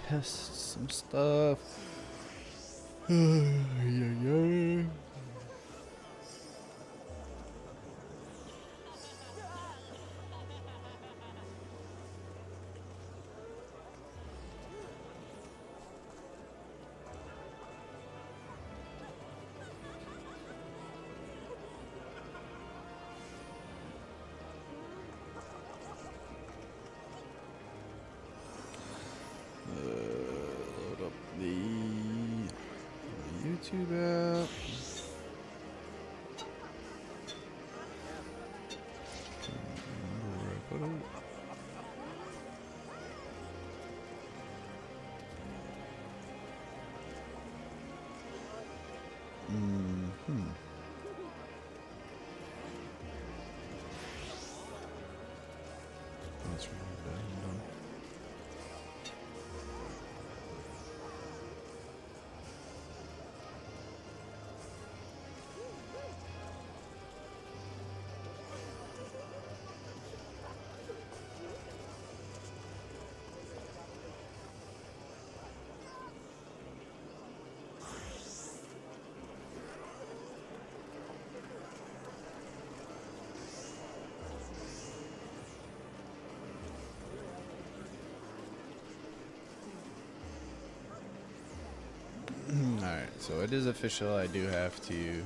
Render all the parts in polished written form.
test some stuff. Yeah. Load up the YouTube app. Where I put it. That's really bad. Alright, so it is official. I do have to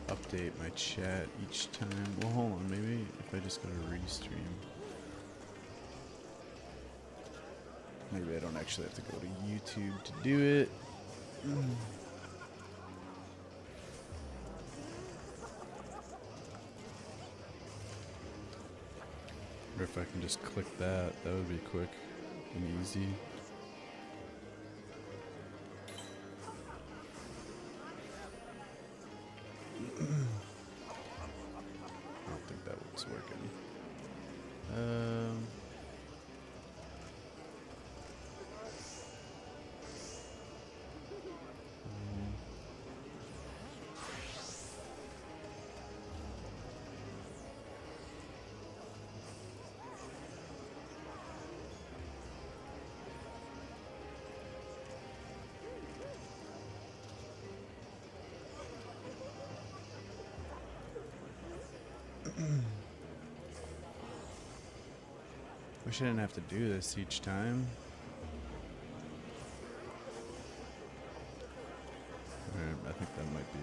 update my chat each time. Well, hold on. Maybe if I just go to restream. Maybe I don't actually have to go to YouTube to do it. Or if I can just click that, that would be quick and easy. I don't think that was working. Wish I didn't have to do this each time. Alright, I think that might be.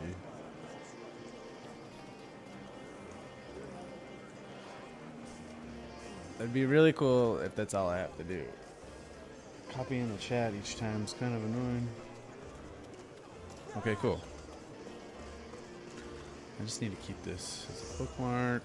That'd be really cool if that's all I have to do. Copying the chat each time is kind of annoying. Okay, cool. I just need to keep this as a bookmark.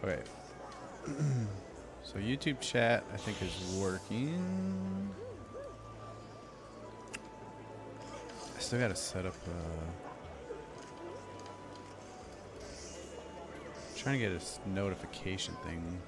Okay. So YouTube chat, I think, is working. I still gotta set up trying to get a notification thing.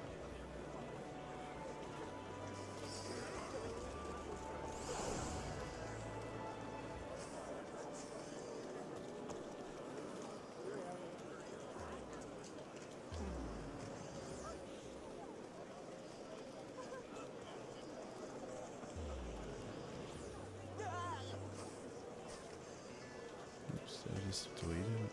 Oops, I just deleted it.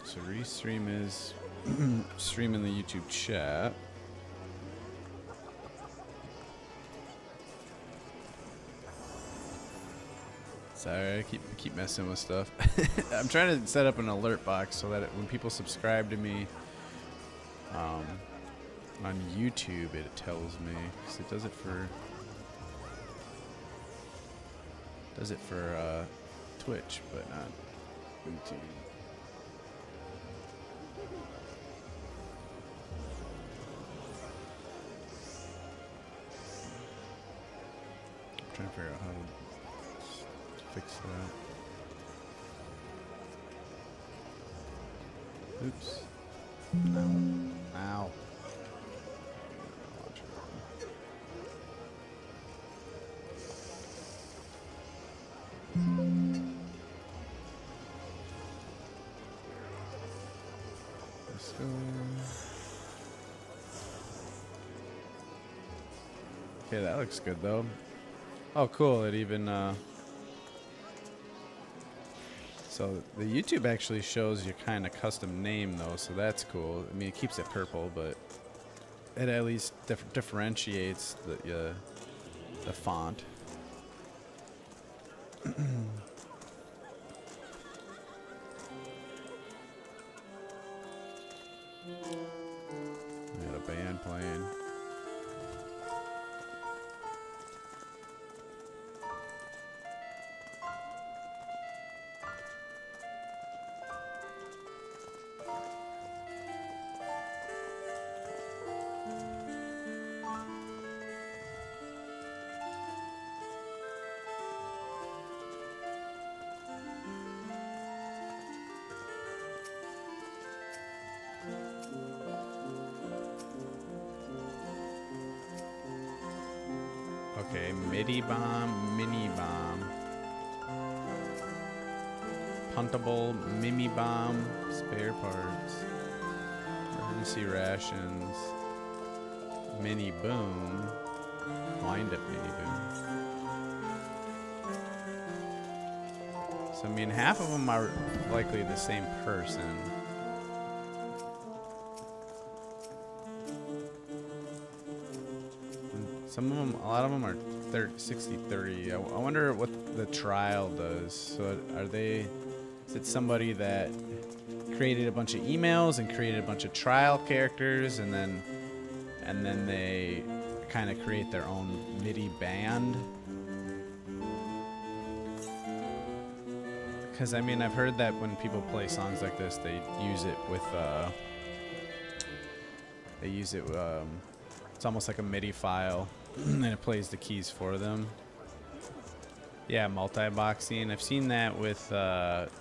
So restream is streaming the YouTube chat. Sorry, I keep messing with stuff. I'm trying to set up an alert box so that when people subscribe to me on YouTube, it tells me, because it does it for Twitch, but not YouTube. I'm trying to figure out how to fix that. Oops. No. Ow. Let's go. Okay, that looks good though. Oh, cool. It even, so the YouTube actually shows your kind of custom name though, so that's cool. I mean, it keeps it purple, but it at least differentiates the font. We got a band playing. Okay, MIDI bomb, mini bomb. Puntable, mini bomb, spare parts. Emergency rations. Mini boom. Wind up mini boom. So I mean, half of them are likely the same person. Some of them, a lot of them are 60-30. I wonder what the trial does. So is it somebody that created a bunch of emails and created a bunch of trial characters, and then they kind of create their own MIDI band? Because I mean, I've heard that when people play songs like this, they use it with it's almost like a MIDI file, and it plays the keys for them. Yeah, multi-boxing. I've seen that with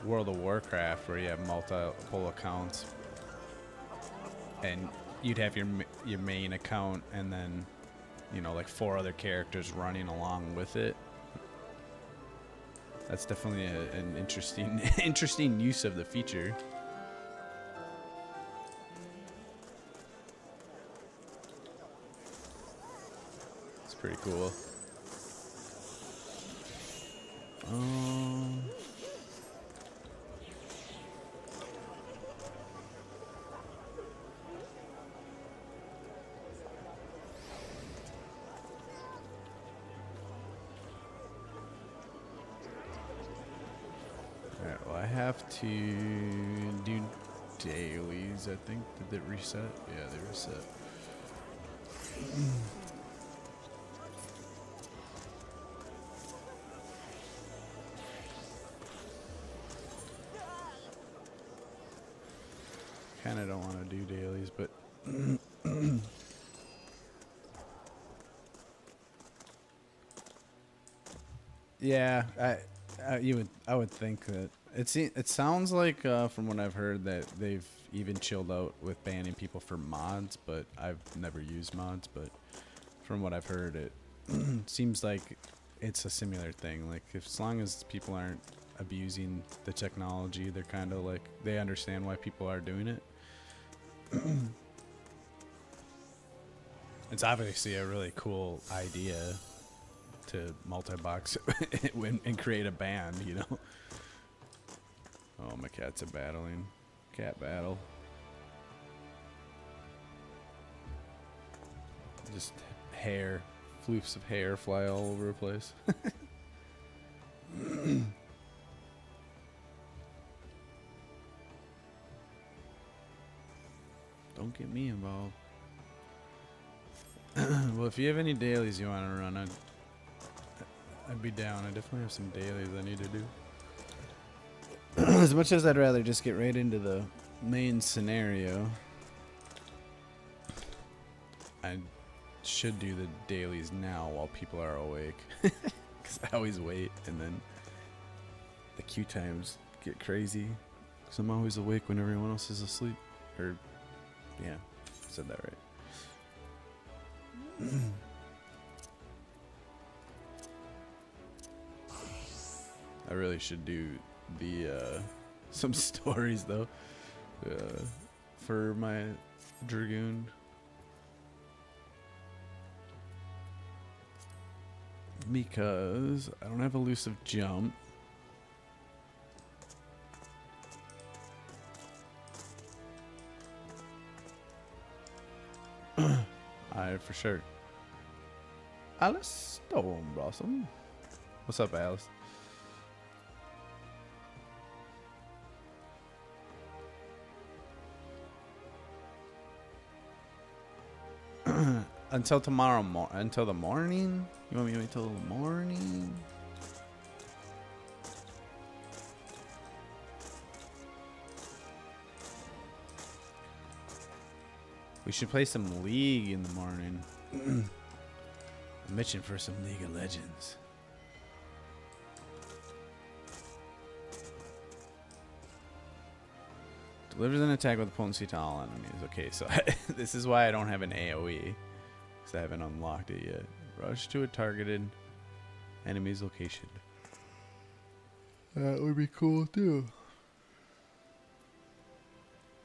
World of Warcraft, where you have multiple accounts, and you'd have your main account, and then, you know, like 4 other characters running along with it. That's definitely an interesting use of the feature. Pretty cool. Alright, well, I have to do dailies, I think. Did it reset? Yeah, they reset. Kind of don't want to do dailies, but yeah, I would think that it sounds like from what I've heard that they've even chilled out with banning people for mods, but I've never used mods. But from what I've heard, it seems like it's a similar thing. Like, as long as people aren't abusing the technology, they're kind of like, they understand why people are doing it. It's obviously a really cool idea to multi-box and create a band, you know. Oh, my cats are battling. cat battle. Just hair, floofs of hair fly all over the place. Don't get me involved. Well, if you have any dailies you want to run, I'd be down. I definitely have some dailies I need to do. As much as I'd rather just get right into the main scenario, I should do the dailies now while people are awake. Because I always wait, and then the queue times get crazy. Because I'm always awake when everyone else is asleep. Or, yeah, said that right. I really should do the some stories though for my Dragoon, because I don't have elusive jump. I for sure. Alice Stone Blossom. What's up, Alice? Until tomorrow until the morning? You want me to wait till the morning? We should play some League in the morning. I'm itching for some League of Legends. Delivers an attack with potency to all enemies. Okay, so this is why I don't have an AoE. Because I haven't unlocked it yet. Rush to a targeted enemy's location. That would be cool too.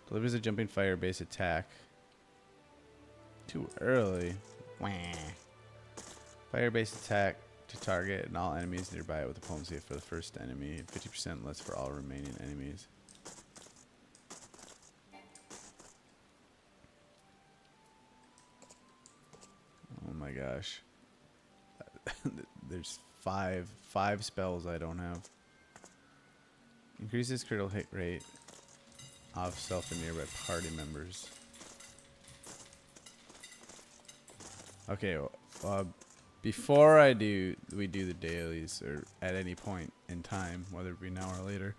Delivers a jumping fire base attack. Too early. Wah. Fire base attack to target and all enemies nearby with a potency for the first enemy. 50% less for all remaining enemies. Oh my gosh. There's five spells I don't have. Increases critical hit rate of self and nearby party members. Okay, before we do the dailies, or at any point in time, whether it be now or later,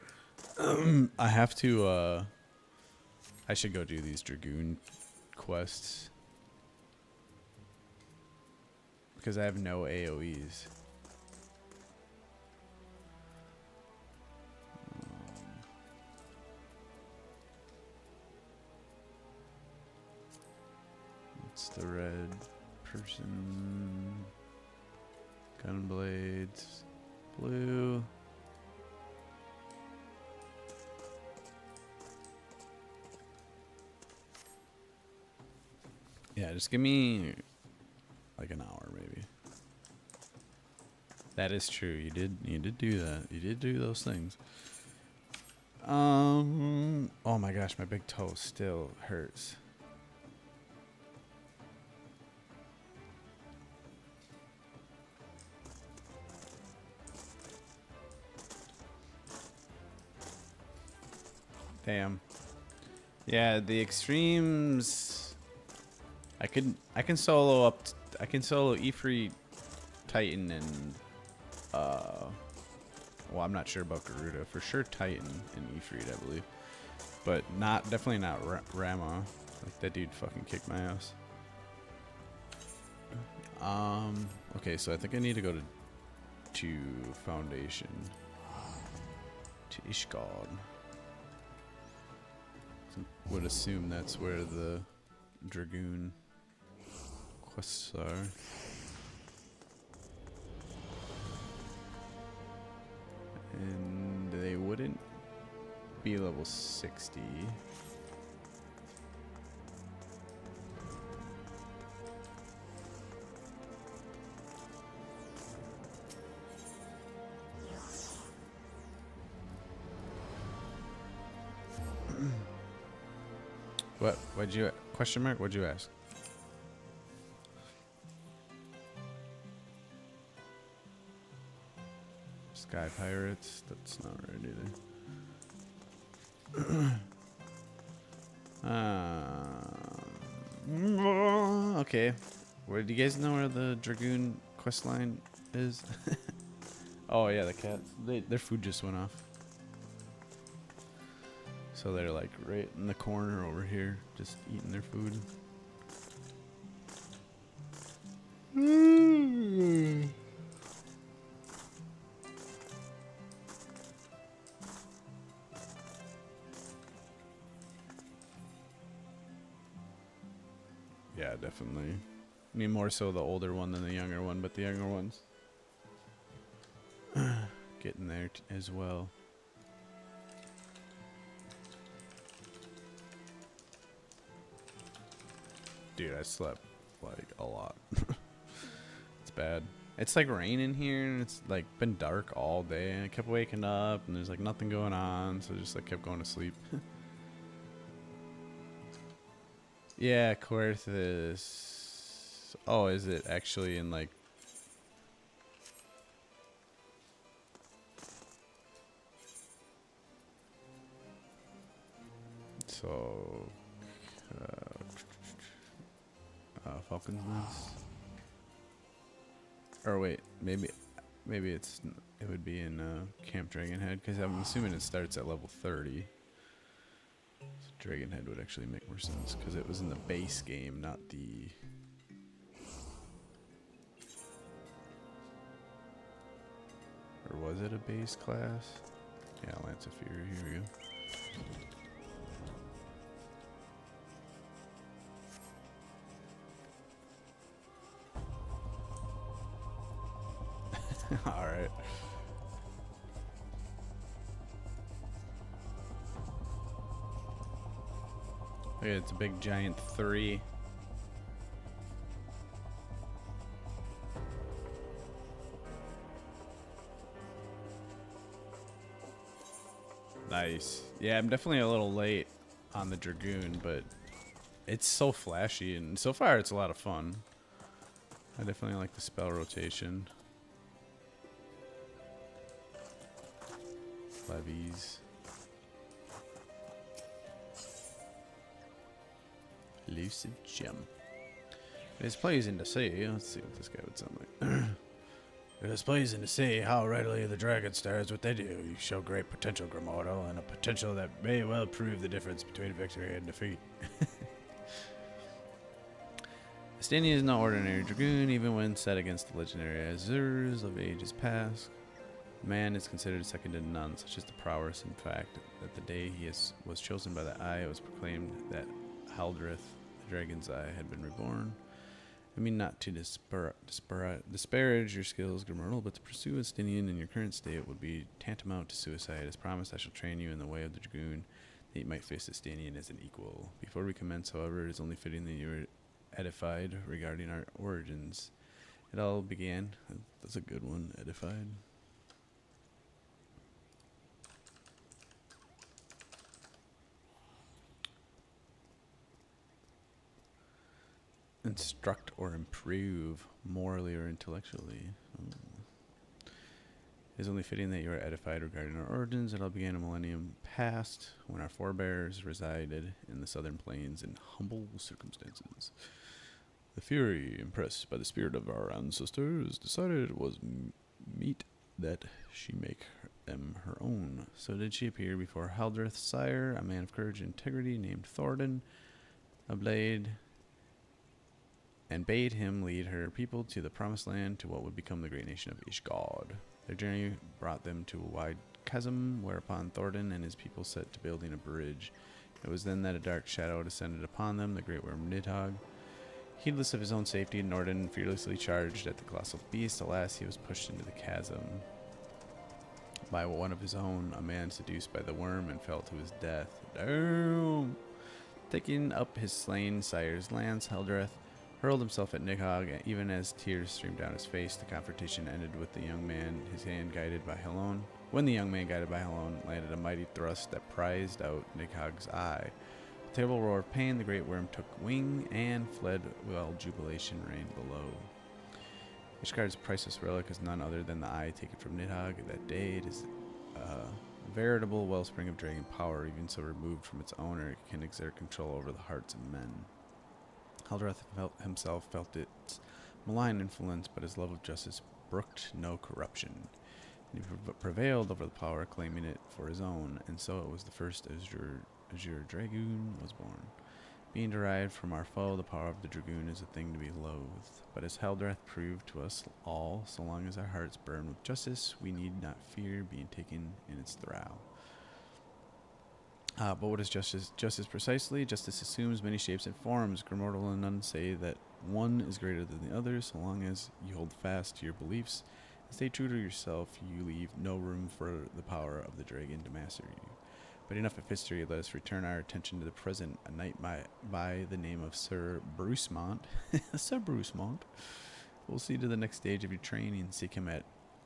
I have to, I should go do these Dragoon quests. Because I have no AoEs. What's the red person? Gunblades. Blue. Yeah, just give me like an hour maybe. That is true. You did do that. You did do those things. Oh my gosh, my big toe still hurts. Damn. Yeah, the extremes. I can solo up. I can solo Ifrit, Titan, and well, I'm not sure about Garuda. For sure, Titan and Ifrit, I believe, but definitely not Rama. Like that dude fucking kicked my ass. Okay, so I think I need to go to Foundation, to Ishgard. Would assume that's where the Dragoon quests are. And they wouldn't be level 60. What? What'd you... Question mark? What'd you ask? Sky Pirates. That's not right either. Okay. Where do you guys know where the Dragoon quest line is? Oh yeah, the cats. Their food just went off. So they're like right in the corner over here, just eating their food. Yeah, definitely. I mean, more so the older one than the younger one, but the younger one's getting there as well. Dude, I slept like a lot. It's bad. It's like raining here and it's like been dark all day and I kept waking up and there's like nothing going on, so I just like kept going to sleep. Yeah, Coerthus. Oh, is it actually in like... So... Falcon's Nest? Or wait, maybe it would be in Camp Dragonhead, because I'm assuming it starts at level 30. So Dragonhead would actually make more sense, because it was in the base game, not the... Or was it a base class? Yeah, Lance of Fury, here we go. Alright. Look, it's a big giant 3. Nice. Yeah, I'm definitely a little late on the Dragoon, but it's so flashy and so far it's a lot of fun. I definitely like the spell rotation. Levies. Elusive gem. It is pleasing to see. Let's see what this guy would sound like. It is pleasing to see how readily the dragon stars what they do. You show great potential, Grimordo, and a potential that may well prove the difference between victory and defeat. Estanian is no ordinary dragoon, even when set against the legendary Azures of ages past. Man is considered second to none, such as the prowess, in fact, that the day he was chosen by the Eye, it was proclaimed that Haldreth, the Dragon's Eye, had been reborn. I mean not to disparage your skills, Grimortal, but to pursue Estinian in your current state would be tantamount to suicide. As promised, I shall train you in the way of the Dragoon, that you might face Estinian as an equal. Before we commence, however, it is only fitting that you are edified regarding our origins. It all began... That's a good one, edified. Instruct or improve morally or intellectually. It is only fitting that you are edified regarding our origins. It all began a millennium past, when our forebears resided in the southern plains in humble circumstances. The Fury, impressed by the spirit of our ancestors, decided it was meet that she make them her own. So did she appear before Haldreth's sire, a man of courage and integrity named Thordan, a blade, and bade him lead her people to the promised land, to what would become the great nation of Ishgard. Their journey brought them to a wide chasm, whereupon Thordan and his people set to building a bridge. It was then that a dark shadow descended upon them, the great worm Nidhogg. Heedless of his own safety, Norden fearlessly charged at the colossal beast. Alas, he was pushed into the chasm by one of his own, a man seduced by the worm, and fell to his death. Damn! Taking up his slain sire's lance, Haldreth hurled himself at Nidhogg, even as tears streamed down his face. The confrontation ended with the young man, his hand guided by Helon. When the young man, guided by Helon, landed a mighty thrust that prized out Nidhogg's eye. terrible roar of pain, the great worm took wing and fled while jubilation reigned below. Ishgard's priceless relic is none other than the eye taken from Nidhogg that day. It is a veritable wellspring of dragon power. Even so removed from its owner, it can exert control over the hearts of men. Haldroth himself felt its malign influence, but his love of justice brooked no corruption. And he prevailed over the power, claiming it for his own, and so it was the first Azure Dragoon was born. Being derived from our foe, the power of the Dragoon is a thing to be loathed. But as Haldroth proved to us all, so long as our hearts burn with justice, we need not fear being taken in its thrall. But what is justice? Justice precisely? Justice assumes many shapes and forms. Grimortal and none say that one is greater than the other. So long as you hold fast to your beliefs and stay true to yourself, you leave no room for the power of the dragon to master you. But enough of history. Let us return our attention to the present. A knight by the name of Sir Brucemont, Sir Brucemont, will see to the next stage of your training and seek him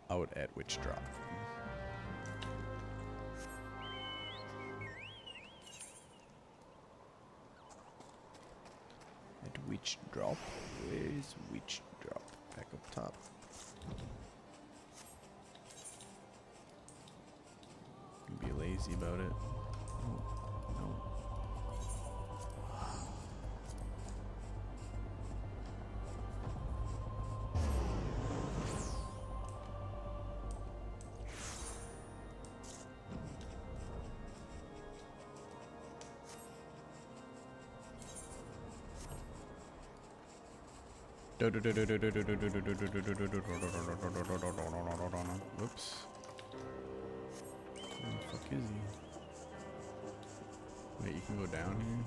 out at Witch Drop. At Witch Drop? Where's Witch Drop? Back up top. Be lazy about it. Oh, no. Whoops. Where the fuck is he? Wait, you can go down here?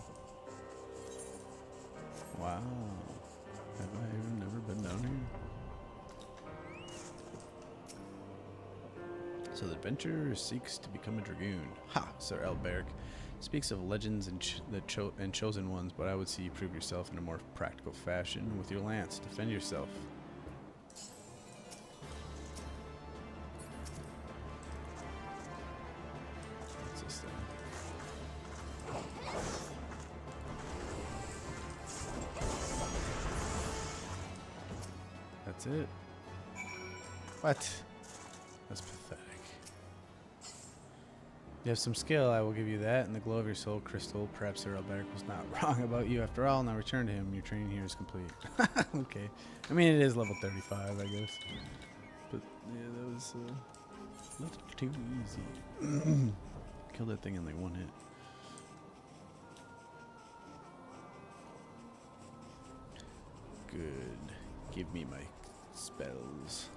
Wow. Have I even never been down here? So the adventurer seeks to become a dragoon. Ha! Sir Elberich speaks of legends and chosen ones, but I would see you prove yourself in a more practical fashion with your lance. Defend yourself. What's this thing? That's it? What? That's pathetic. You have some skill, I will give you that. In the glow of your soul crystal, perhaps Sir Elberich was not wrong about you after all. Now return to him. Your training here is complete. Okay. I mean, it is level 35, I guess. But, yeah, that was a little too easy. Killed that thing in like one hit. Good. Give me my spells.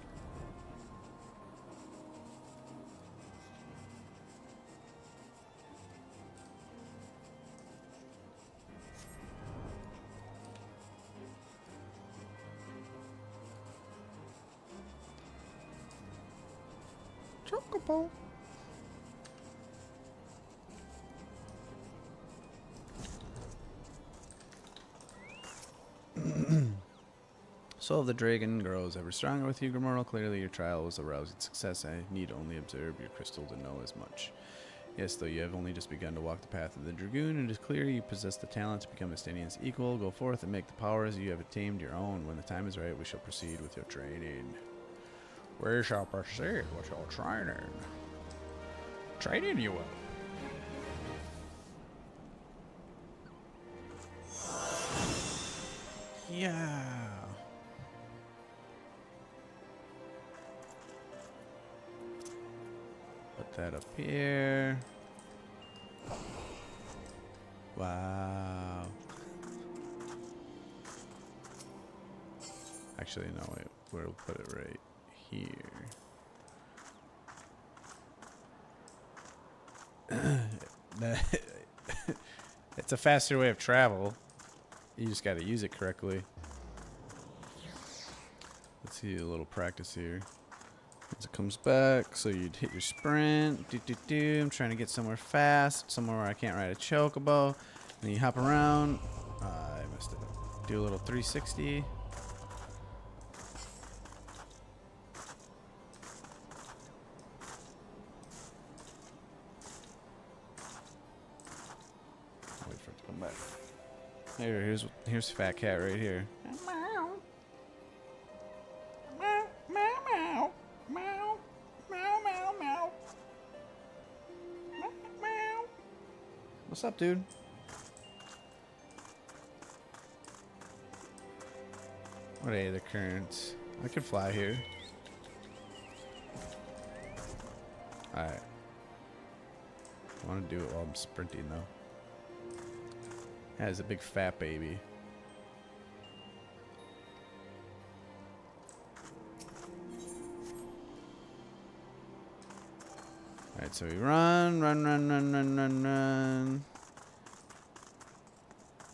Chocobo. Soul of the dragon grows ever stronger with you, Grimortal. Clearly your trial was a rousing success. I need only observe your crystal to know as much. Yes, though you have only just begun to walk the path of the dragoon, it is clear you possess the talent to become Estinian's equal. Go forth and make the powers you have attained your own. When the time is right, we shall proceed with your training. We shall proceed with your training. Training you will. Yeah. Put that up here. Wow. Actually, no, wait. We'll put it right here. It's a faster way of travel. You just got to use it correctly. Let's see a little practice here. As it comes back, so you'd hit your sprint. I'm trying to get somewhere fast, somewhere where I can't ride a chocobo. Then you hop around. I messed it up. Do a little 360. Wait for it to come Here's Fat Cat right here. Meow. Meow, meow, meow. Meow, meow, meow, meow. Meow, meow. What's up, dude? What are the currents? I could fly here. Alright. I want to do it while I'm sprinting, though. Yeah, it's a big fat baby. Alright, so we run.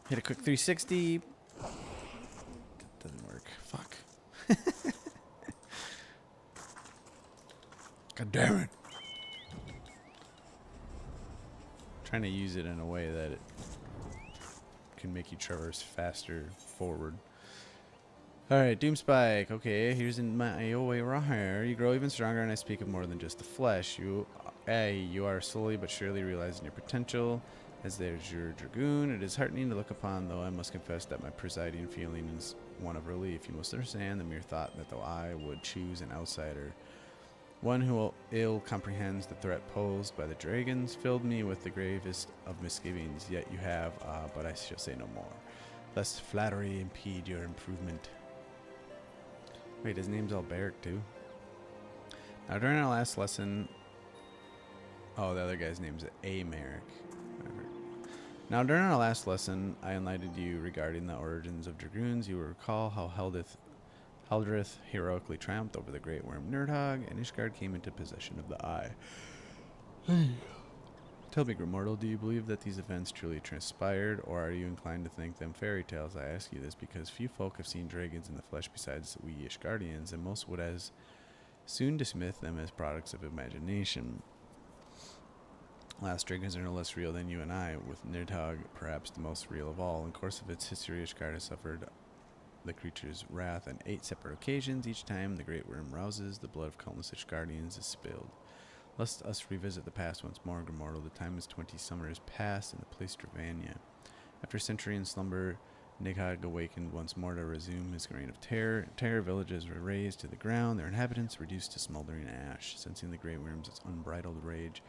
Hit a quick 360. Doesn't work. Fuck. God damn it. Trying to use it in a way that it can make you traverse faster forward. Alright, Doom Spike. Okay, here's in my way right here. You grow even stronger, and I speak of more than just the flesh. You are slowly but surely realizing your potential. As there's your dragoon, it is heartening to look upon, though I must confess that my presiding feeling is one of relief. You must understand the mere thought that though I would choose an outsider, one who ill comprehends the threat posed by the dragons, filled me with the gravest of misgivings. Yet you have, but I shall say no more, lest flattery impede your improvement. Wait, his name's Alberic too? Now during our last lesson... Oh, the other guy's name's Americ. Now during our last lesson, I enlightened you regarding the origins of dragoons. You will recall how Haldrith heroically triumphed over the great worm Nerdhogg, and Ishgard came into possession of the Eye. Tell me, Grimortal, do you believe that these events truly transpired, or are you inclined to think them fairy tales? I ask you this because few folk have seen dragons in the flesh besides we Ishgardians, and most would as soon dismiss them as products of imagination. Last dragons are no less real than you and I, with Nerdhogg perhaps the most real of all. In the course of its history, Ishgard has suffered the creature's wrath on 8 separate occasions. Each time the great worm rouses, the blood of countless Ishgardians is spilled. Let us revisit the past once more, Grimortal. The time is 20 summers past in the place Dravania. After a century in slumber, Nidhogg awakened once more to resume his reign of terror. Entire villages were razed to the ground, their inhabitants reduced to smoldering ash. Sensing the great worm's unbridled rage,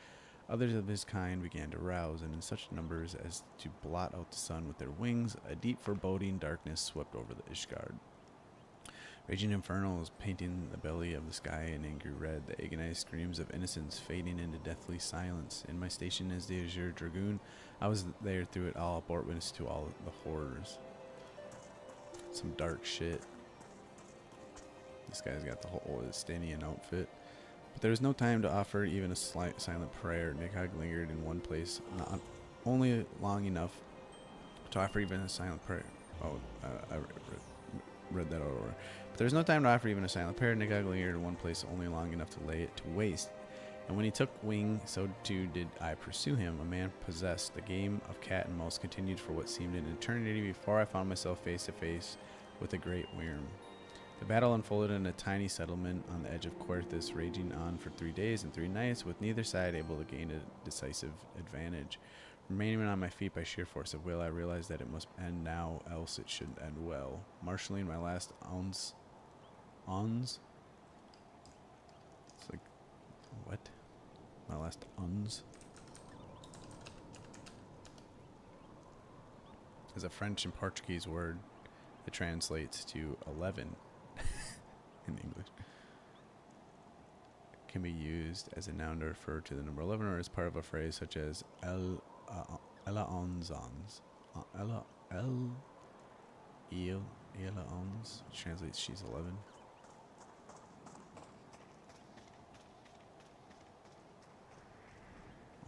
others of his kind began to rouse, and in such numbers as to blot out the sun with their wings. A deep foreboding darkness swept over the Ishgard. Raging infernals painting the belly of the sky in angry red, the agonized screams of innocence fading into deathly silence. In my station as the Azure Dragoon, I was there through it all, bore witness to all the horrors. Some dark shit. This guy's got the whole Estanian outfit. But there was no time to offer even a slight silent prayer. Nidhogg lingered in one place, not only long enough to offer even a silent prayer. Oh, I read that over. But there was no time to offer even a silent prayer. Nidhogg lingered in one place only long enough to lay it to waste. And when he took wing, so too did I pursue him. A man possessed. The game of cat and mouse continued for what seemed an eternity before I found myself face to face with a great worm. The battle unfolded in a tiny settlement on the edge of Querthus, raging on for 3 days and 3 nights, with neither side able to gain a decisive advantage. Remaining on my feet by sheer force of will, I realized that it must end now, else it shouldn't end well. Marshalling my last ounce... It's like... What? My last uns? Is a French and Portuguese word that translates to 11 in English. It can be used as a noun to refer to the number 11 or as part of a phrase such as ella ons, which translates she's 11.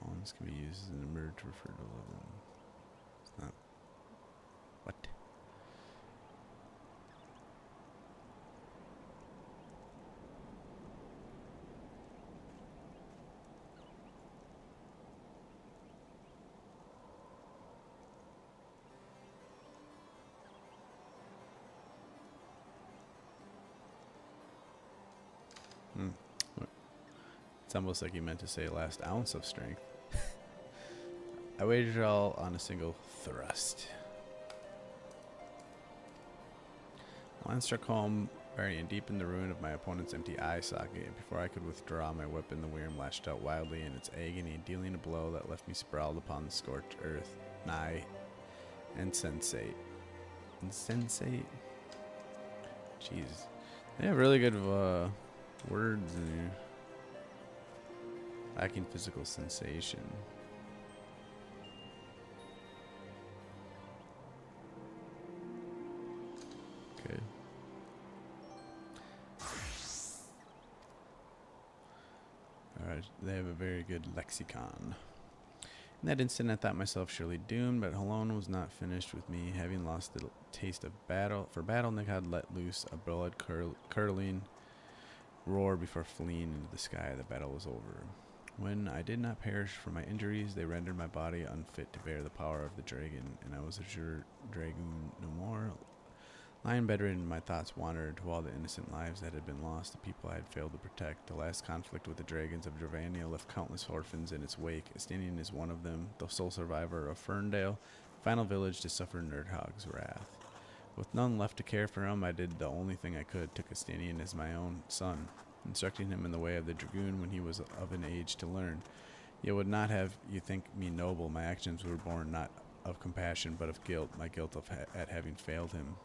Ons can be used as a number to refer to 11. It's not. What? It's almost like you meant to say last ounce of strength. I wagered it all on a single thrust. Line struck home, burying deep in the ruin of my opponent's empty eye socket. Before I could withdraw my weapon, the worm lashed out wildly in its agony, dealing a blow that left me sprawled upon the scorched earth. Nigh. Insensate. Insensate? Jeez. They have really good words in here. Lacking physical sensation. Okay. Alright, they have a very good lexicon. In that instant, I thought myself surely doomed, but Halon was not finished with me. Having lost the taste of battle, Nick had let loose a blood-curdling roar before fleeing into the sky. The battle was over. When I did not perish from my injuries, they rendered my body unfit to bear the power of the dragon, and I was a sure dragoon no more. Lying bedridden, my thoughts wandered to all the innocent lives that had been lost, the people I had failed to protect. The last conflict with the dragons of Dravania left countless orphans in its wake. Estinian is one of them, the sole survivor of Ferndale, the final village to suffer Nerdhog's wrath. With none left to care for him, I did the only thing I could, took Estinian as my own son, instructing him in the way of the dragoon when he was of an age to learn. Yet would not have you think me noble. My actions were born not of compassion, but of guilt, my guilt of at having failed him.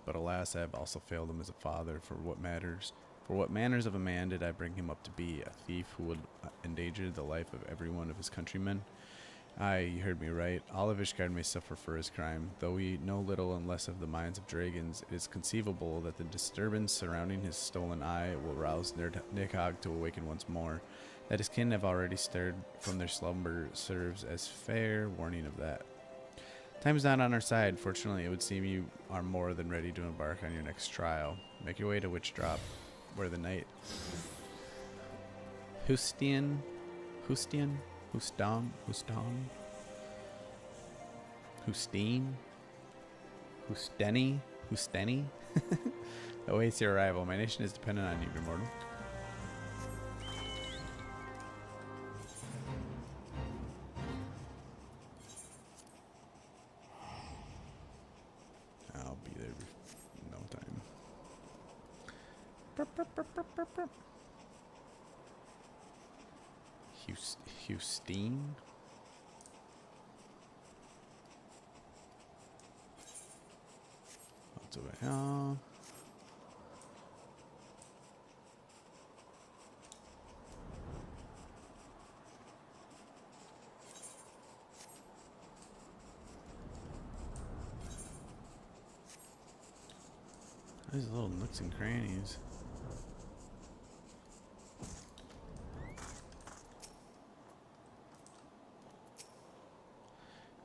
But alas, I have also failed him as a father. For what manners of a man did I bring him up to be? A thief who would endanger the life of every one of his countrymen? Aye, you heard me right. All of Ishgard may suffer for his crime. Though we know little and less of the minds of dragons, it is conceivable that the disturbance surrounding his stolen eye will rouse Nidhogg to awaken once more. That his kin have already stirred from their slumber serves as fair warning of that. Time is not on our side. Fortunately, it would seem you are more than ready to embark on your next trial. Make your way to Witch Drop, where the night Hustine, Hustine, Hustong, Hustong, Hustine, Husteni, Husteni awaits your arrival. My nation is dependent on you, immortal. I'll be there in no time. Hustine? What's over here? These little nooks and crannies.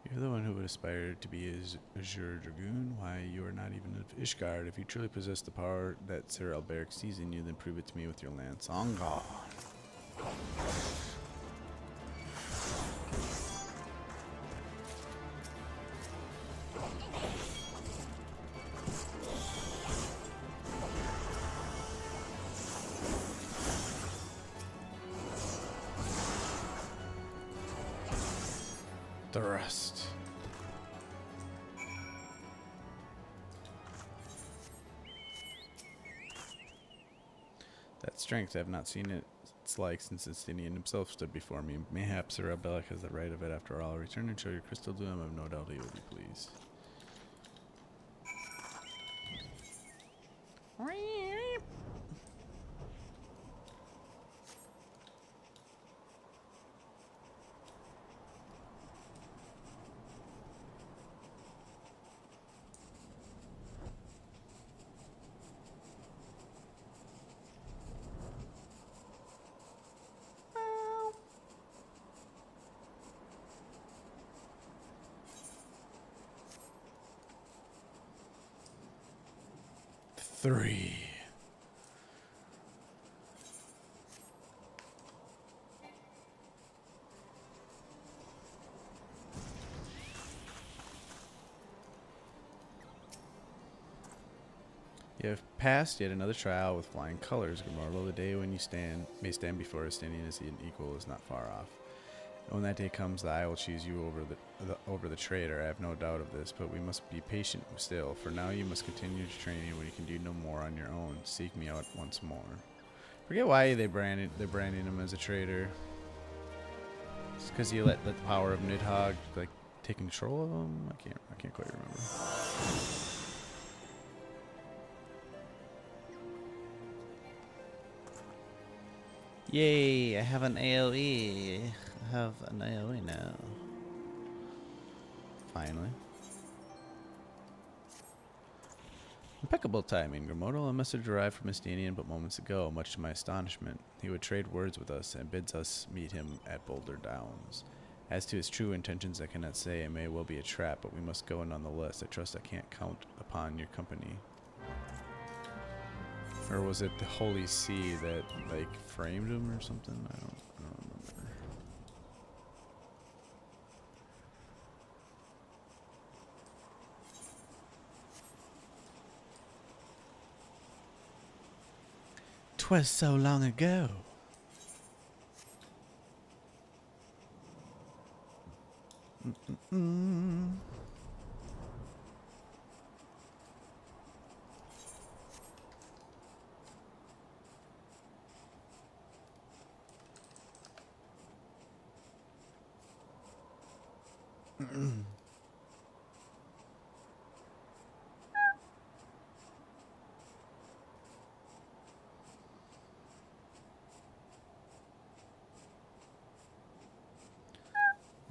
You're the one who would aspire to be Azure Dragoon. Why, you are not even of Ishgard. If you truly possess the power that Sir Alberic sees in you, then prove it to me with your lance. On God. Thrust. That strength, I have not seen its like since Estinian himself stood before me. Mayhaps Sir Abellic has the right of it after all. Return and show your crystal to him. I have no doubt he will be pleased. Three. You have passed yet another trial with flying colors, Gamorlo. The day when you may stand before a standing as an equal is not far off. When that day comes, I will choose you over the traitor. I have no doubt of this, but we must be patient still. For now, you must continue to training when you can do no more on your own. Seek me out once more. Forget why they're branding him as a traitor. It's because you let the power of Nidhogg like take control of him. I can't quite remember. Yay! I have an AOE. I have an AOE now. Finally. Impeccable timing. Grimodal, a message arrived from Estanian but moments ago. Much to my astonishment, he would trade words with us and bids us meet him at Boulder Downs. As to his true intentions, I cannot say. It may well be a trap, but we must go nonetheless. I trust I can't count upon your company. Or was it the Holy See that like framed him or something? I don't remember. "'Twas so long ago."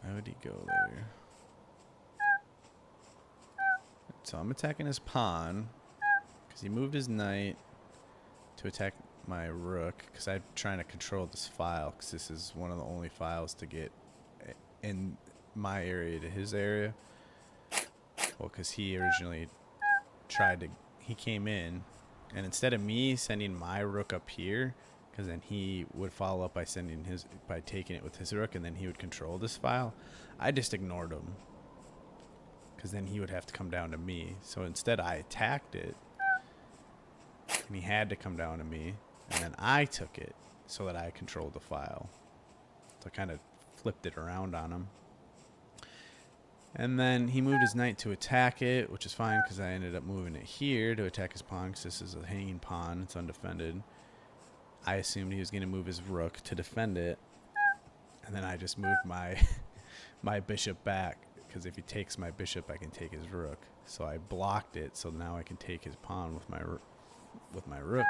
Why would he go there? So I'm attacking his pawn because he moved his knight to attack my rook because I'm trying to control this file because this is one of the only files to get in my area to his area. Well, because he originally he came in, and instead of me sending my rook up here, because then he would follow up by taking it with his rook, and then he would control this file, I just ignored him. Because then he would have to come down to me. So instead I attacked it, and he had to come down to me, and then I took it so that I controlled the file. So I kind of flipped it around on him. And then he moved his knight to attack it, which is fine because I ended up moving it here to attack his pawn because this is a hanging pawn. It's undefended. I assumed he was going to move his rook to defend it. And then I just moved my my bishop back because if he takes my bishop, I can take his rook. So I blocked it, so now I can take his pawn with my rook.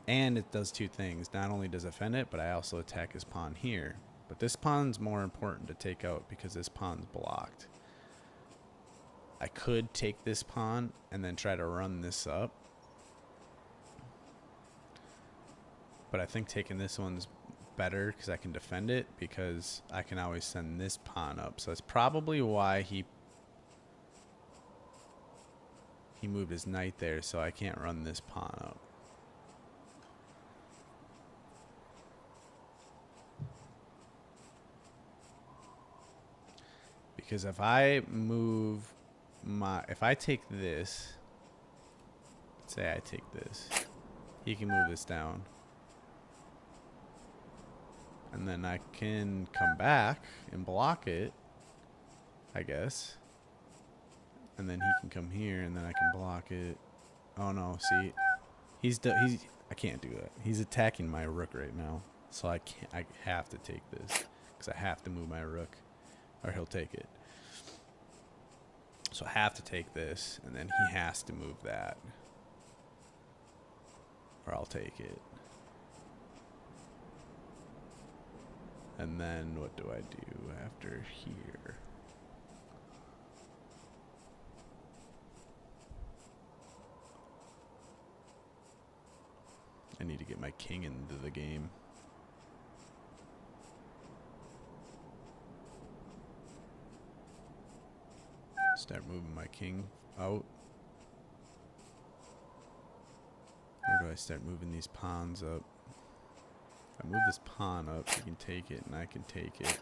And it does two things. Not only does it defend it, but I also attack his pawn here. But this pawn's more important to take out because this pawn's blocked. I could take this pawn and then try to run this up. But I think taking this one's better because I can defend it because I can always send this pawn up. So that's probably why he moved his knight there, so I can't run this pawn up. Because if I take this, let's say I take this, he can move this down. And then I can come back and block it, I guess. And then he can come here and then I can block it. Oh no, see, I can't do that. He's attacking my rook right now. So I have to take this because I have to move my rook or he'll take it. So I have to take this, and then he has to move that. Or I'll take it. And then what do I do after here? I need to get my king into the game. Start moving my king out. Or do I start moving these pawns up? If I move this pawn up, he can take it and I can take it.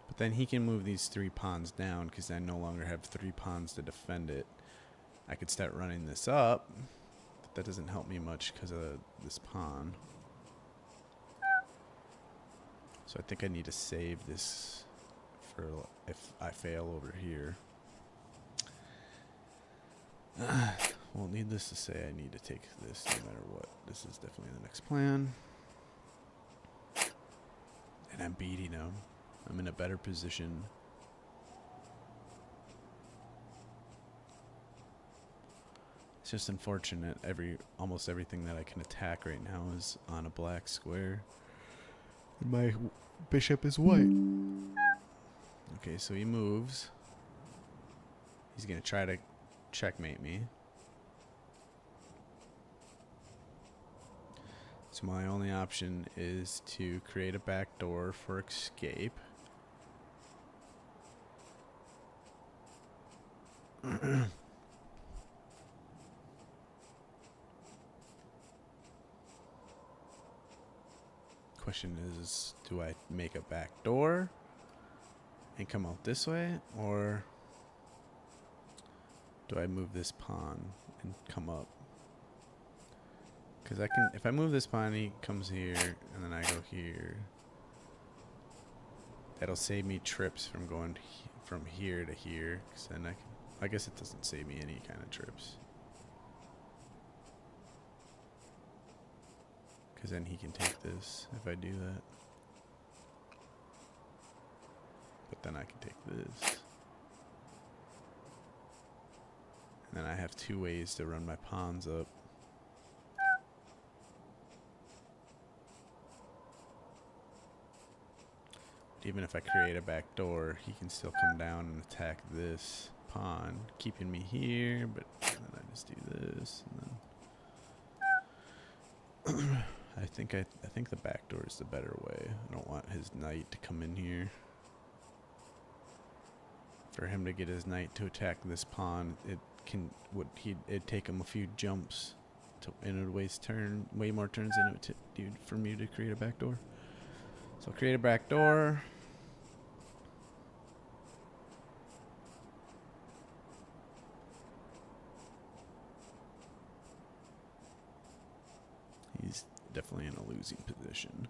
But then he can move these 3 pawns down because I no longer have 3 pawns to defend it. I could start running this up, but that doesn't help me much because of this pawn. So I think I need to save this for if I fail over here. Well, needless to say, I need to take this no matter what. This is definitely the next plan. And I'm beating him. I'm in a better position. It's just unfortunate. Almost everything that I can attack right now is on a black square. And my bishop is white. Okay, so he moves. He's gonna try to checkmate me. So my only option is to create a backdoor for escape. Question is, do I make a backdoor and come out this way, or do I move this pawn and come up? Because I can, if I move this pawn, he comes here, and then I go here. That'll save me trips from going from here to here. Because then I guess it doesn't save me any kind of trips. Because then he can take this if I do that. But then I can take this. And then I have two ways to run my pawns up. Even if I create a back door, he can still come down and attack this pawn, keeping me here, but then I just do this, and then I think the back door is the better way. I don't want his knight to come in here. For him to get his knight to attack this pawn, it'd take him a few jumps and it would waste way more turns than it would do for me to create a back door. So I'll create a back door. He's definitely in a losing position.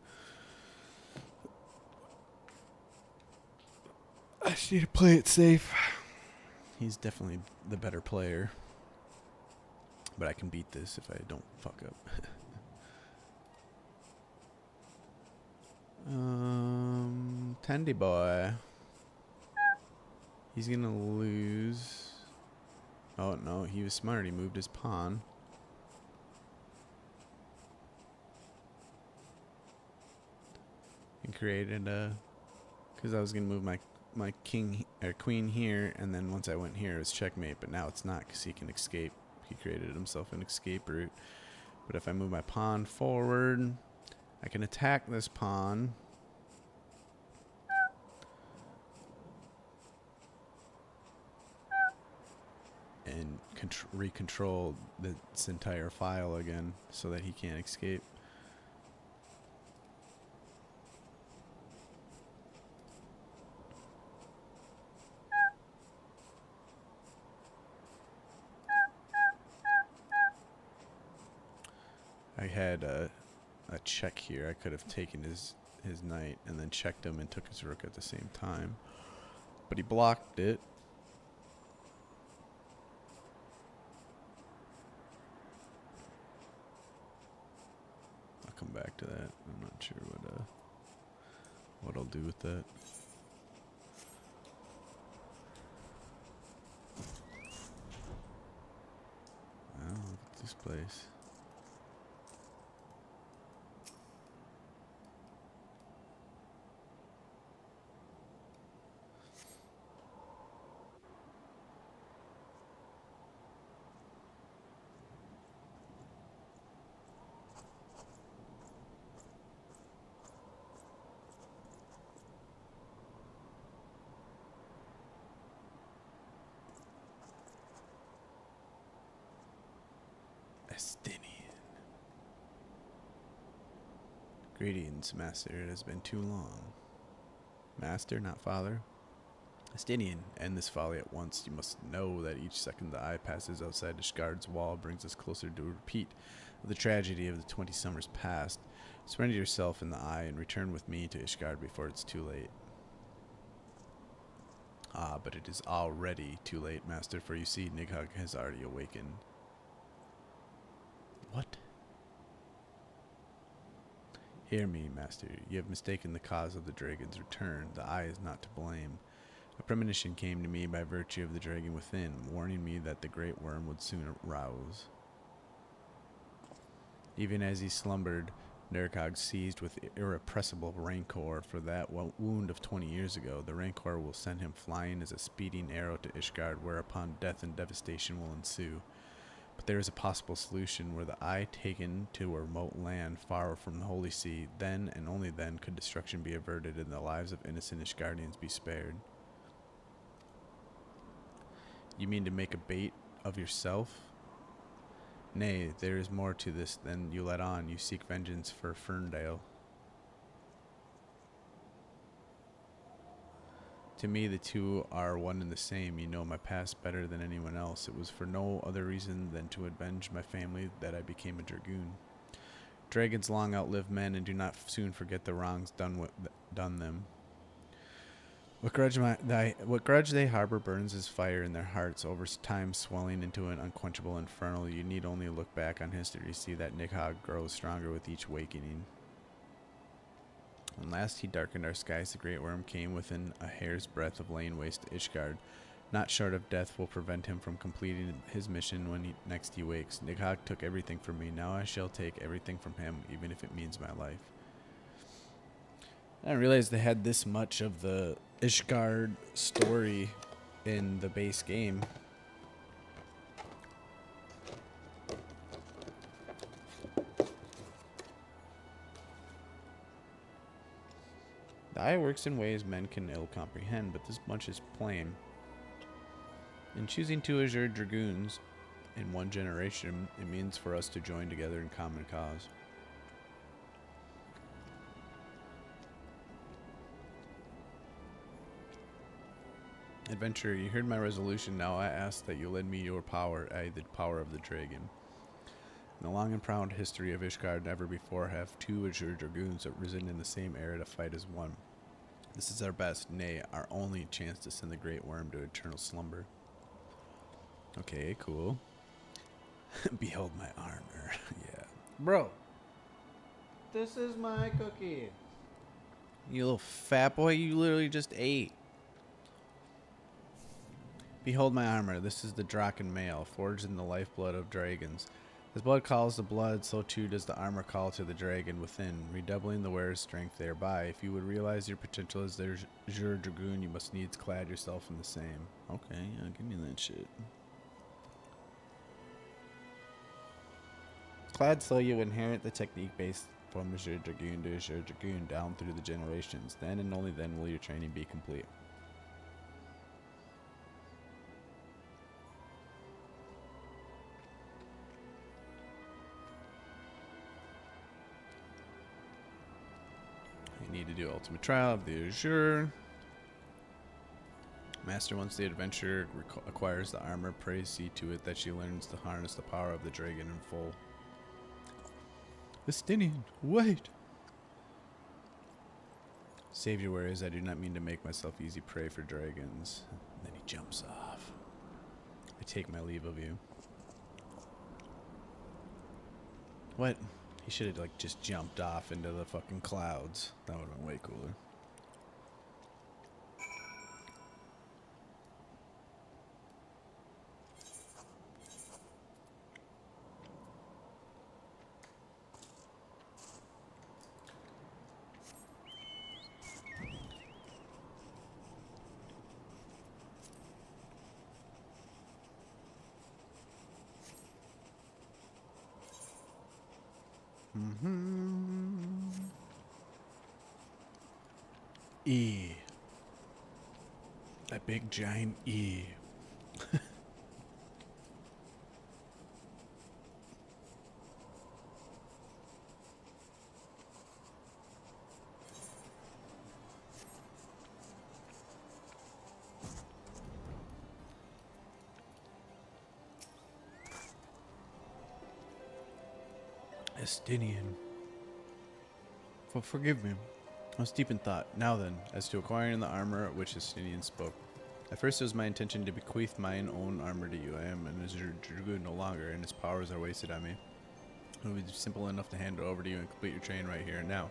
I just need to play it safe. He's definitely the better player. But I can beat this if I don't fuck up. Tandy boy. He's gonna lose. Oh no, he was smart. He moved his pawn. And created a... Because I was gonna move my king or queen here, and then once I went here it was checkmate, but now it's not because he can escape. He created himself an escape route. But if I move my pawn forward, I can attack this pawn. And recontrol this entire file again so that he can't escape. I had a check here. I could have taken his knight and then checked him and took his rook at the same time. But he blocked it. I'll come back to that. I'm not sure what I'll do with that. Wow, look at this place. Greetings, master. It has been too long. Master, not father. Estinian, end this folly at once. You must know that each second the eye passes outside Ishgard's wall brings us closer to a repeat of the tragedy of the 20 summers past. Surrender yourself in the eye and return with me to Ishgard before it's too late. Ah, but it is already too late, master, for you see, Nighthawk has already awakened. What? Hear me, master. You have mistaken the cause of the dragon's return. The eye is not to blame. A premonition came to me by virtue of the dragon within, warning me that the great worm would soon arouse. Even as he slumbered, Nerkog seized with irrepressible rancor for that wound of 20 years ago. The rancor will send him flying as a speeding arrow to Ishgard, whereupon death and devastation will ensue. But there is a possible solution were the eye taken to a remote land far from the Holy See. Then, and only then, could destruction be averted and the lives of innocent Ishgardians be spared. You mean to make a bait of yourself? Nay, there is more to this than you let on. You seek vengeance for Ferndale. To me, the two are one and the same. You know my past better than anyone else. It was for no other reason than to avenge my family that I became a dragoon. Dragons long outlive men and do not soon forget the wrongs done them. What grudge they harbor burns as fire in their hearts, over time swelling into an unquenchable inferno. You need only look back on history to see that Nighthawk grows stronger with each awakening. When last he darkened our skies, the great worm came within a hair's breadth of laying waste to Ishgard. Not short of death will prevent him from completing his mission when next he wakes. Nighthawk took everything from me. Now I shall take everything from him, even if it means my life. I didn't realize they had this much of the Ishgard story in the base game. The eye works in ways men can ill comprehend, but this much is plain. In choosing two Azure Dragoons in one generation, it means for us to join together in common cause. Adventurer, you heard my resolution. Now I ask that you lend me your power, the power of the dragon. In the long and proud history of Ishgard, never before have two Azure Dragoons risen in the same era to fight as one. This is our best, nay, our only chance to send the great worm to eternal slumber. Okay, cool. Behold my armor. Yeah. Bro, this is my cookie. You little fat boy, you literally just ate. Behold my armor. This is the Draken mail, forged in the lifeblood of dragons. As blood calls to blood, so too does the armor call to the dragon within, redoubling the wearer's strength thereby. If you would realize your potential as the Azure Dragoon, you must needs clad yourself in the same. Okay, yeah, give me that shit. Clad so you inherit the technique based from Azure Dragoon to Azure Dragoon down through the generations. Then and only then will your training be complete. Need to do ultimate trial of the Azure. Master, once the adventurer acquires the armor, pray see to it that she learns to harness the power of the dragon in full. Estinian, wait! Save your worries, I do not mean to make myself easy prey for dragons. Then he jumps off. I take my leave of you. What? He should have like just jumped off into the fucking clouds. That would have been way cooler. E. That big giant E. Estinian. Forgive me. I was deep in thought. Now then, as to acquiring the armor at which Estinian spoke. At first, it was my intention to bequeath mine own armor to you. I am an Azure Dragoon no longer, and its powers are wasted on me. It would be simple enough to hand it over to you and complete your train right here and now.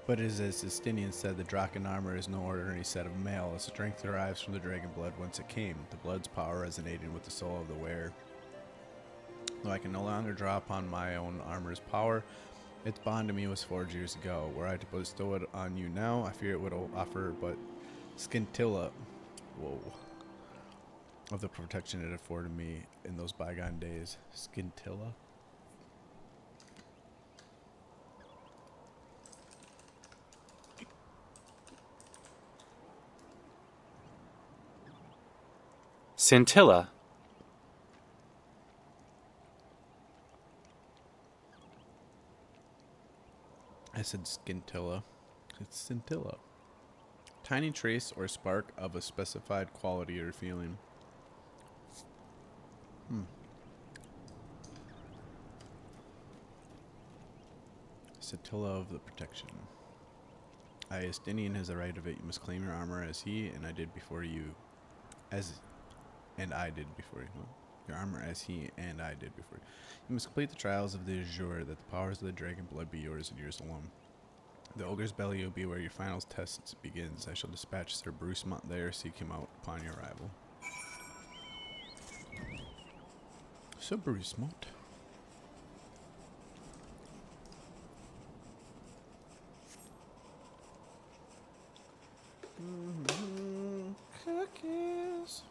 But it is as Justinian said, the Draken armor is no ordinary set of mail. Its strength derives from the dragon blood whence it came. The blood's power resonating with the soul of the wearer. Though I can no longer draw upon my own armor's power, its bond to me was forged years ago. Were I to bestow it on you now, I fear it would offer but scintilla of the protection it afforded me in those bygone days. Scintilla? Scintilla. I said scintilla. It's scintilla. Tiny trace or spark of a specified quality or feeling. Scintilla of the protection. Justinian has the right of it. You must claim your armor as he and I did before you. I did before you. Your armor as he and I did before you. You must complete the trials of the Azure, that the powers of the dragon blood be yours and yours alone. The ogre's belly will be where your final test begins. I shall dispatch Sir Bruce Mont there, seek him out upon your arrival. Sir Bruce Mont. Cookies.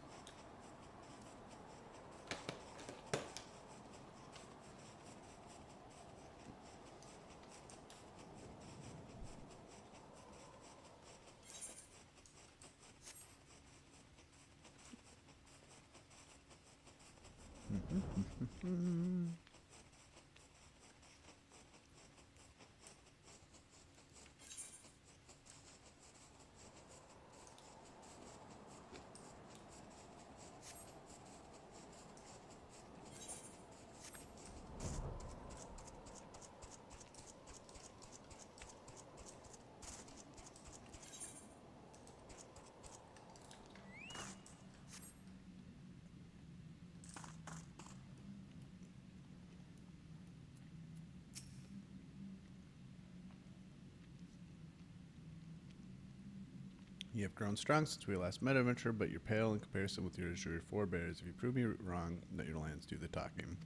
You have grown strong since we last met, adventurer, but you're pale in comparison with your Azure forebears. If you prove me wrong, let your lands do the talking.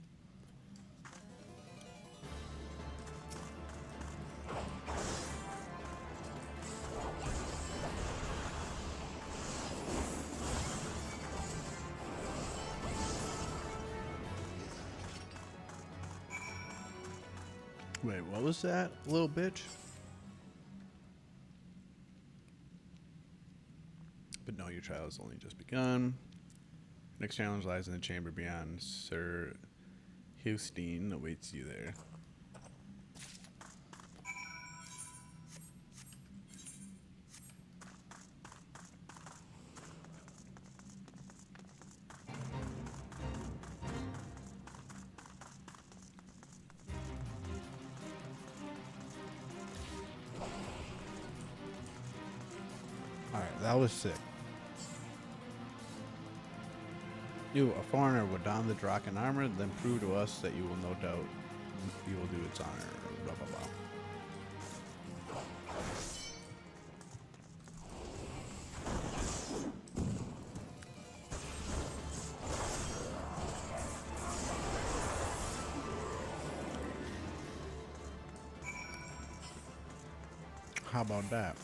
Wait, what was that, little bitch? But no, your trial has only just begun. Next challenge lies in the chamber beyond. Sir Hustine awaits you there. Alright, that was sick. You, a foreigner, would don the Draken armor, then prove to us that you will no doubt you will do its honor. Blah blah blah. How about that?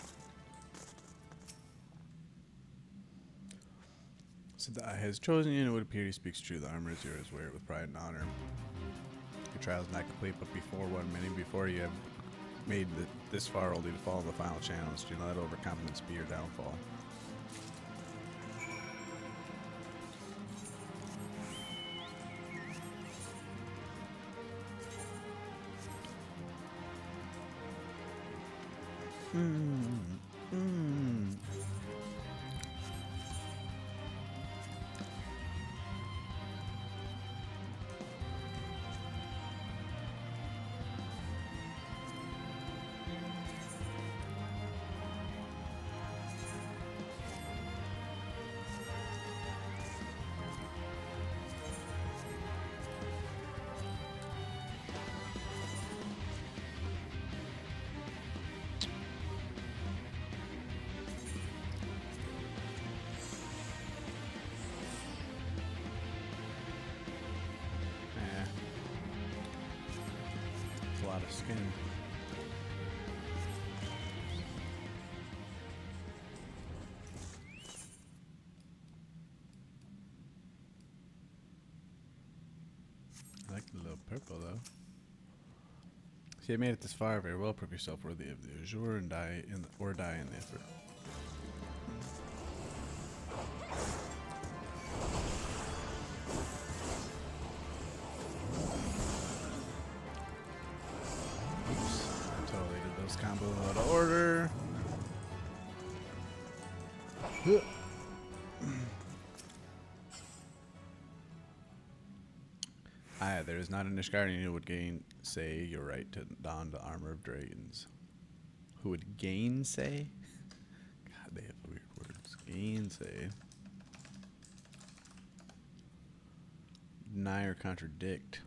Since I has chosen you, and it would appear he speaks true. The armor is yours. Wear it with pride and honor. Your trial is not complete, but before before you have made this far, only to follow the final challenge. Do not let overconfidence be your downfall. skin. I like the little purple though. See, I made it this far. Very well. Prove yourself worthy of the azure and die in the effort. Oops, I totally did those combos out of order. There is not an Ishgardian who would gainsay your right to don the armor of dragons. Who would gainsay? God, they have weird words. Gainsay. Deny or contradict.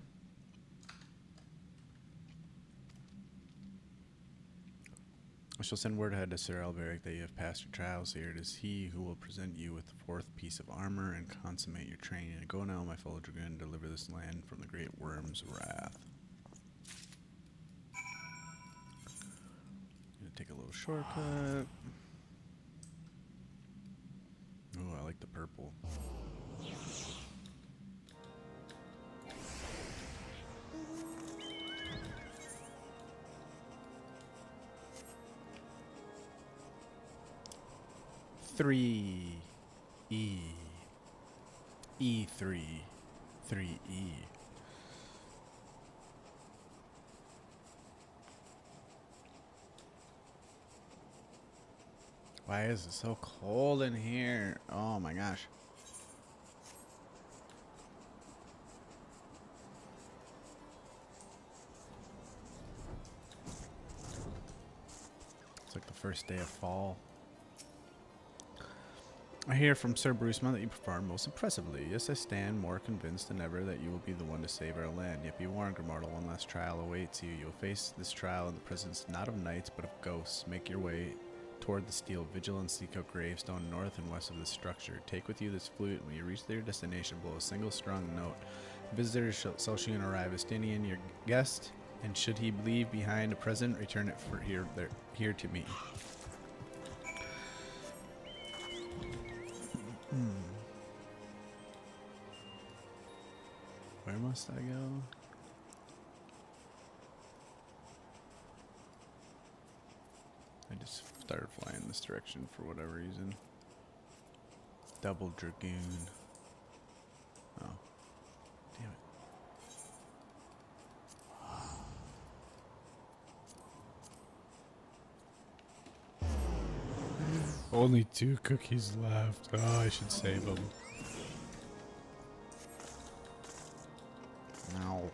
I shall send word ahead to Sir Alberic that you have passed your trials here. It is he who will present you with the fourth piece of armor and consummate your training. Go now, my fellow dragoon, and deliver this land from the great worm's wrath. Gonna take a little shortcut. Oh, I like the purple. Three E E3 3E. Why is it so cold in here? Oh my gosh. It's like the first day of fall. I hear from Sir Brucemont that you perform most impressively. Yes, I stand more convinced than ever that you will be the one to save our land. Yet be warned, Grimardle, one last trial awaits you. You will face this trial in the presence not of knights, but of ghosts. Make your way toward the steel vigil and seek out gravestone north and west of this structure. Take with you this flute, and when you reach your destination, blow a single strong note. Visitors shall soon arrive. Estinian, your guest, and should he leave behind a present, return it for here to me. Where must I go? I just started flying this direction for whatever reason. Double Dragoon. Oh. Damn it. Only 2 cookies left. Oh, I should save them. Ow.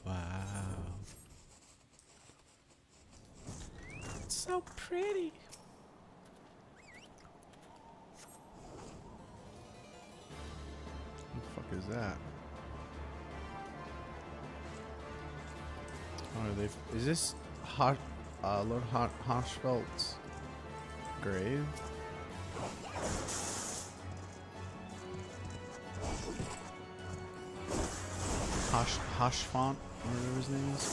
Wow. It's so pretty. What the fuck is that? Oh, are they? Is this Lord Hoshfelt's grave? Hoshfont, whatever his name is.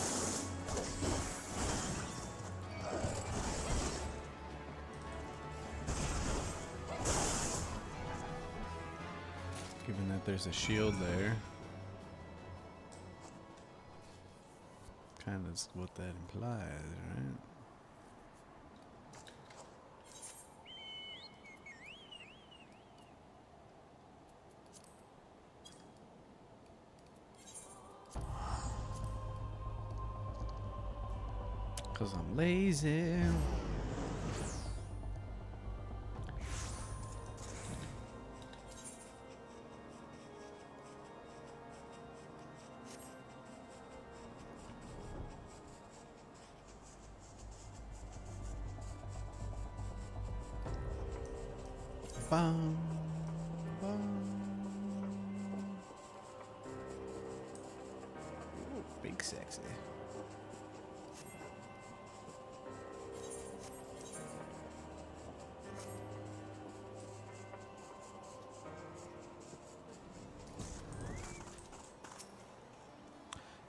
Given that there's a shield there. Kind of is what that implies, right? Cause I'm lazy. Bum, bum. Ooh, big sexy.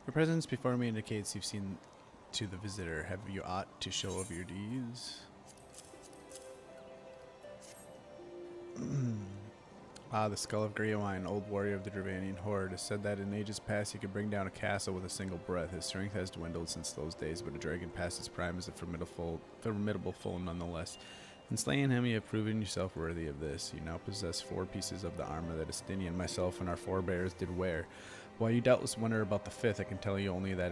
Your presence before me indicates you've seen to the visitor. Have you aught to show of your deeds? The skull of Griawine, old warrior of the Dravanian horde, has said that in ages past he could bring down a castle with a single breath. His strength has dwindled since those days, but a dragon past his prime is a formidable foe nonetheless. In slaying him, you have proven yourself worthy of this. You now possess 4 pieces of the armor that Estinian, myself, and our forebears did wear. While you doubtless wonder about the 5th, I can tell you only that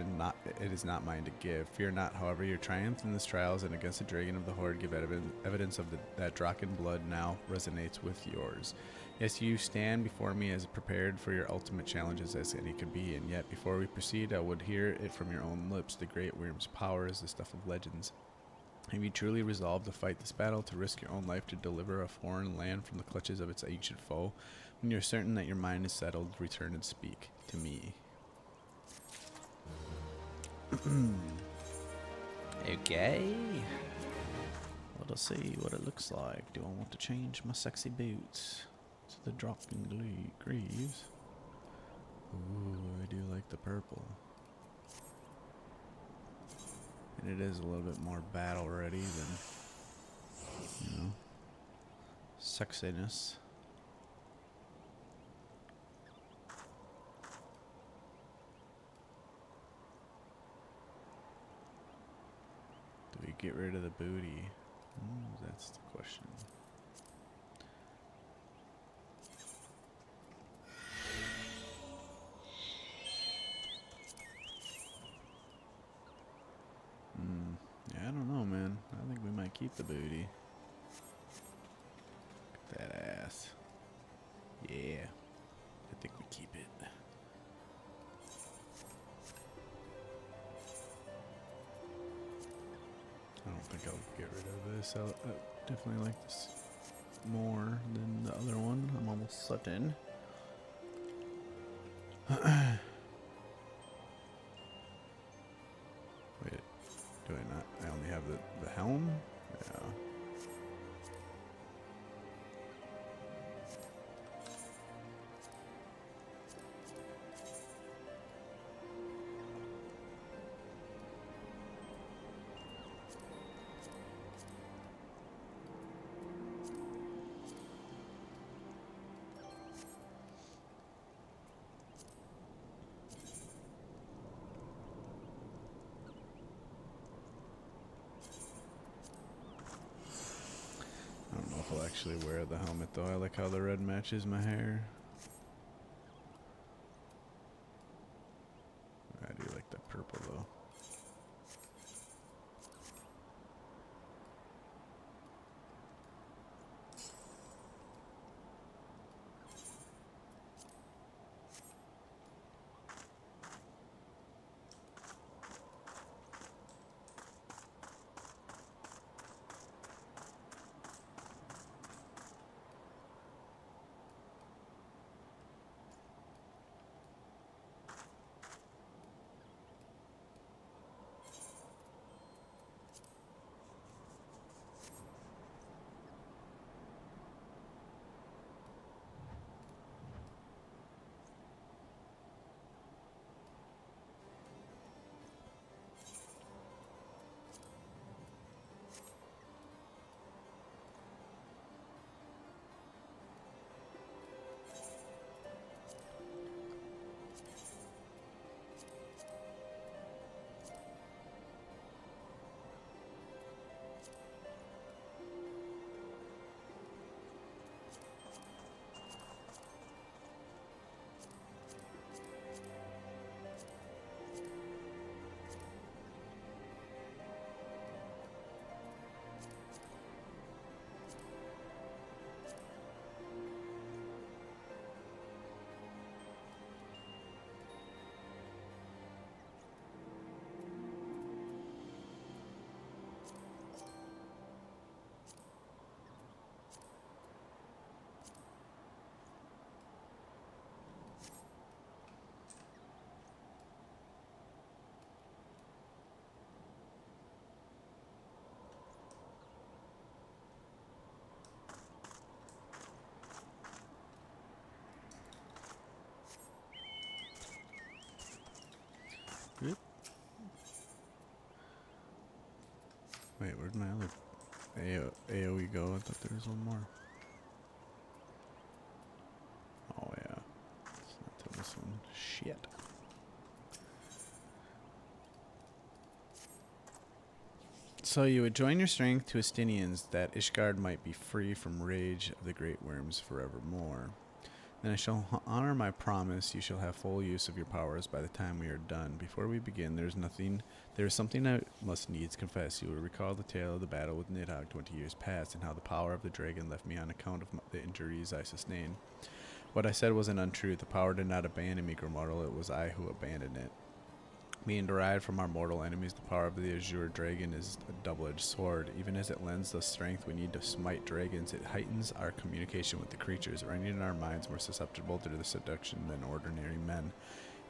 it is not mine to give. Fear not, however, your triumph in this trials and against the dragon of the horde give evidence of that Draken blood now resonates with yours. Yes, you stand before me as prepared for your ultimate challenges as any could be, and yet before we proceed, I would hear it from your own lips. The Great Wyrm's power is the stuff of legends. Have you truly resolved to fight this battle, to risk your own life to deliver a foreign land from the clutches of its ancient foe? When you're certain that your mind is settled, return and speak to me. Okay. Let us see what it looks like. Do I want to change my sexy boots to the Draken Greaves? Ooh, I do like the purple. And it is a little bit more battle ready than, you know, sexiness. Do we get rid of the booty? That's the question. Yeah, I don't know, man. I think we might keep the booty. Look at that ass. Yeah. I think we keep it. I don't think I'll get rid of this. I definitely like this more than the other one. I'm almost certain. Wait, do I not? I only have the helm? Yeah. I don't know if I'll actually wear the helmet though. I like how the red matches my hair. I do like that purple though. Wait, where'd my other AoE go? I thought there was one more. Oh yeah. It's not to this one. Shit. So you would join your strength to Estinians that Ishgard might be free from rage of the great worms forevermore. Then I shall honor my promise. You shall have full use of your powers by the time we are done. Before we begin, there is something I must needs confess. You will recall the tale of the battle with Nidhogg 20 years past, and how the power of the dragon left me on account of the injuries I sustained. What I said wasn't untrue. The power did not abandon me, mortal. It was I who abandoned it. Being derived from our mortal enemies, the power of the Azure Dragon is a double-edged sword. Even as it lends the strength we need to smite dragons, it heightens our communication with the creatures, rendering our minds more susceptible to the seduction than ordinary men.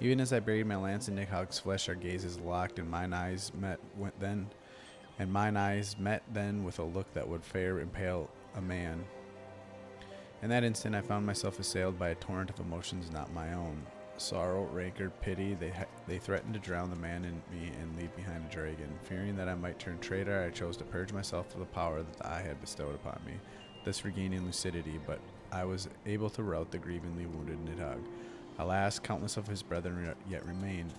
Even as I buried my lance in Nidhogg's flesh, our gazes locked, and mine eyes met then with a look that would fair impale a man. In that instant, I found myself assailed by a torrent of emotions not my own. Sorrow, rancor, pity, they threatened to drown the man in me and leave behind a dragon. Fearing that I might turn traitor, I chose to purge myself of the power that I had bestowed upon me, thus regaining lucidity, but I was able to rout the grievingly wounded Nidhogg. Alas, countless of his brethren yet remained.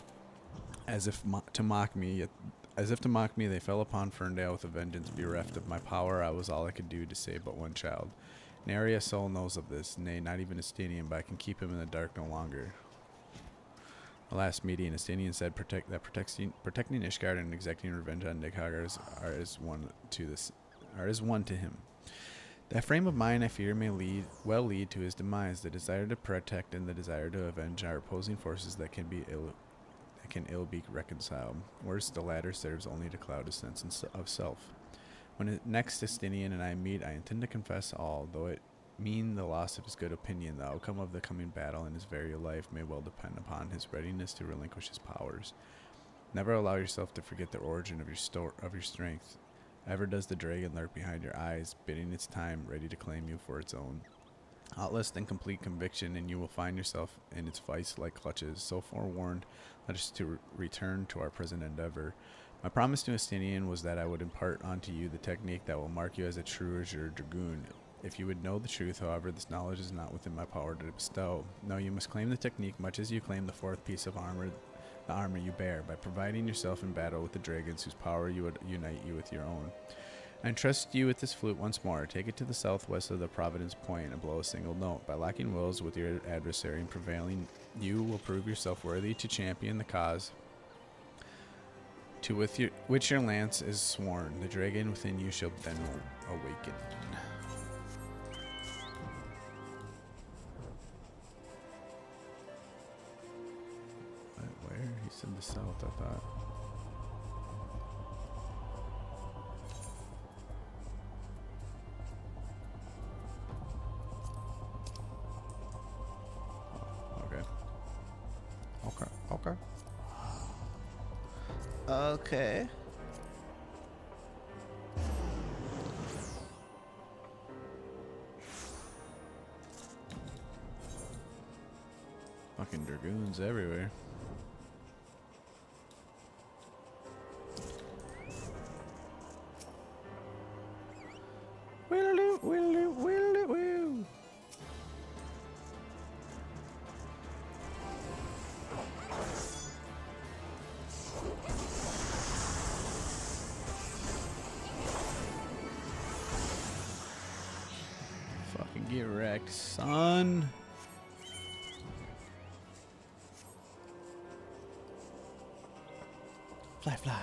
As if to mock me, they fell upon Ferndale with a vengeance. Bereft of my power, I was all I could do to save but one child. Nary a soul knows of this, nay, not even Estinian, but I can keep him in the dark no longer. The last meeting, Estinian said protecting Ishgard and exacting revenge on Nidhogg are as one to him. That frame of mind, I fear, may lead to his demise. The desire to protect and the desire to avenge are opposing forces that can ill be reconciled. Worse, the latter serves only to cloud his sense of self. When next Estinian and I meet, I intend to confess all, though it mean the loss of his good opinion. The outcome of the coming battle and his very life may well depend upon his readiness to relinquish his powers. Never allow yourself to forget the origin of your strength. Ever does the dragon lurk behind your eyes, bidding its time, ready to claim you for its own. Outlast and complete conviction, and you will find yourself in its vice-like clutches. So forewarned, let us to return to our present endeavor. My promise to Estinian was that I would impart unto you the technique that will mark you as a true Azure Dragoon. If you would know the truth, however, this knowledge is not within my power to bestow. No, you must claim the technique much as you claim the fourth piece of armor, the armor you bear, by providing yourself in battle with the dragons whose power you would unite you with your own. I entrust you with this flute once more. Take it to the southwest of the Providence Point and blow a single note. By locking wills with your adversary and prevailing, you will prove yourself worthy to champion the cause to which your lance is sworn. The dragon within you shall then awaken. Where? He said the south, I thought. Okay. Fucking dragoons everywhere. Woo. Fucking get wrecked, son. Fly.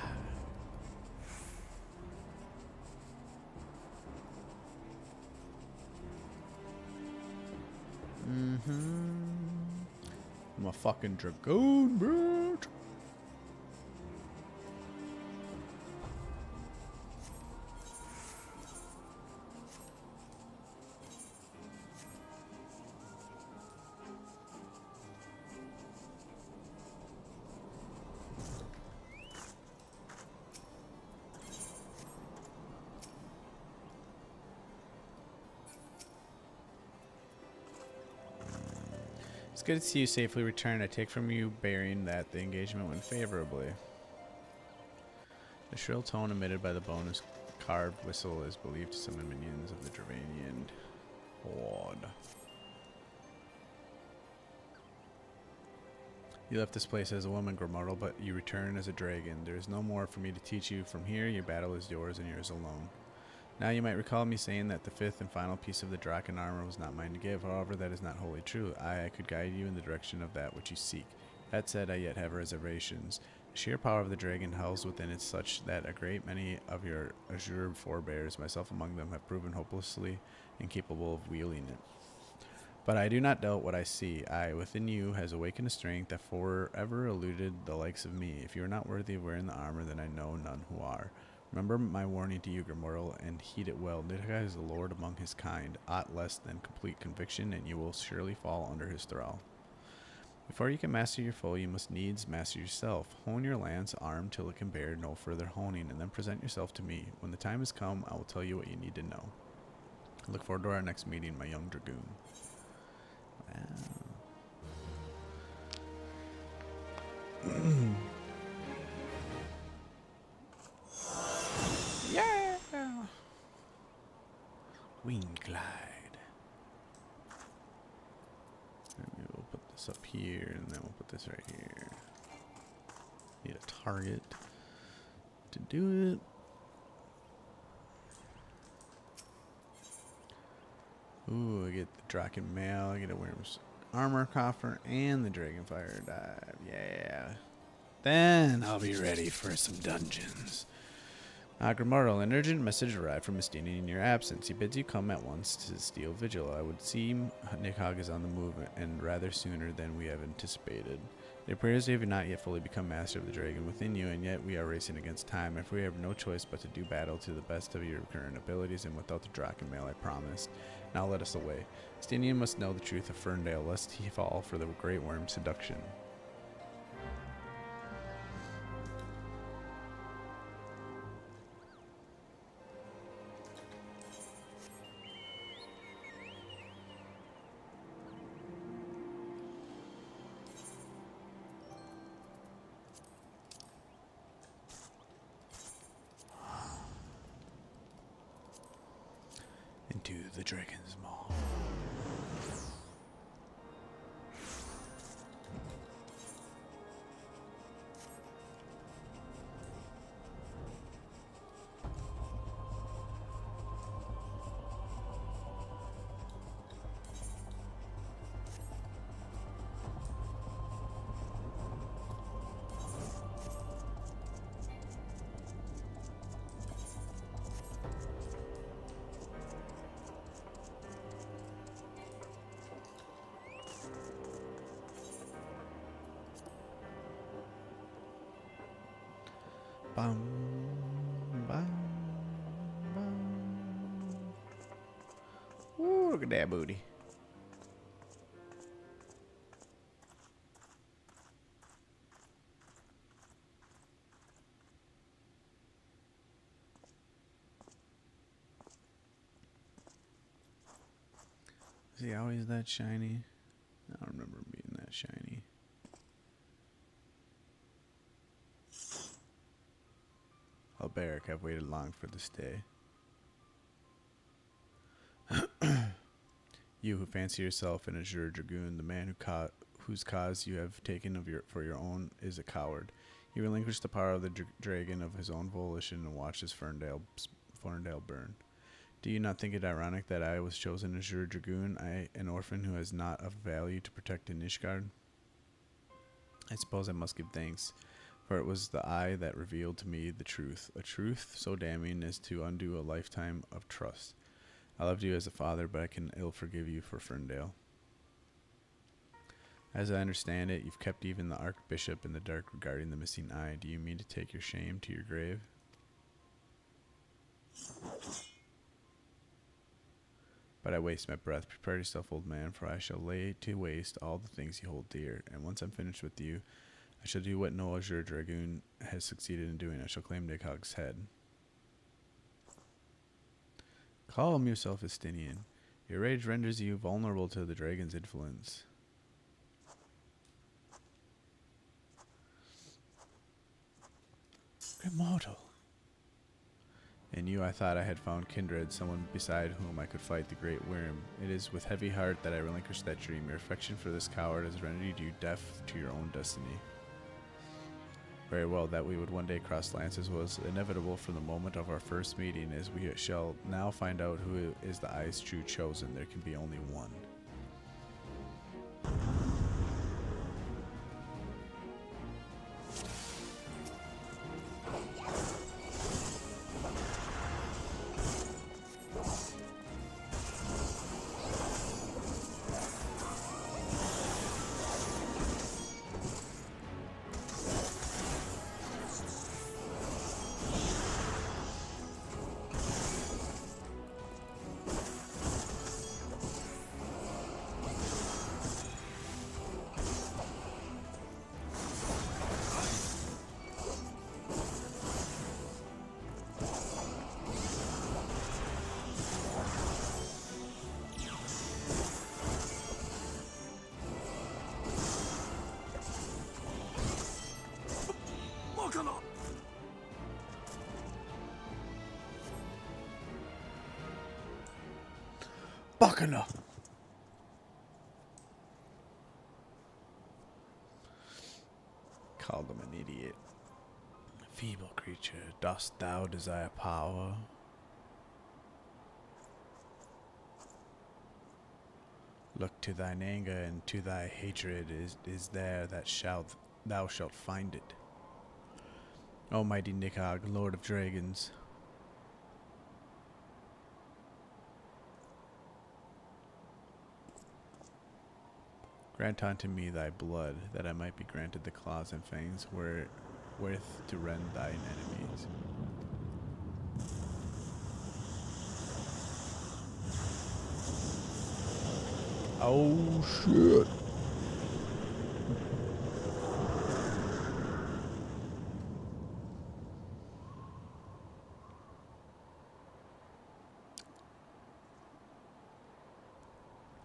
I'm a fucking dragoon, bitch. It's good to see you safely returned. I take from you bearing that the engagement went favorably. The shrill tone emitted by the bonus carved whistle is believed to summon minions of the Dravanian horde. You left this place as a woman, Grimortal, but you return as a dragon. There is no more for me to teach you. From here, your battle is yours and yours alone. Now you might recall me saying that the fifth and final piece of the Draken armor was not mine to give. However, that is not wholly true. I could guide you in the direction of that which you seek. That said, I yet have reservations. The sheer power of the dragon housed within it such that a great many of your azure forebears, myself among them, have proven hopelessly incapable of wielding it. But I do not doubt what I see. I, within you, has awakened a strength that forever eluded the likes of me. If you are not worthy of wearing the armor, then I know none who are. Remember my warning to you, Grimortal, and heed it well. Nidhogg is the lord among his kind. Aught less than complete conviction, and you will surely fall under his thrall. Before you can master your foe, you must needs master yourself. Hone your lance arm till it can bear no further honing, and then present yourself to me. When the time has come, I will tell you what you need to know. I look forward to our next meeting, my young dragoon. Wow. Yeah! Wing glide. Maybe we'll put this up here, and then we'll put this right here. Need a target to do it. Ooh, I get the Draken Mail, I get a Worm's Armor Coffer, and the Dragonfire Dive. Yeah. Then I'll be ready for some dungeons. Grimortal, an urgent message arrived from Mistini in your absence. He bids you come at once to Steel Vigil. I would seem Nidhogg is on the move, and rather sooner than we have anticipated. It appears you have not yet fully become master of the dragon within you, and yet we are racing against time. If we have no choice but to do battle to the best of your current abilities, and without the Draken Mail I promised. Now let us away. Stinian must know the truth of Ferndale, lest he fall for the Great Worm's seduction. Into the Dragon's Maw. Bum, bum, bum. Ooh, look at that booty. Is he always that shiny? I don't remember him being that shiny. Alberic, I've waited long for this day. You who fancy yourself an azure dragoon, the man whose cause you have taken for your own, is a coward. He relinquished the power of the dragon of his own volition and watches Ferndale burn. Do you not think it ironic that I was chosen azure dragoon, I, an orphan who has not of value to protect in Nishgard? I suppose I must give thanks, for it was the eye that revealed to me the truth, a truth so damning as to undo a lifetime of trust. I loved you as a father, but I can ill forgive you for Ferndale. As I understand it, you've kept even the Archbishop in the dark regarding the missing eye. Do you mean to take your shame to your grave? But I waste my breath. Prepare yourself, old man, for I shall lay to waste all the things you hold dear. And once I'm finished with you, I shall do what no azure dragoon has succeeded in doing. I shall claim Nidhogg's head. Calm yourself, Estinian. Your rage renders you vulnerable to the dragon's influence. Immortal. In you I thought I had found kindred, someone beside whom I could fight the great worm. It is with heavy heart that I relinquish that dream. Your affection for this coward has rendered you deaf to your own destiny. Very well, that we would one day cross lances was inevitable from the moment of our first meeting, as we shall now find out who is the eye's true chosen. There can be only one. Bacana. Called him an idiot. Feeble creature, dost thou desire power? Look to thine anger and to thy hatred is there that thou shalt find it. Almighty Nikog, Lord of Dragons. Grant unto me thy blood, that I might be granted the claws and fangs wherewith to rend thine enemies. Oh shit.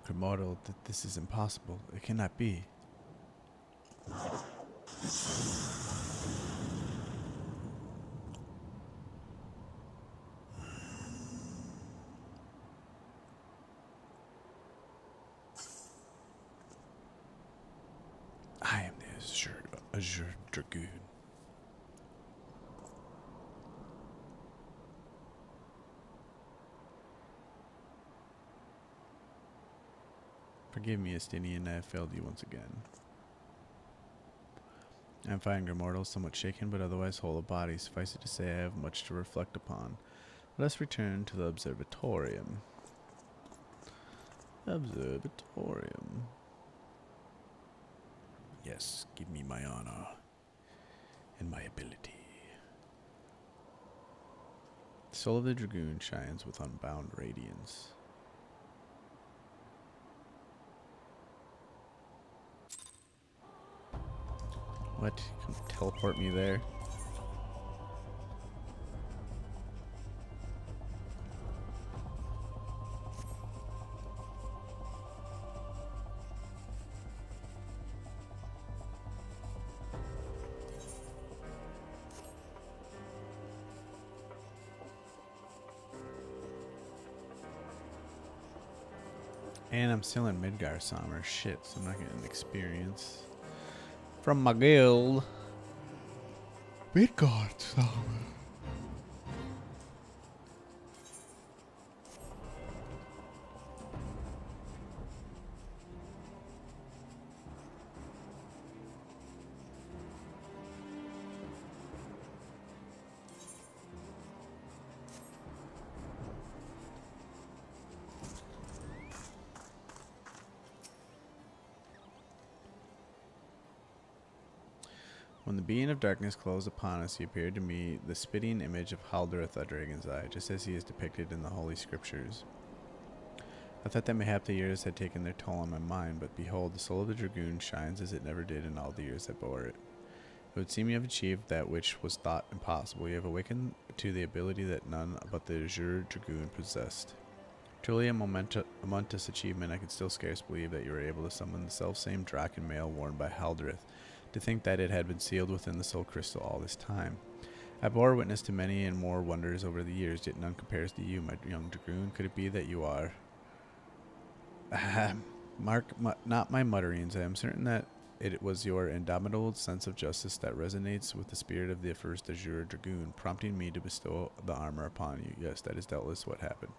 Immortal, this is impossible. It cannot be. I am the Azure Dragoon. Forgive me, Estinian, I have failed you once again. I am fine, Grimortal, somewhat shaken, but otherwise whole of body. Suffice it to say, I have much to reflect upon. Let us return to the observatorium. Observatorium. Yes, give me my honor and my ability. The soul of the Dragoon shines with unbound radiance. What? Come teleport me there? And I'm still in Midgar Summer. Shit, so I'm not getting experience from my guild. Midgar Summer. When the being of darkness closed upon us, he appeared to me the spitting image of Haldoreth the Dragon's Eye, just as he is depicted in the Holy Scriptures. I thought that mayhap the years had taken their toll on my mind, but behold, the soul of the Dragoon shines as it never did in all the years that bore it. It would seem you have achieved that which was thought impossible. You have awakened to the ability that none but the Azure Dragoon possessed. Truly a momentous achievement. I could still scarce believe that you were able to summon the selfsame Draken mail worn by Haldoreth. To think that it had been sealed within the soul crystal all this time. I bore witness to many and more wonders over the years, yet none compares to you, my young dragoon. Could it be that you are? Not my mutterings. I am certain that it was your indomitable sense of justice that resonates with the spirit of the first Azure Dragoon, prompting me to bestow the armor upon you. Yes, that is doubtless what happened.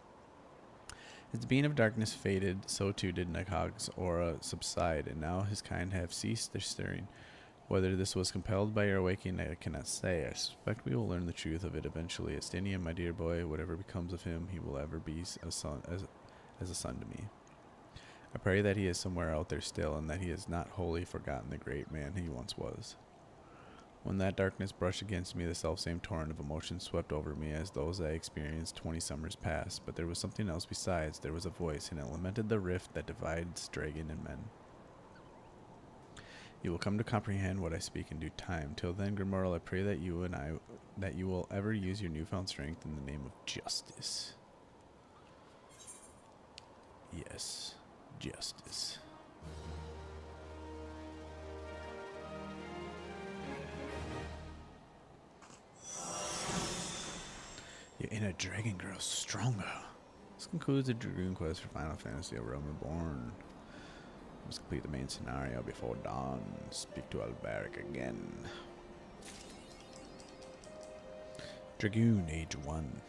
As the being of darkness faded, so too did Nagog's aura subside, and now his kind have ceased their stirring. Whether this was compelled by your awakening, I cannot say. I suspect we will learn the truth of it eventually. Estinian, my dear boy, whatever becomes of him, he will ever be a son, as a son to me. I pray that he is somewhere out there still, and that he has not wholly forgotten the great man he once was. When that darkness brushed against me, the selfsame torrent of emotions swept over me as those I experienced 20 summers past. But there was something else besides. There was a voice, and it lamented the rift that divides dragon and men. You will come to comprehend what I speak in due time. Till then, Grimorel, I pray that you will ever use your newfound strength in the name of justice. Yes, justice. Your inner dragon grows stronger. This concludes the Dragoon quest for Final Fantasy: A Realm Reborn. Let's complete the main scenario before dawn. Speak to Alberic again. Dragoon, Age 1.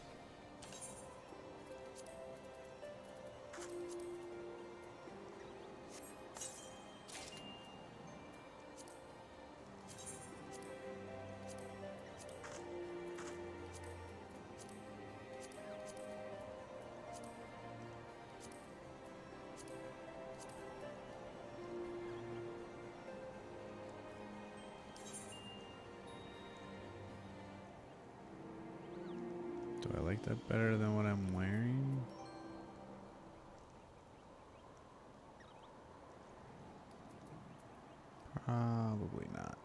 Do I like that better than what I'm wearing? Probably not.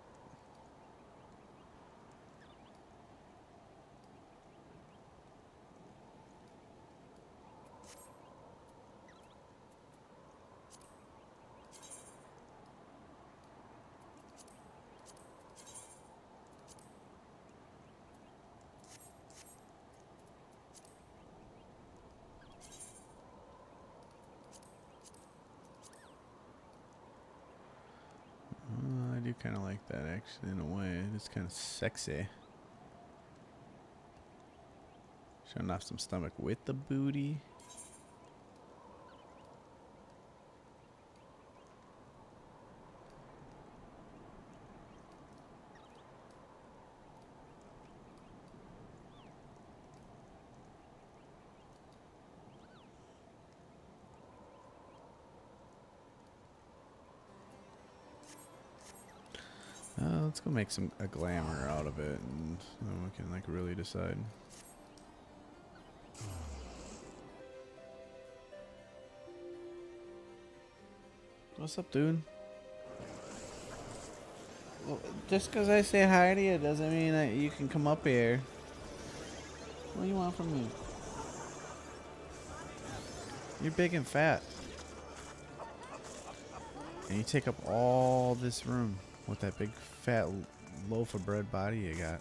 I do kind of like that, actually, in a way. It's kind of sexy. Showing off some stomach with the booty. Let's go make a glamour out of it, and then we can like really decide. What's up, dude? Well, just because I say hi to you doesn't mean that you can come up here. What do you want from me? You're big and fat. And you take up all this room with that big fat loaf of bread body you got.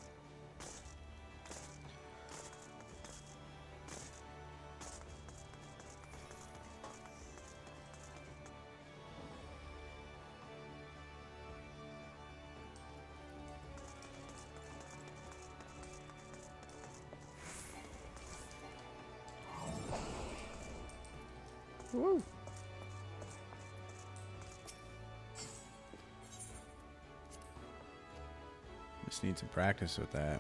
Woo! Just need some practice with that.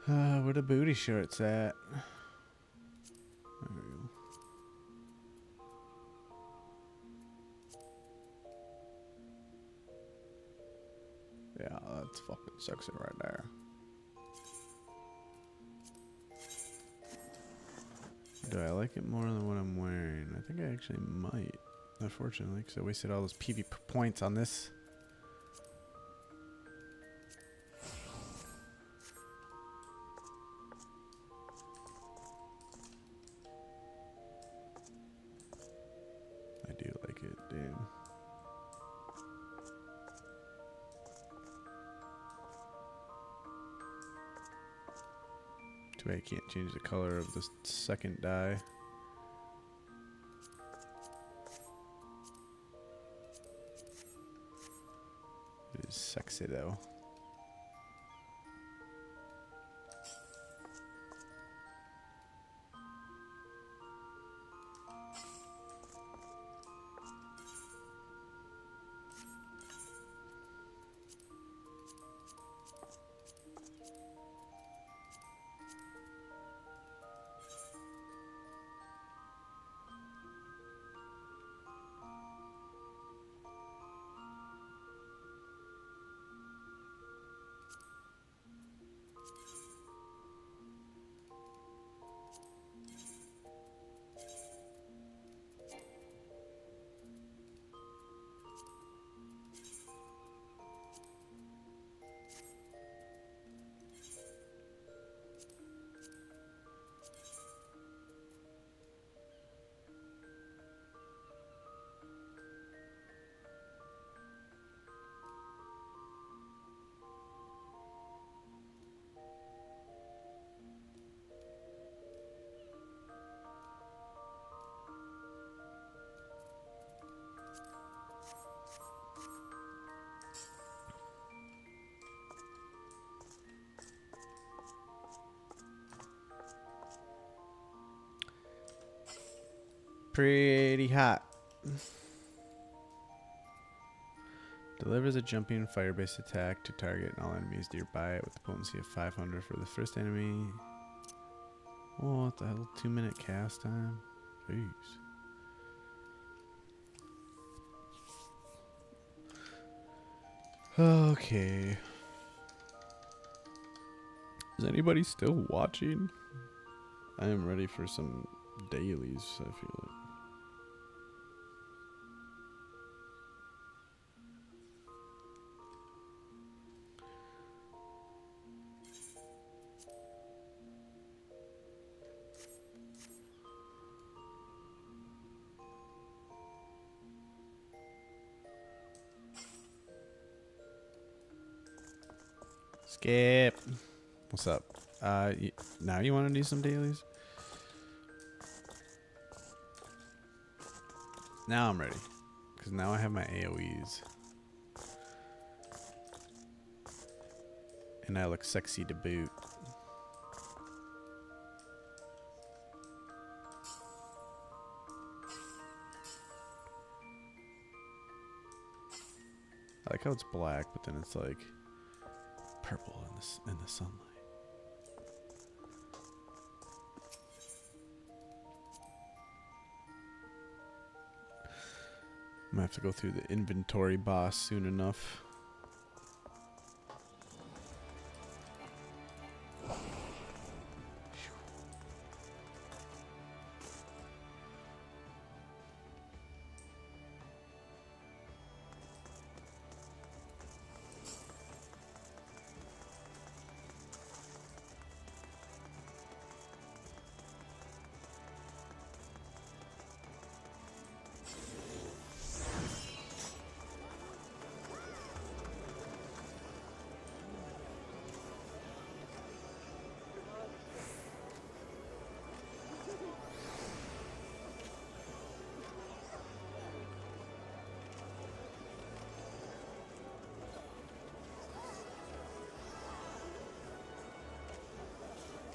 Where the booty shorts at? There we go. Yeah, that's fucking sexy right there. Do I like it more than what I'm wearing? I think I actually might. Unfortunately, because I wasted all those PV points on this. I do like it, damn. Too bad I can't change the color of the second dye. It is sexy though. Pretty hot. Delivers a jumping fire-based attack to target and all enemies nearby with the potency of 500 for the first enemy. Oh, what the hell? 2-minute cast time? Jeez. Okay. Is anybody still watching? I am ready for some dailies, I feel like. Skip. What's up? Now you want to do some dailies? Now I'm ready. Because now I have my AoEs. And I look sexy to boot. I like how it's black, but then it's like purple in the sunlight. I'm gonna have to go through the inventory boss soon enough.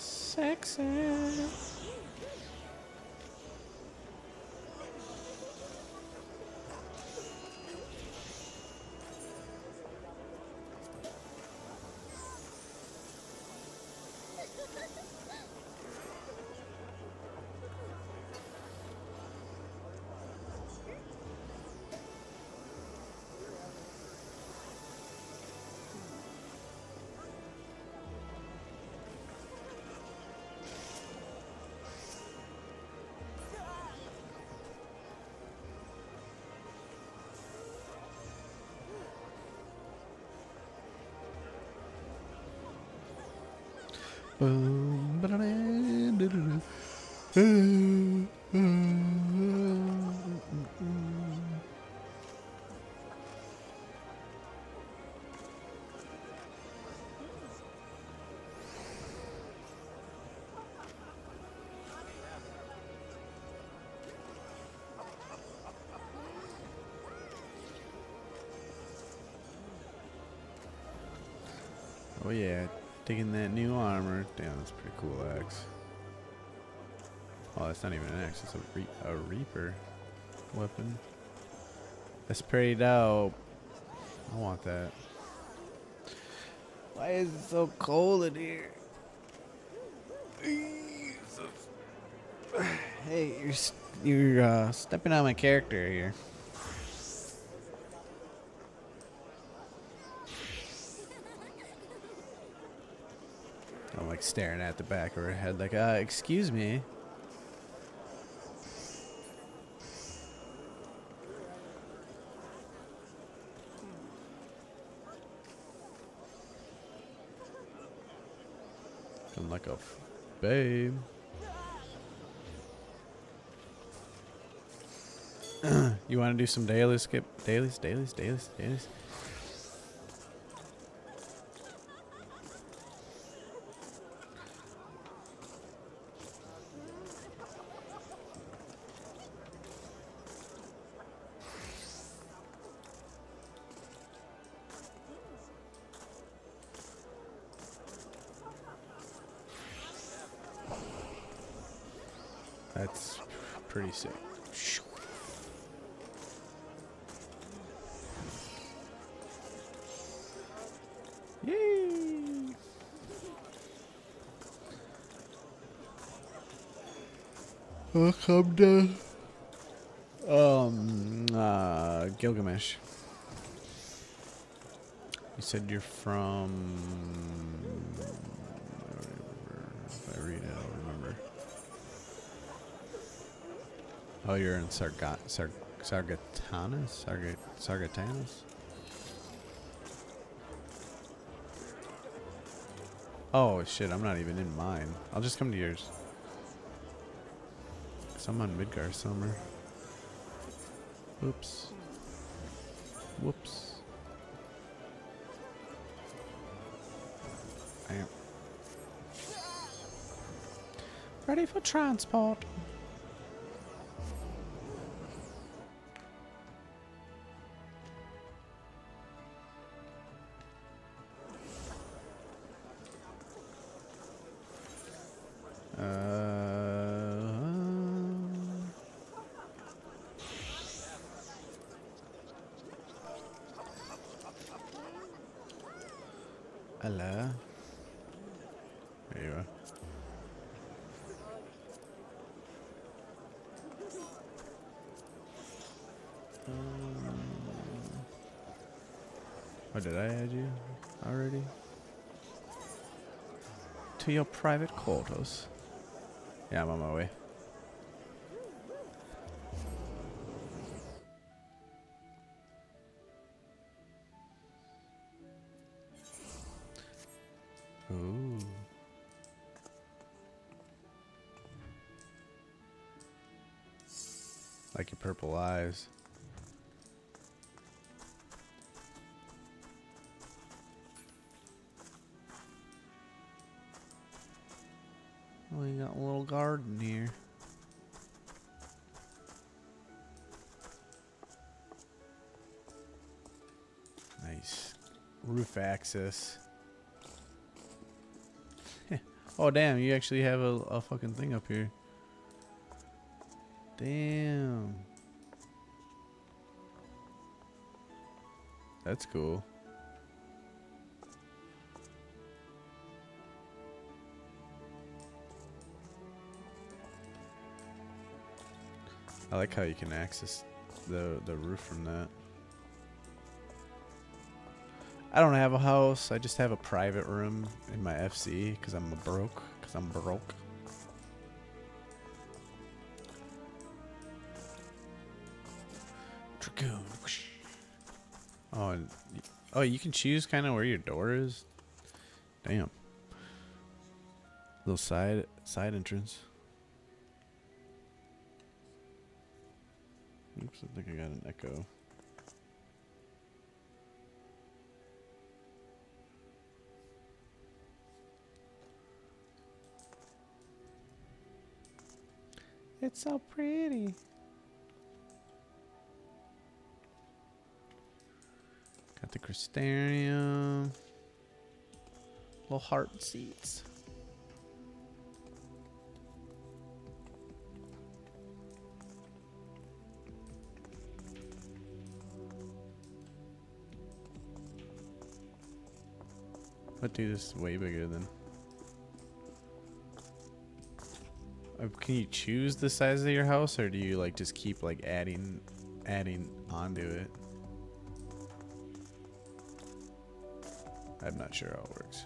Sexy. Boom, oh yeah, taking that new armor. Damn, that's a pretty cool axe. Oh, that's not even an axe. It's a reaper weapon. That's pretty dope. I want that. Why is it so cold in here? Hey, you're stepping on my character here. I'm like staring at the back of her head, like, excuse me. Feeling like a babe. You want to do some dailies? Skip dailies. That's pretty sick. Yay! Welcome to Gilgamesh. You said you're from. If I read it, I'll remember. Oh, you're in Sargatanas? Sargatanas? Oh, shit, I'm not even in mine. I'll just come to yours. Because I'm on Midgar somewhere. Whoops. Whoops. I am. Ready for transport. Hello. There you are. Oh, did I add you already? To your private quarters. Yeah, I'm on my way. Ooh. Like your purple eyes. We got a little garden here. Nice. Roof access. Oh, damn. You actually have a fucking thing up here. Damn. That's cool. I like how you can access the roof from that. I don't have a house. I just have a private room in my FC because I'm broke. Dragoon. Whoosh. Oh, and oh, you can choose kind of where your door is. Damn. Little side entrance. Oops, I think I got an echo. It's so pretty. Got the crystarium. Little heart seats. But dude, this is way bigger than. Can you choose the size of your house, or do you like just keep like adding onto it? I'm not sure how it works.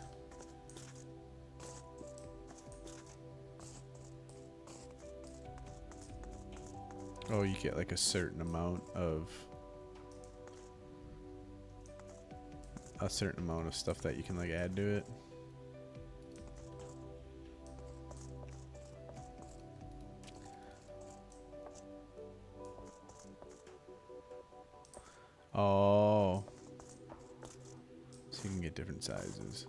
Oh, you get like a certain amount of stuff that you can like add to it. Oh. So you can get different sizes.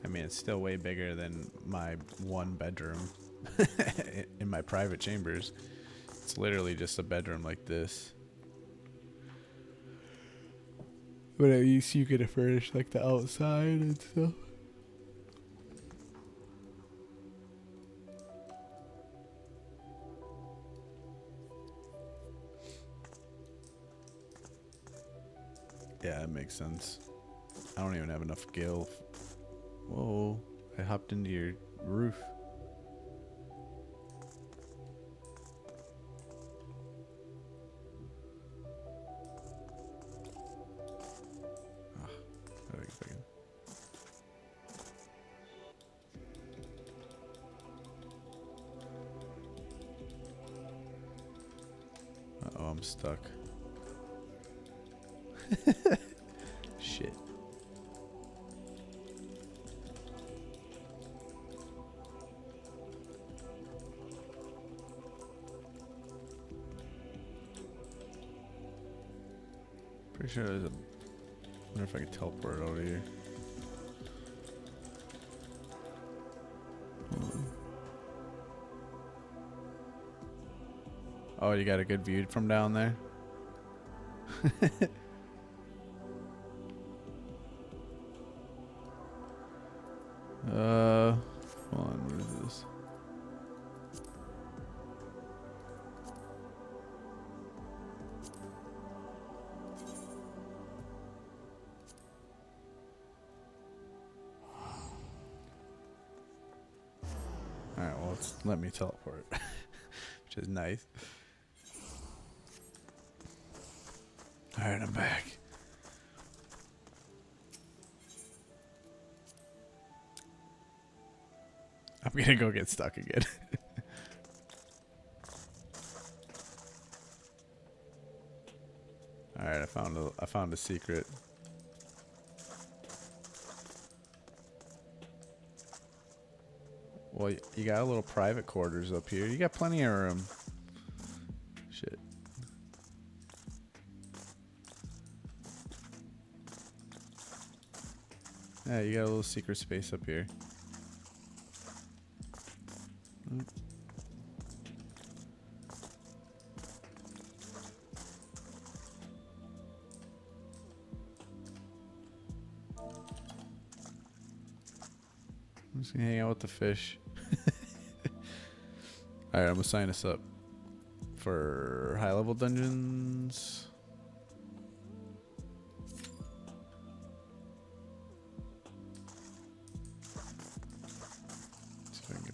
I mean, it's still way bigger than my one bedroom in my private chambers. It's literally just a bedroom like this. But at least you get to furnish like the outside and stuff. Yeah, that makes sense. I don't even have enough gil. Whoa, I hopped into your roof. Uh-oh, I'm stuck. Shit. Pretty sure there's a. I wonder if I can teleport over here. Oh, you got a good view from down there? Hold on, what is this? Alright, well, let me teleport, which is nice. Alright, I'm back. I'm gonna go get stuck again. Alright, I found a secret. Well, you got a little private quarters up here. You got plenty of room. Shit. Yeah, you got a little secret space up here. I'm just gonna hang out with the fish. Alright, I'm gonna sign us up for high level dungeons. See if I can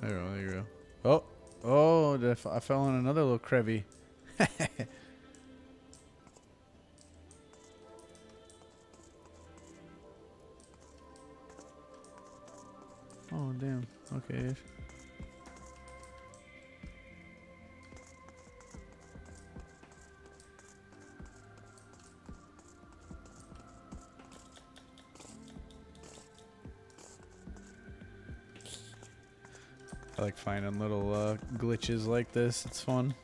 There you go. There you go. Oh, oh! I fell in another little crevy. Oh damn. Okay. I like finding little glitches like this. It's fun.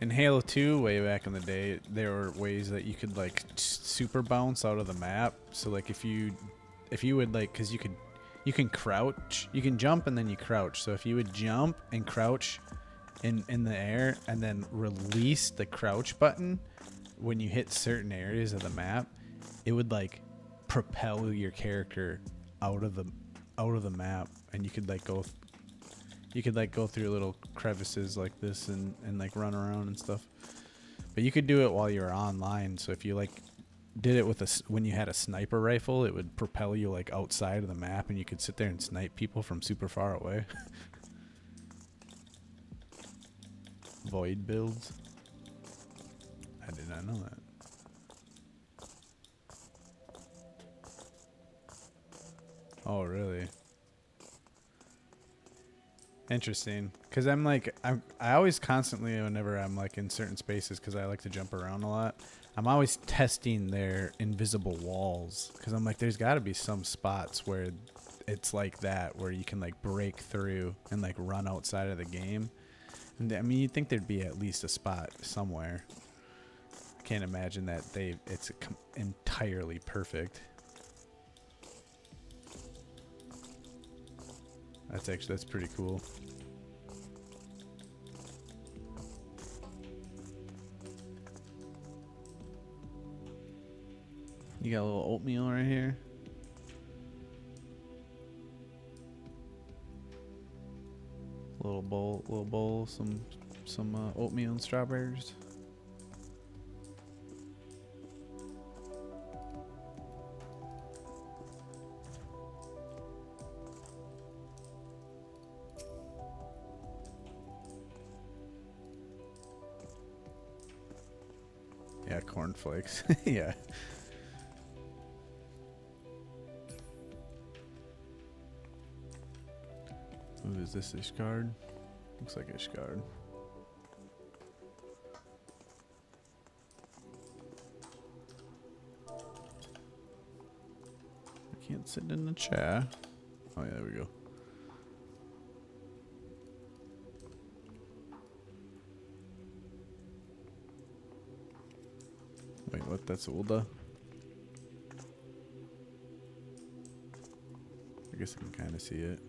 In Halo 2, way back in the day, there were ways that you could like super bounce out of the map. So like if you would like, cause you can crouch, you can jump and then you crouch. So if you would jump and crouch in the air and then release the crouch button when you hit certain areas of the map, it would like propel your character out of the map, and you could like go through little crevices like this and like run around and stuff. But you could do it while you're online. So if you like did it with when you had a sniper rifle, it would propel you like outside of the map, and you could sit there and snipe people from super far away. Void builds. I did not know that. Oh, really? Interesting. Because I always constantly, whenever I'm like in certain spaces, because I like to jump around a lot, I'm always testing their invisible walls. Because I'm like, there's got to be some spots where it's like that, where you can like break through and like run outside of the game. And I mean, you'd think there'd be at least a spot somewhere. I can't imagine that it's entirely perfect. That's pretty cool. You got a little oatmeal right here. Little bowl, some oatmeal and strawberries. Yeah, cornflakes. Yeah. Ooh, is this Ishgard? Looks like Ishgard. I can't sit in the chair. Oh yeah, there we go. Wait, what? That's Ulda? I guess I can kind of see it.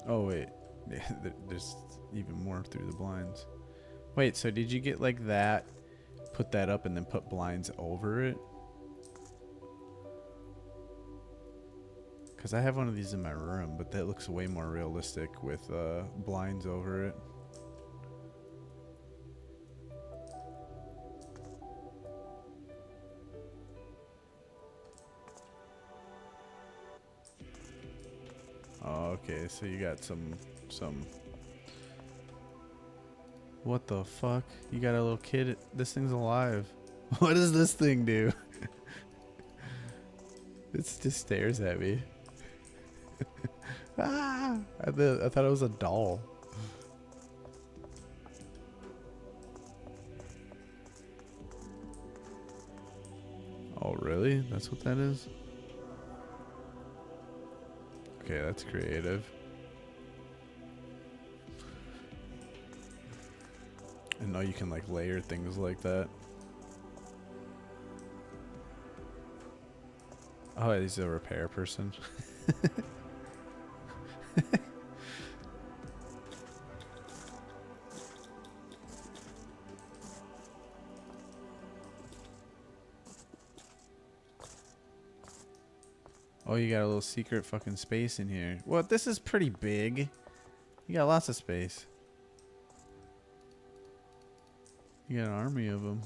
Oh wait, there's even more through the blinds. Wait, so did you get like that, put that up, and then put blinds over it? Because I have one of these in my room, but that looks way more realistic with blinds over it. Oh, okay, so you got some... What the fuck? You got a little kid? This thing's alive. What does this thing do? It just stares at me. Ah! I thought it was a doll. Oh, really? That's what that is? Okay, that's creative. And now you can like layer things like that. Oh, he's a repair person. Oh, you got a little secret fucking space in here. What? This is pretty big. You got lots of space. You got an army of them.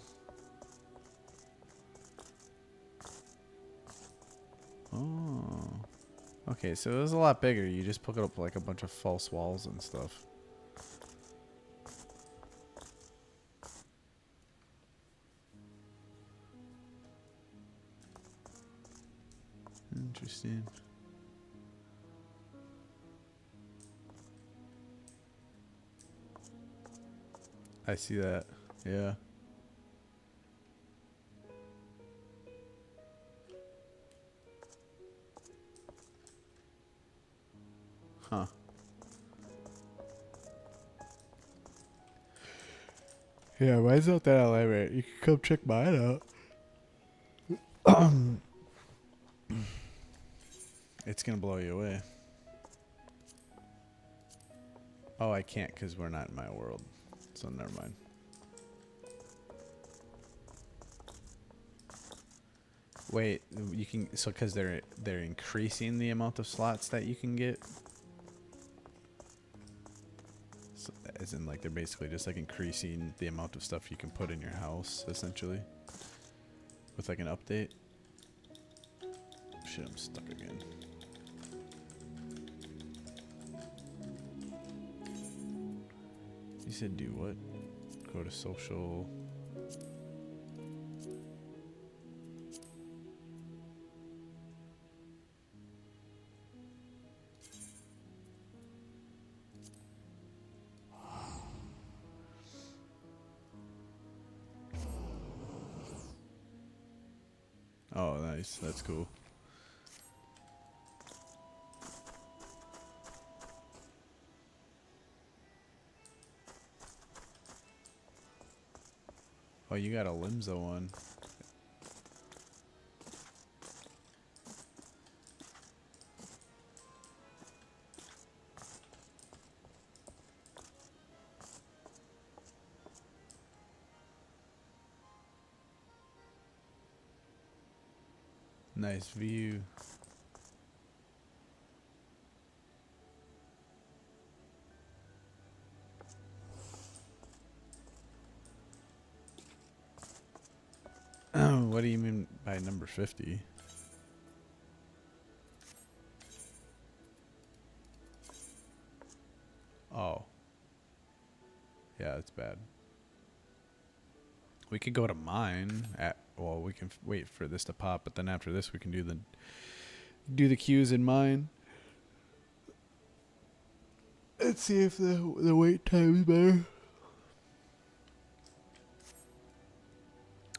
Oh. Okay, so it was a lot bigger. You just put up like a bunch of false walls and stuff. Interesting. I see that. Yeah. Huh. Yeah, mine's not that elaborate. You can come check mine out. It's gonna blow you away. Oh, I can't because we're not in my world. So never mind. Wait, you can so because they're increasing the amount of slots that you can get. So, as in, like they're basically just like increasing the amount of stuff you can put in your house, essentially, with like an update. Shit, I'm stuck again. You said do what? Go to social. Oh, nice. That's cool. Oh, you got a Limzo one. Nice view. What do you mean by number 50? Oh. Yeah, that's bad. We could go to mine at well, we can wait for this to pop, but then after this we can do the queues in mine. Let's see if the wait time is better.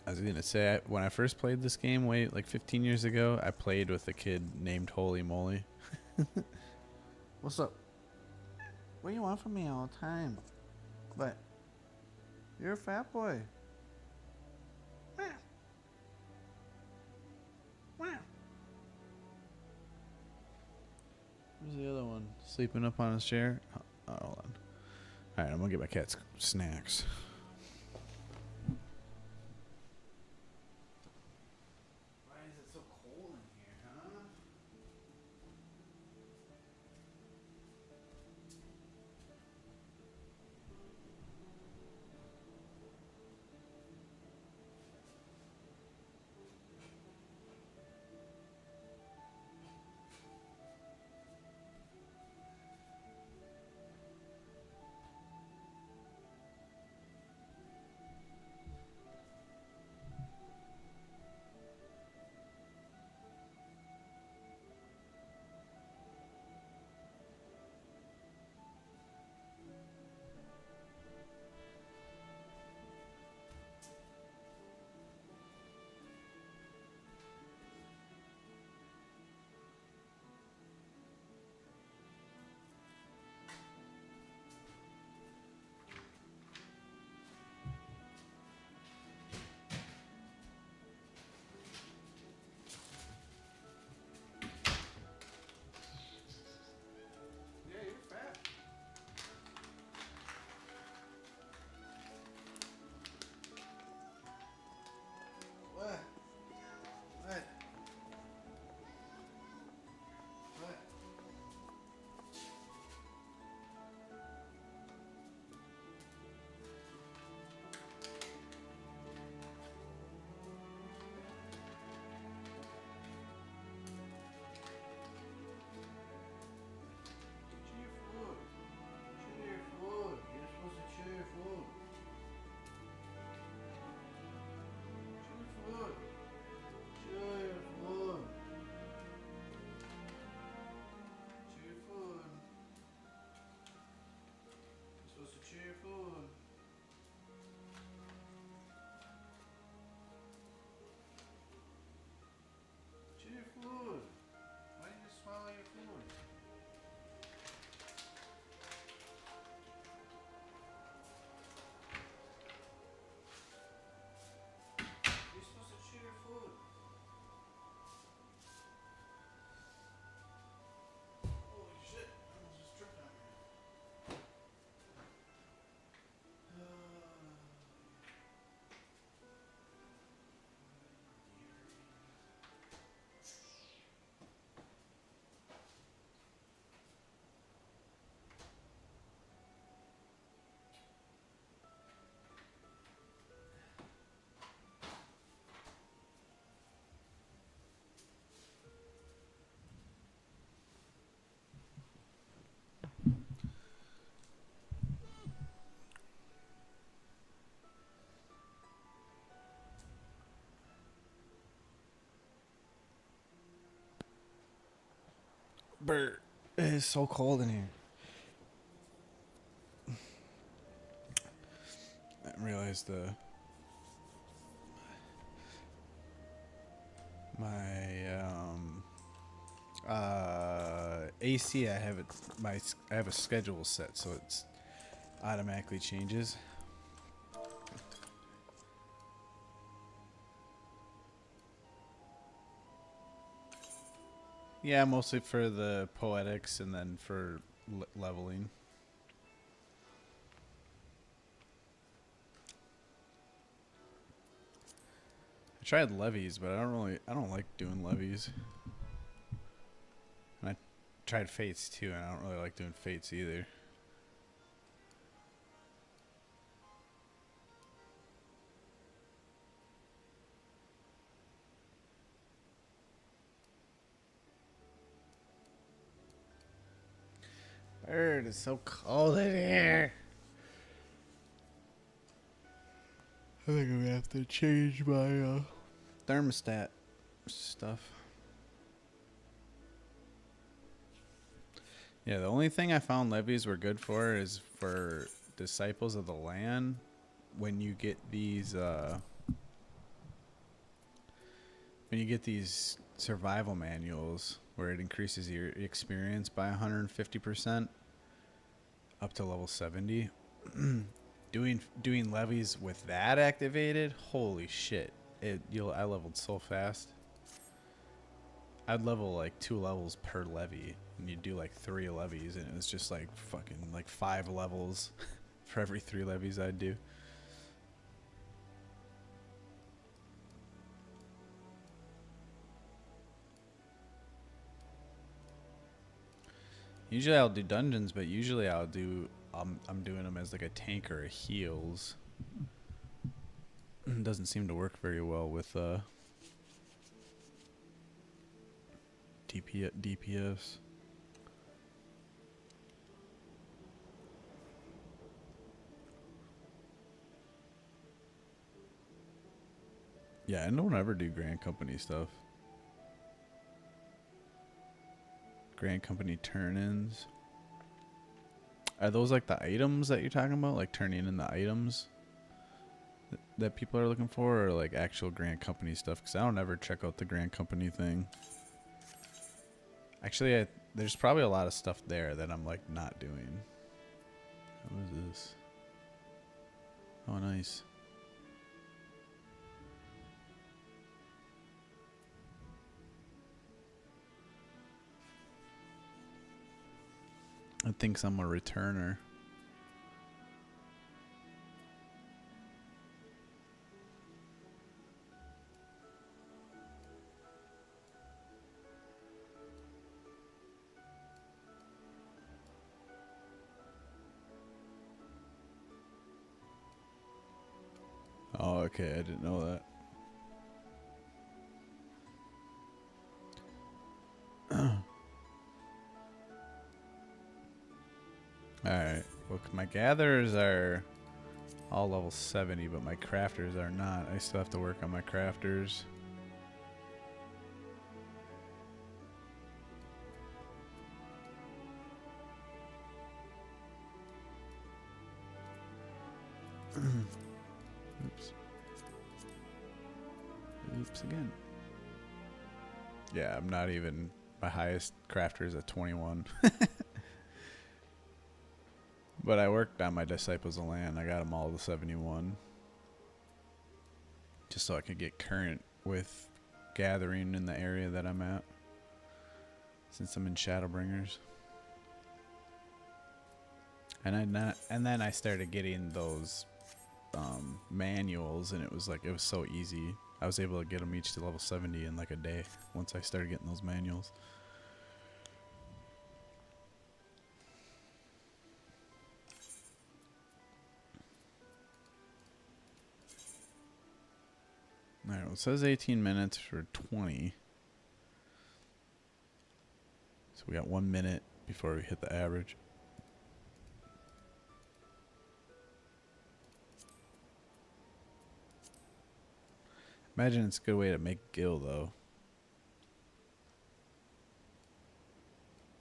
I was gonna say when I first played this game, like 15 years ago, I played with a kid named Holy Moly. What's up? What do you want from me all the time? But you're a fat boy. Where's the other one? Sleeping up on his chair? Oh, hold on. Alright, I'm gonna get my cat snacks. Why is it so cold in here, huh? Bert, it is so cold in here. I didn't realize my AC. I have a schedule set, so it's automatically changes. Yeah, mostly for the poetics and then for leveling. I tried levies, but I don't like doing levies. And I tried fates too, and I don't really like doing fates either. Bird, it's so cold in here. I think I'm gonna have to change my thermostat stuff. Yeah, the only thing I found levies were good for is for Disciples of the Land. When you get these survival manuals where it increases your experience by 150% up to level 70. doing levies with that activated, holy shit. I leveled so fast. I'd level like 2 levels per levy, and you'd do like 3 levies, and it was just like fucking like 5 levels for every 3 levies I'd do. Usually I'll do dungeons, but usually I'm doing them as like a tank or a heals. It doesn't seem to work very well with DPS. Yeah, I don't ever do Grand Company stuff. Grand Company turn-ins. Are those like the items that you're talking about? Like turning in the items that people are looking for? Or like actual Grand Company stuff? Because I don't ever check out the Grand Company thing. Actually, there's probably a lot of stuff there that I'm like not doing. What is this? Oh, nice. It thinks I'm a returner. Oh, okay. I didn't know that. Alright. Well, my gatherers are all level 70, but my crafters are not. I still have to work on my crafters. Oops. Oops again. Yeah, I'm not even... My highest crafter is at 21. But I worked on my Disciples of Land. I got them all to 71. Just so I could get current with gathering in the area that I'm at. Since I'm in Shadowbringers. And then I started getting those manuals, and it was so easy. I was able to get them each to level 70 in like a day once I started getting those manuals. Alright, well, it says 18 minutes for 20. So we got 1 minute before we hit the average. Imagine it's a good way to make gil, though.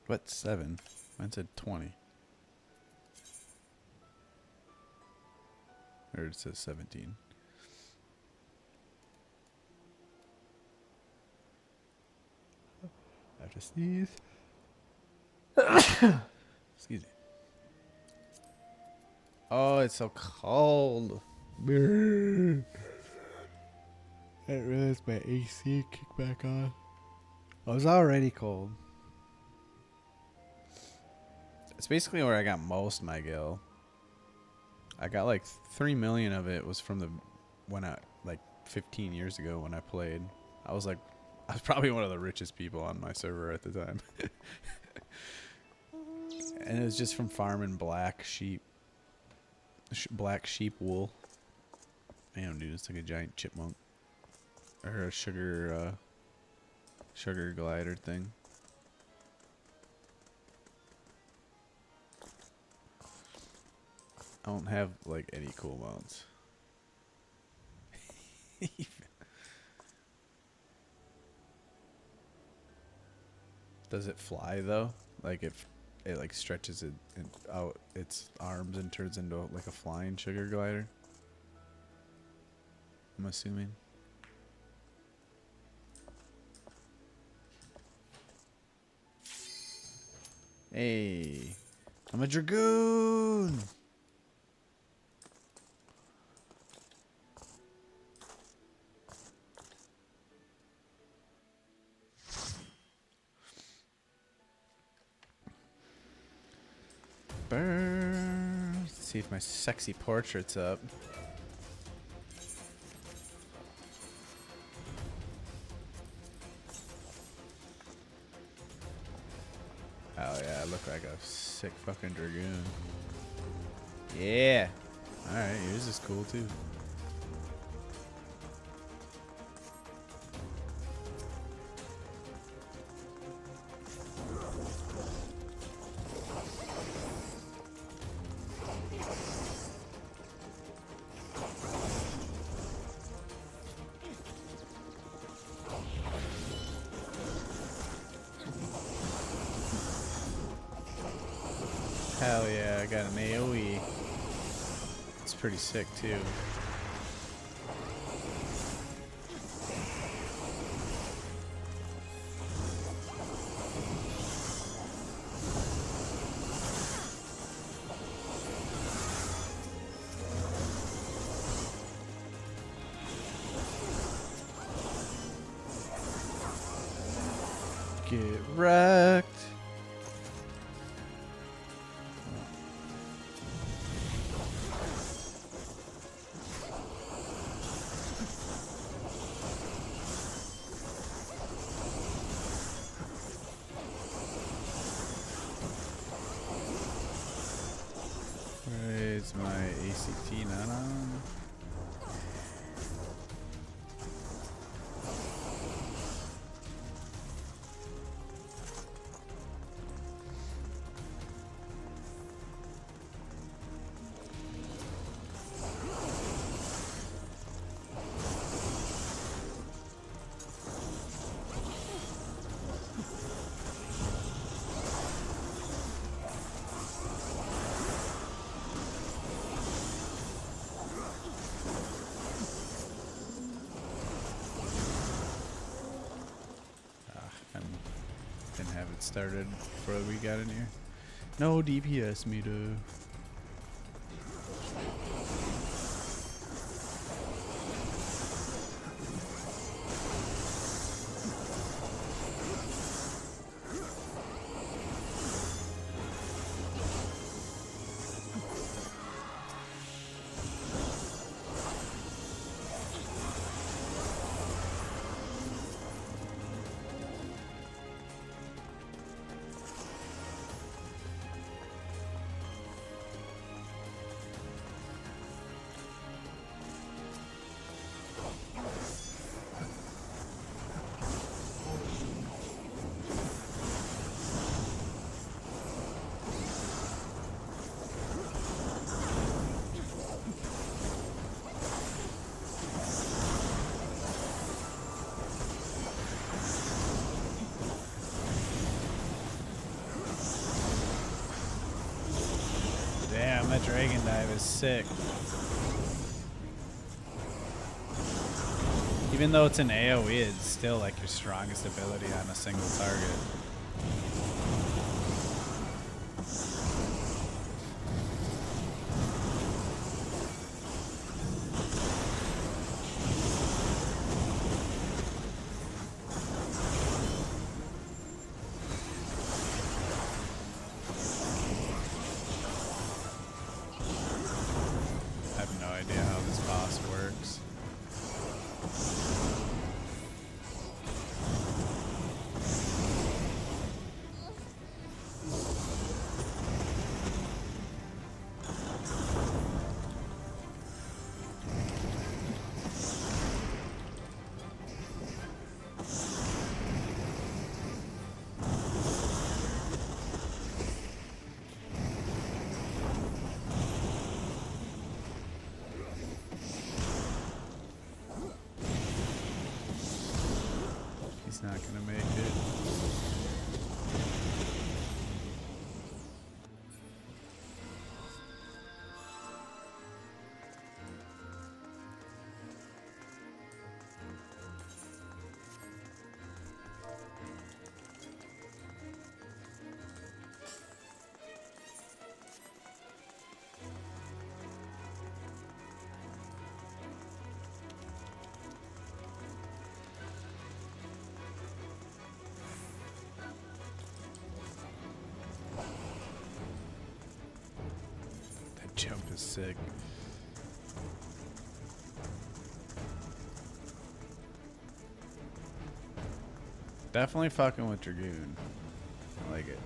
What, 7? Mine said 20. Or it says 17. I have to sneeze. Excuse me. Oh, it's so cold. I didn't realize my AC kicked back on. I was already cold. It's basically where I got most of my gil. I got like 3 million of it was from the like 15 years ago when I played. I was probably one of the richest people on my server at the time. And it was just from farming black sheep wool. Damn, dude, it's like a giant chipmunk or a sugar glider thing. I don't have like any cool mounts. Does it fly though? Like if it like stretches it out its arms and turns into like a flying sugar glider? I'm assuming. Hey, I'm a dragoon. Burn. Let's see if my sexy portrait's up. Oh yeah, I look like a sick fucking dragoon. Yeah. Alright, yours is cool too. Hell yeah, I got an AoE. It's pretty sick too. Get wrecked. Is my ACT not on? Didn't have it started before we got in here. No DPS meter. Dragon Dive is sick. Even though it's an AoE, it's still like your strongest ability on a single target. I have no idea how this boss works. He's not gonna make it. That jump is sick. Definitely fucking with Dragoon. I like it.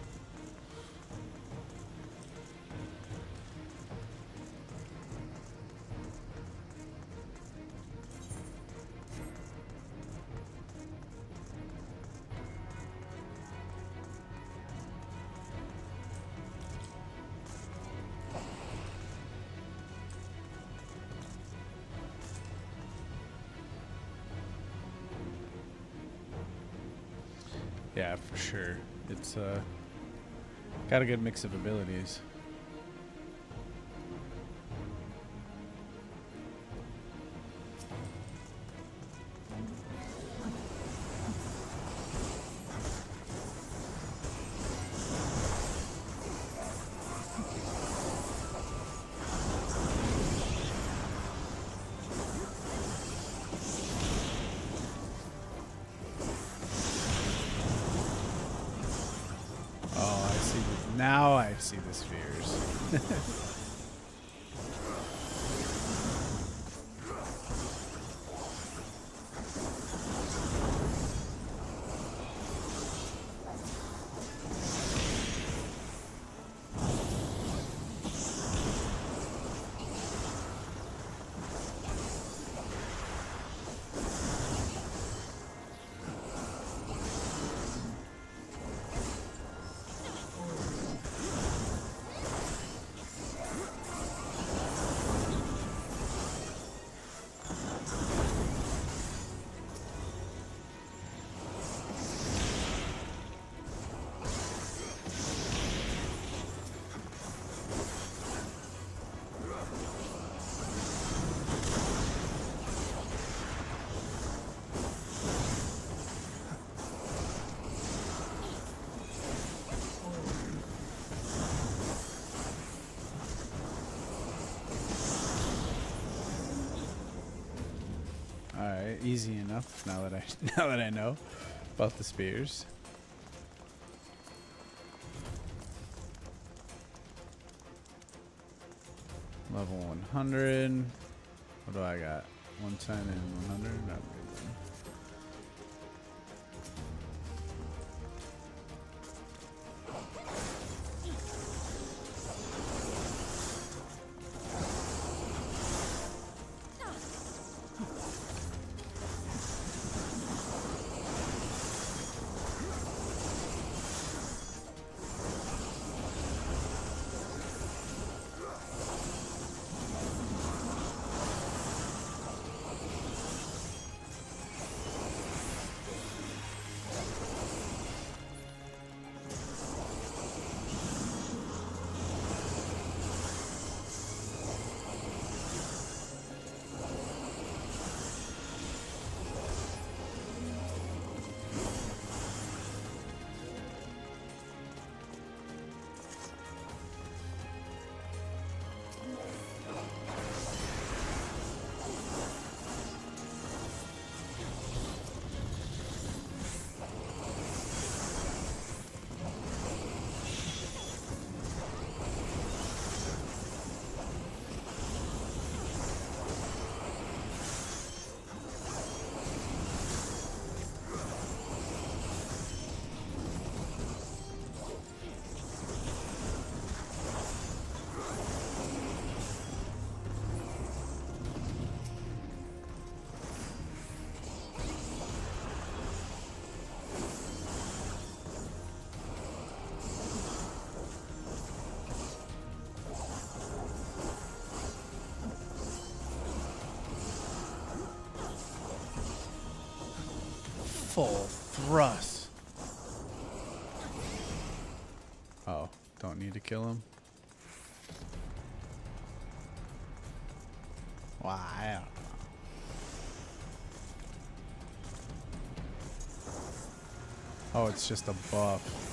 Yeah, for sure. It's got a good mix of abilities. Oh, I see. Now I see the spheres. Alright, easy enough now that I now that I know about the spears. Level 100. What do I got? 110 and 100? Not good then. Full thrust. Oh, don't need to kill him. Wow. Oh, it's just a buff.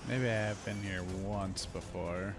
Maybe I have been here once before.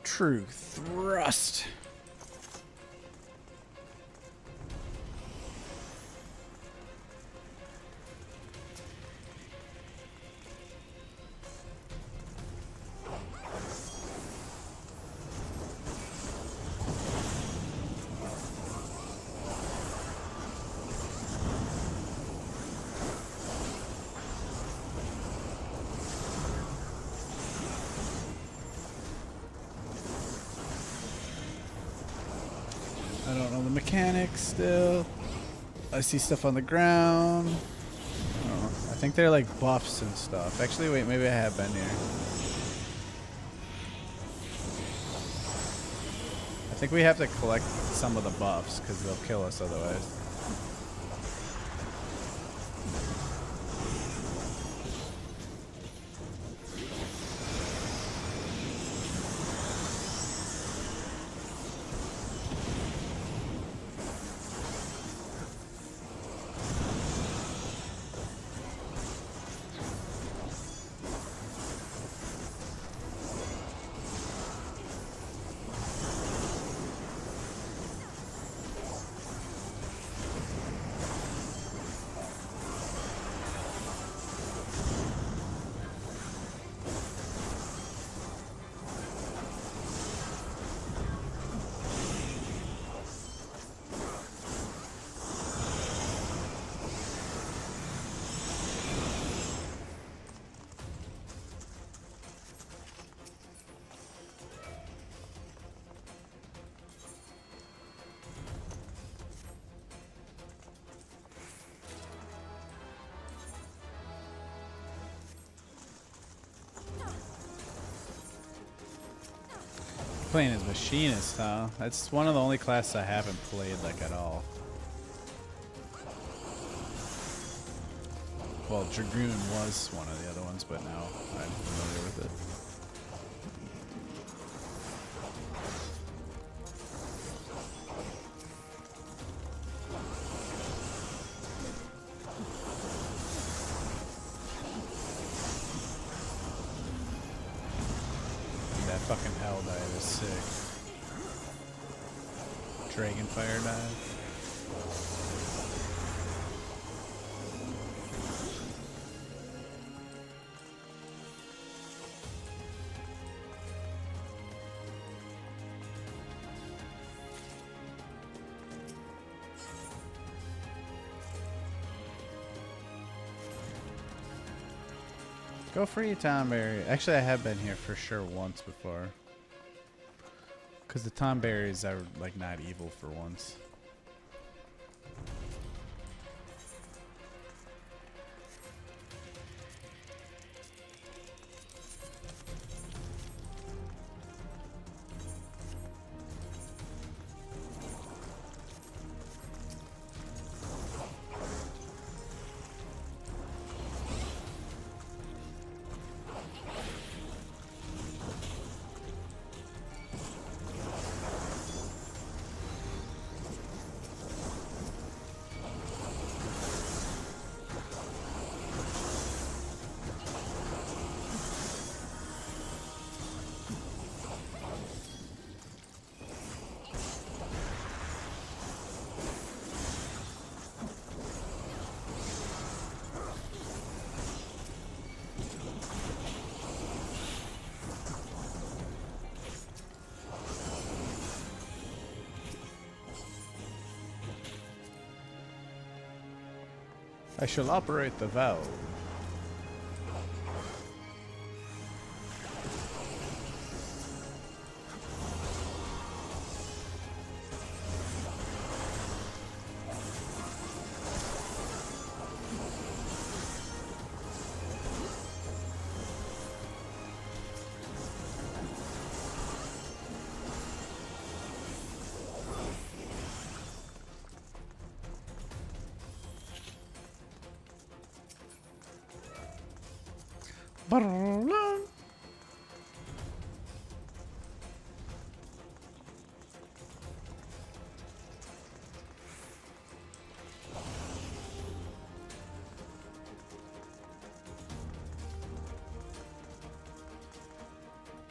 True thrust. I don't know the mechanics still. I see stuff on the ground. I don't know. I think they're like buffs and stuff. Actually, wait, maybe I have been here. I think we have to collect some of the buffs because they'll kill us otherwise. Playing as machinist, huh? That's one of the only classes I haven't played like at all. Well, Dragoon was one of the other ones, but now I'm familiar with it. That fucking hell dive is sick. Dragon fire dive. Go free, Tomberry. Actually, I have been here for sure once before. Because the Tomberries are, like, not evil for once. I shall operate the valve.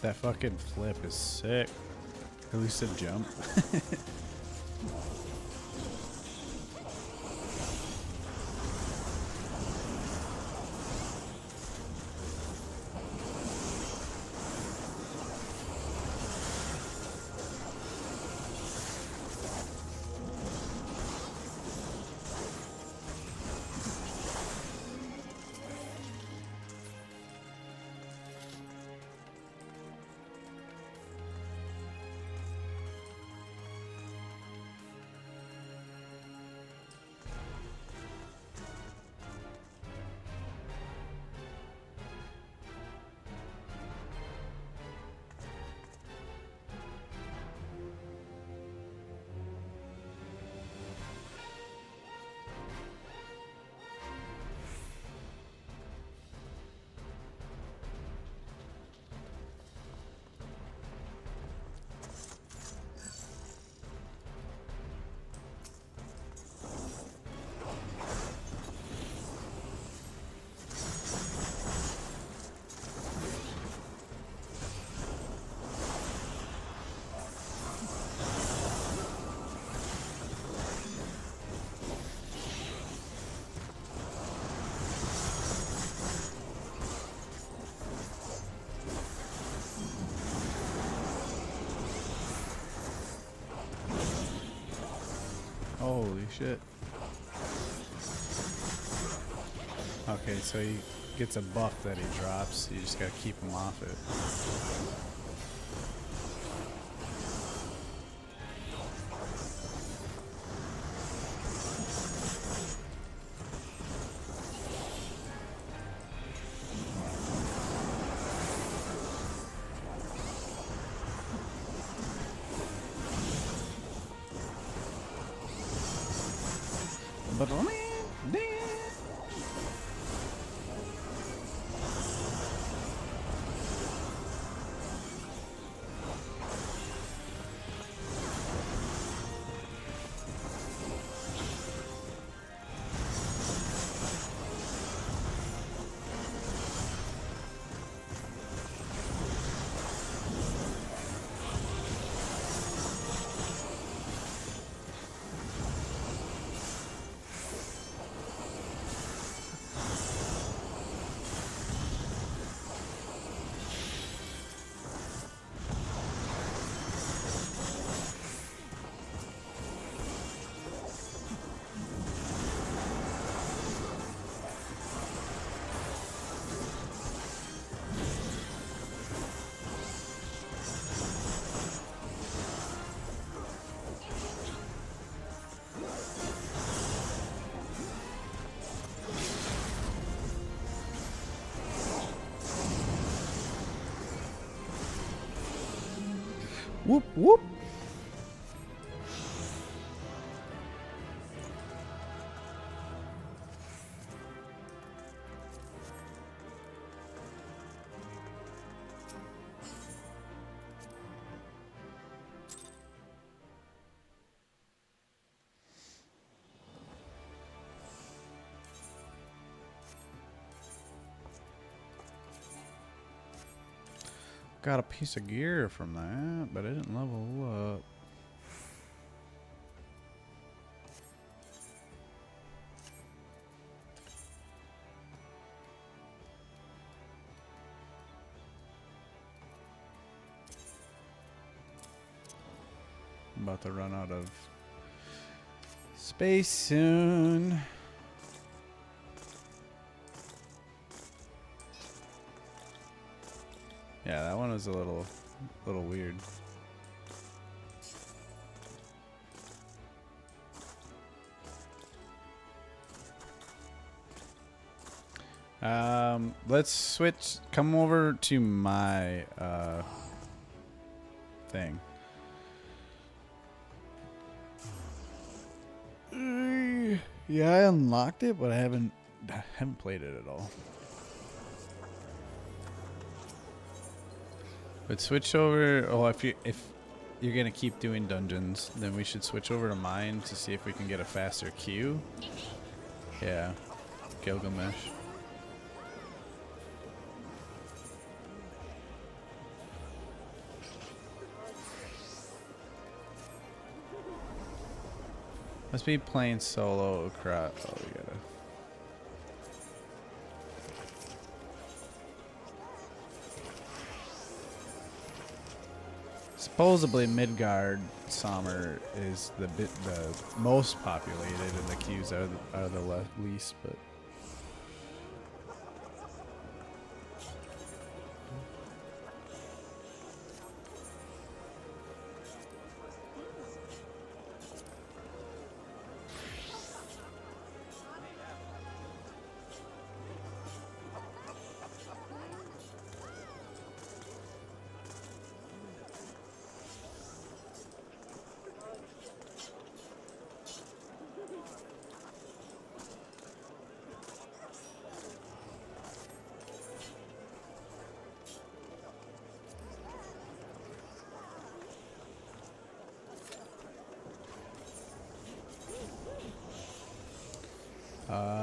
That fucking flip is sick. At least a jump. Holy shit. Okay, so he gets a buff that he drops. You just gotta keep him off it. But Whoop whoop. Got a piece of gear from that, but I didn't level up. I'm about to run out of space soon. Yeah, that one was a little weird. Let's switch. Come over to my thing. Yeah, I unlocked it, but I haven't played it at all. But switch over. Oh, if you're gonna keep doing dungeons, then we should switch over to mine to see if we can get a faster queue. Yeah, Gilgamesh. Must be playing solo across. Oh, we gotta. Supposedly Midgard Sommer is the most populated, and the queues are the least. But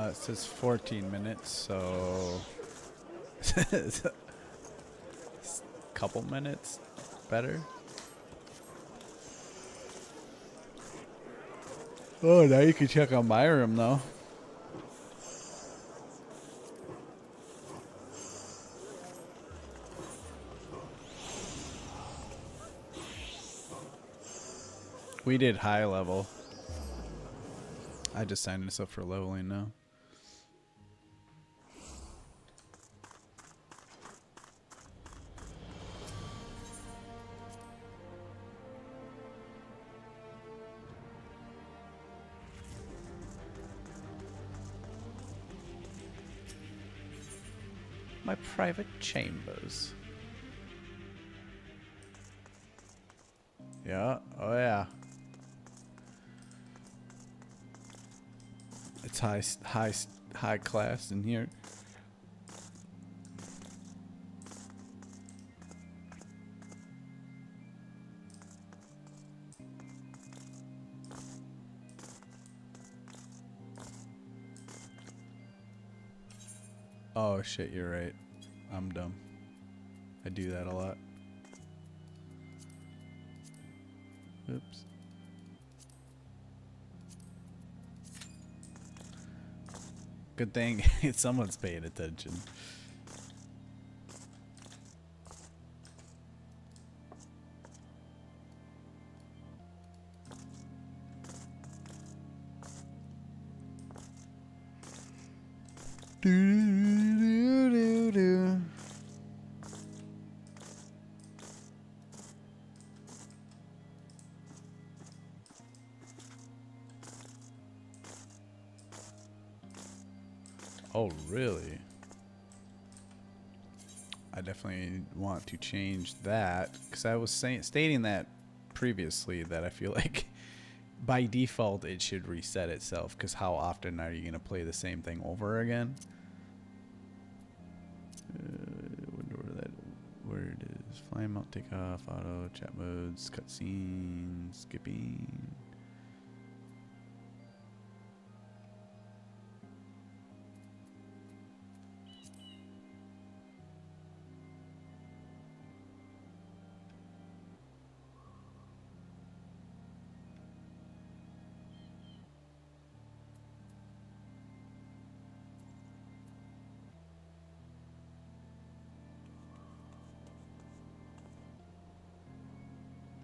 it says 14 minutes, so a couple minutes better. Oh, now you can check on my room though. We did high level. I just signed us up for leveling now. My private chambers. Yeah, oh yeah. It's high class in here. Oh shit, you're right. I'm dumb. I do that a lot. Oops. Good thing someone's paying attention. Do. Oh, really? I definitely want to change that because I was stating that previously that I feel like by default it should reset itself because how often are you going to play the same thing over again? Wonder where it is. Flying mount, take off, auto, chat modes, cutscenes, skipping.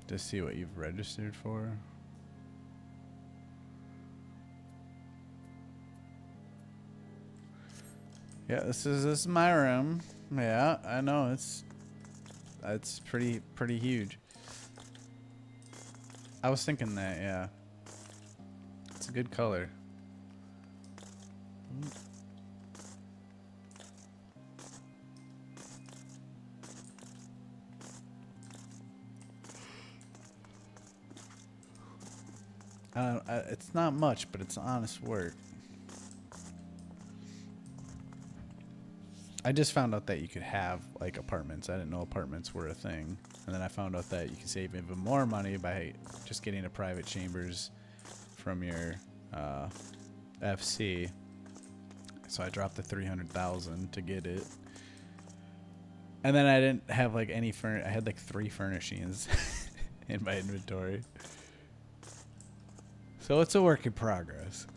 To see what you've registered for. Yeah, this is my room. Yeah, I know it's pretty huge. I was thinking that, yeah. It's a good color. It's not much, but it's honest work. I just found out that you could have like apartments. I didn't know apartments were a thing. And then I found out that you can save even more money by just getting a private chambers from your FC. So I dropped the 300,000 to get it. And then I didn't have like any I had like 3 furnishings in my inventory. So it's a work in progress.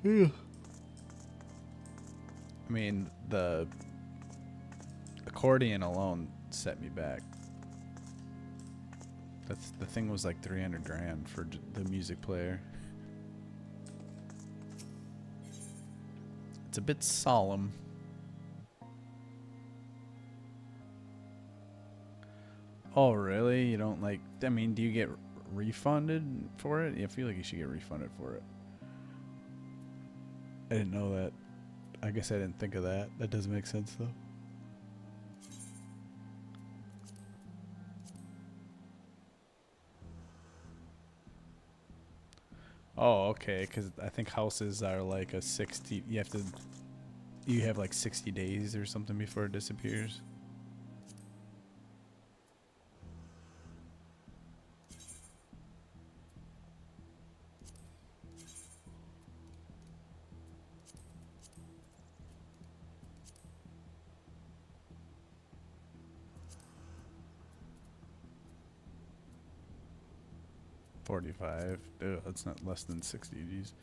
I mean, the accordion alone set me back. The thing was like 300 grand for the music player. It's a bit solemn. Oh, really? You don't like... I mean, do you get refunded for it? Yeah, I feel like you should get refunded for it. I didn't know that. I guess I didn't think of that. That does make sense, though. Oh, okay, because I think houses are like a 60... You have like 60 days or something before it disappears. $45. Dude, that's not less than 60. Geez.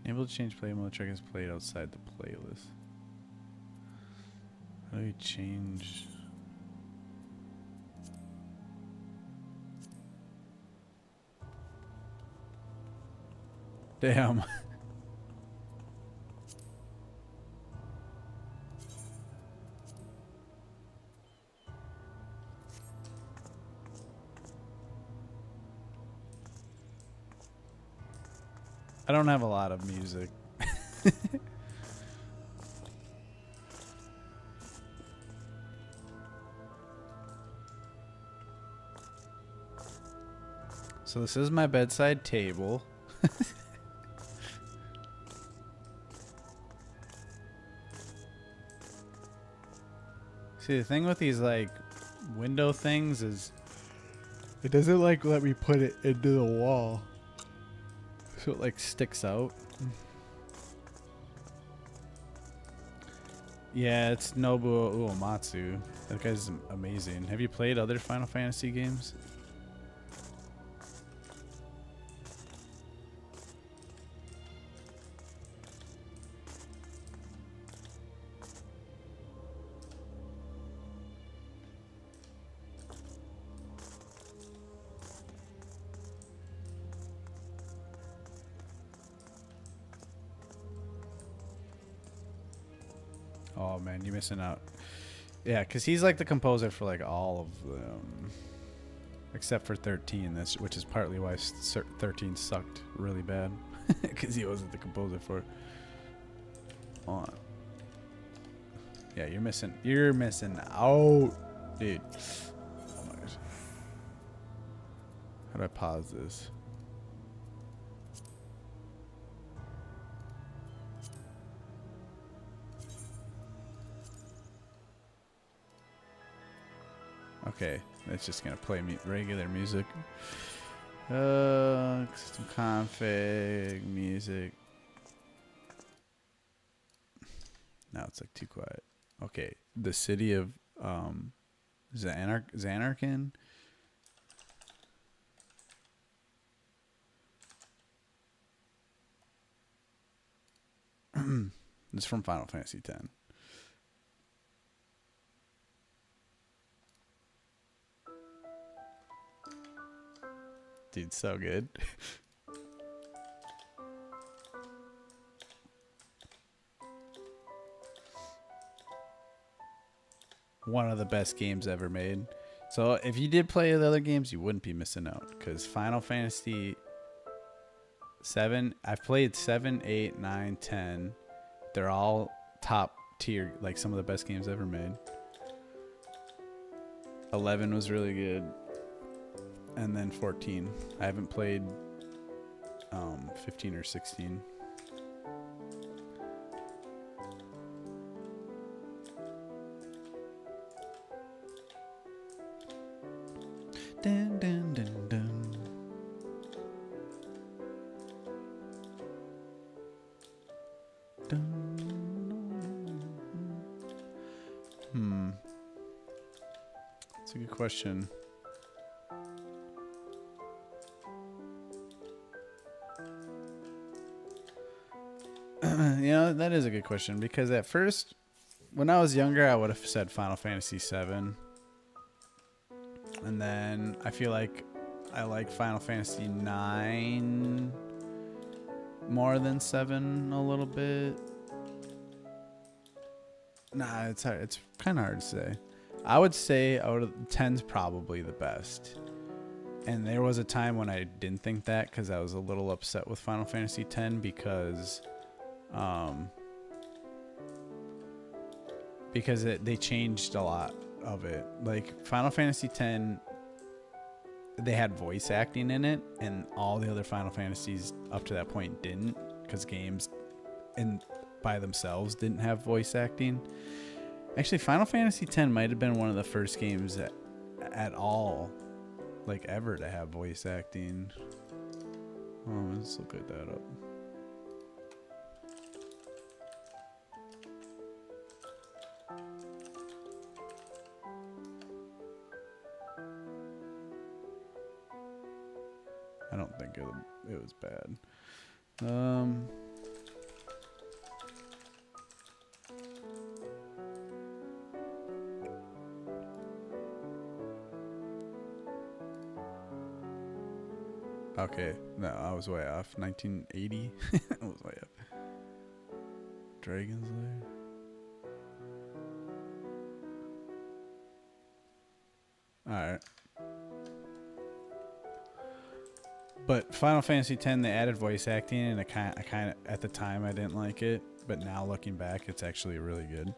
Able to change play mode. Track is played outside the playlist. How do you change? Damn. I don't have a lot of music. So this is my bedside table. See, the thing with these like window things is it doesn't like let me put it into the wall. So it like sticks out. Yeah, it's Nobuo Uematsu. That guy's amazing. Have you played other Final Fantasy games? Oh man, you're missing out. Yeah, because he's like the composer for like all of them, except for 13. This, which is partly why 13 sucked really bad, because he wasn't the composer for it. Hold on. Yeah, you're missing. You're missing out, dude. Oh my gosh. How do I pause this? Okay, it's just gonna play me regular music. System config music. Now it's like too quiet. Okay, the city of Xanarkin. It's from Final Fantasy X. Dude, so good. One of the best games ever made. So if you did play the other games, you wouldn't be missing out, because Final Fantasy 7, I've played 7, 8, 9, 10. They're all top tier, like some of the best games ever made. 11 was really good. And then 14. I haven't played 15 or 16. Dun, dun, dun, dun. That's a good question. You know, that is a good question, because at first, when I was younger, I would have said Final Fantasy 7. And then I feel like I like Final Fantasy 9 more than 7 a little bit. Nah, it's hard. It's kind of hard to say. I would say out of 10's probably the best. And there was a time when I didn't think that, because I was a little upset with Final Fantasy X because they changed a lot of it. Like Final Fantasy X, they had voice acting in it, and all the other Final Fantasies up to that point didn't, because games by themselves didn't have voice acting. Actually, Final Fantasy X might have been one of the first games at all, like ever, to have voice acting. Oh, let's look at that up. I don't think it was bad. Okay, no, I was way off. 1980. I was way up. Dragon's Lair. Alright. But Final Fantasy X, they added voice acting, and I kind of at the time I didn't like it, but now looking back, it's actually really good.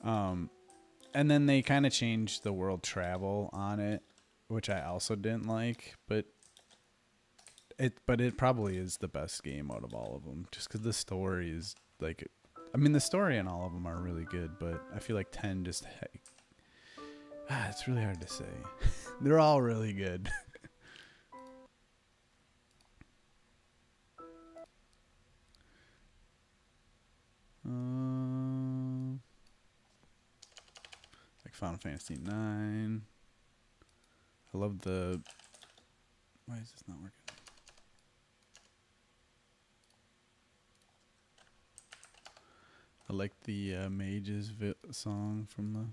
And then they kind of changed the world travel on it, which I also didn't like, but it probably is the best game out of all of them, just because the story is like, I mean, the story in all of them are really good, but I feel like 10 just it's really hard to say. They're all really good. Like Final Fantasy 9. I love the. Why is this not working? I like the Mage's song from the.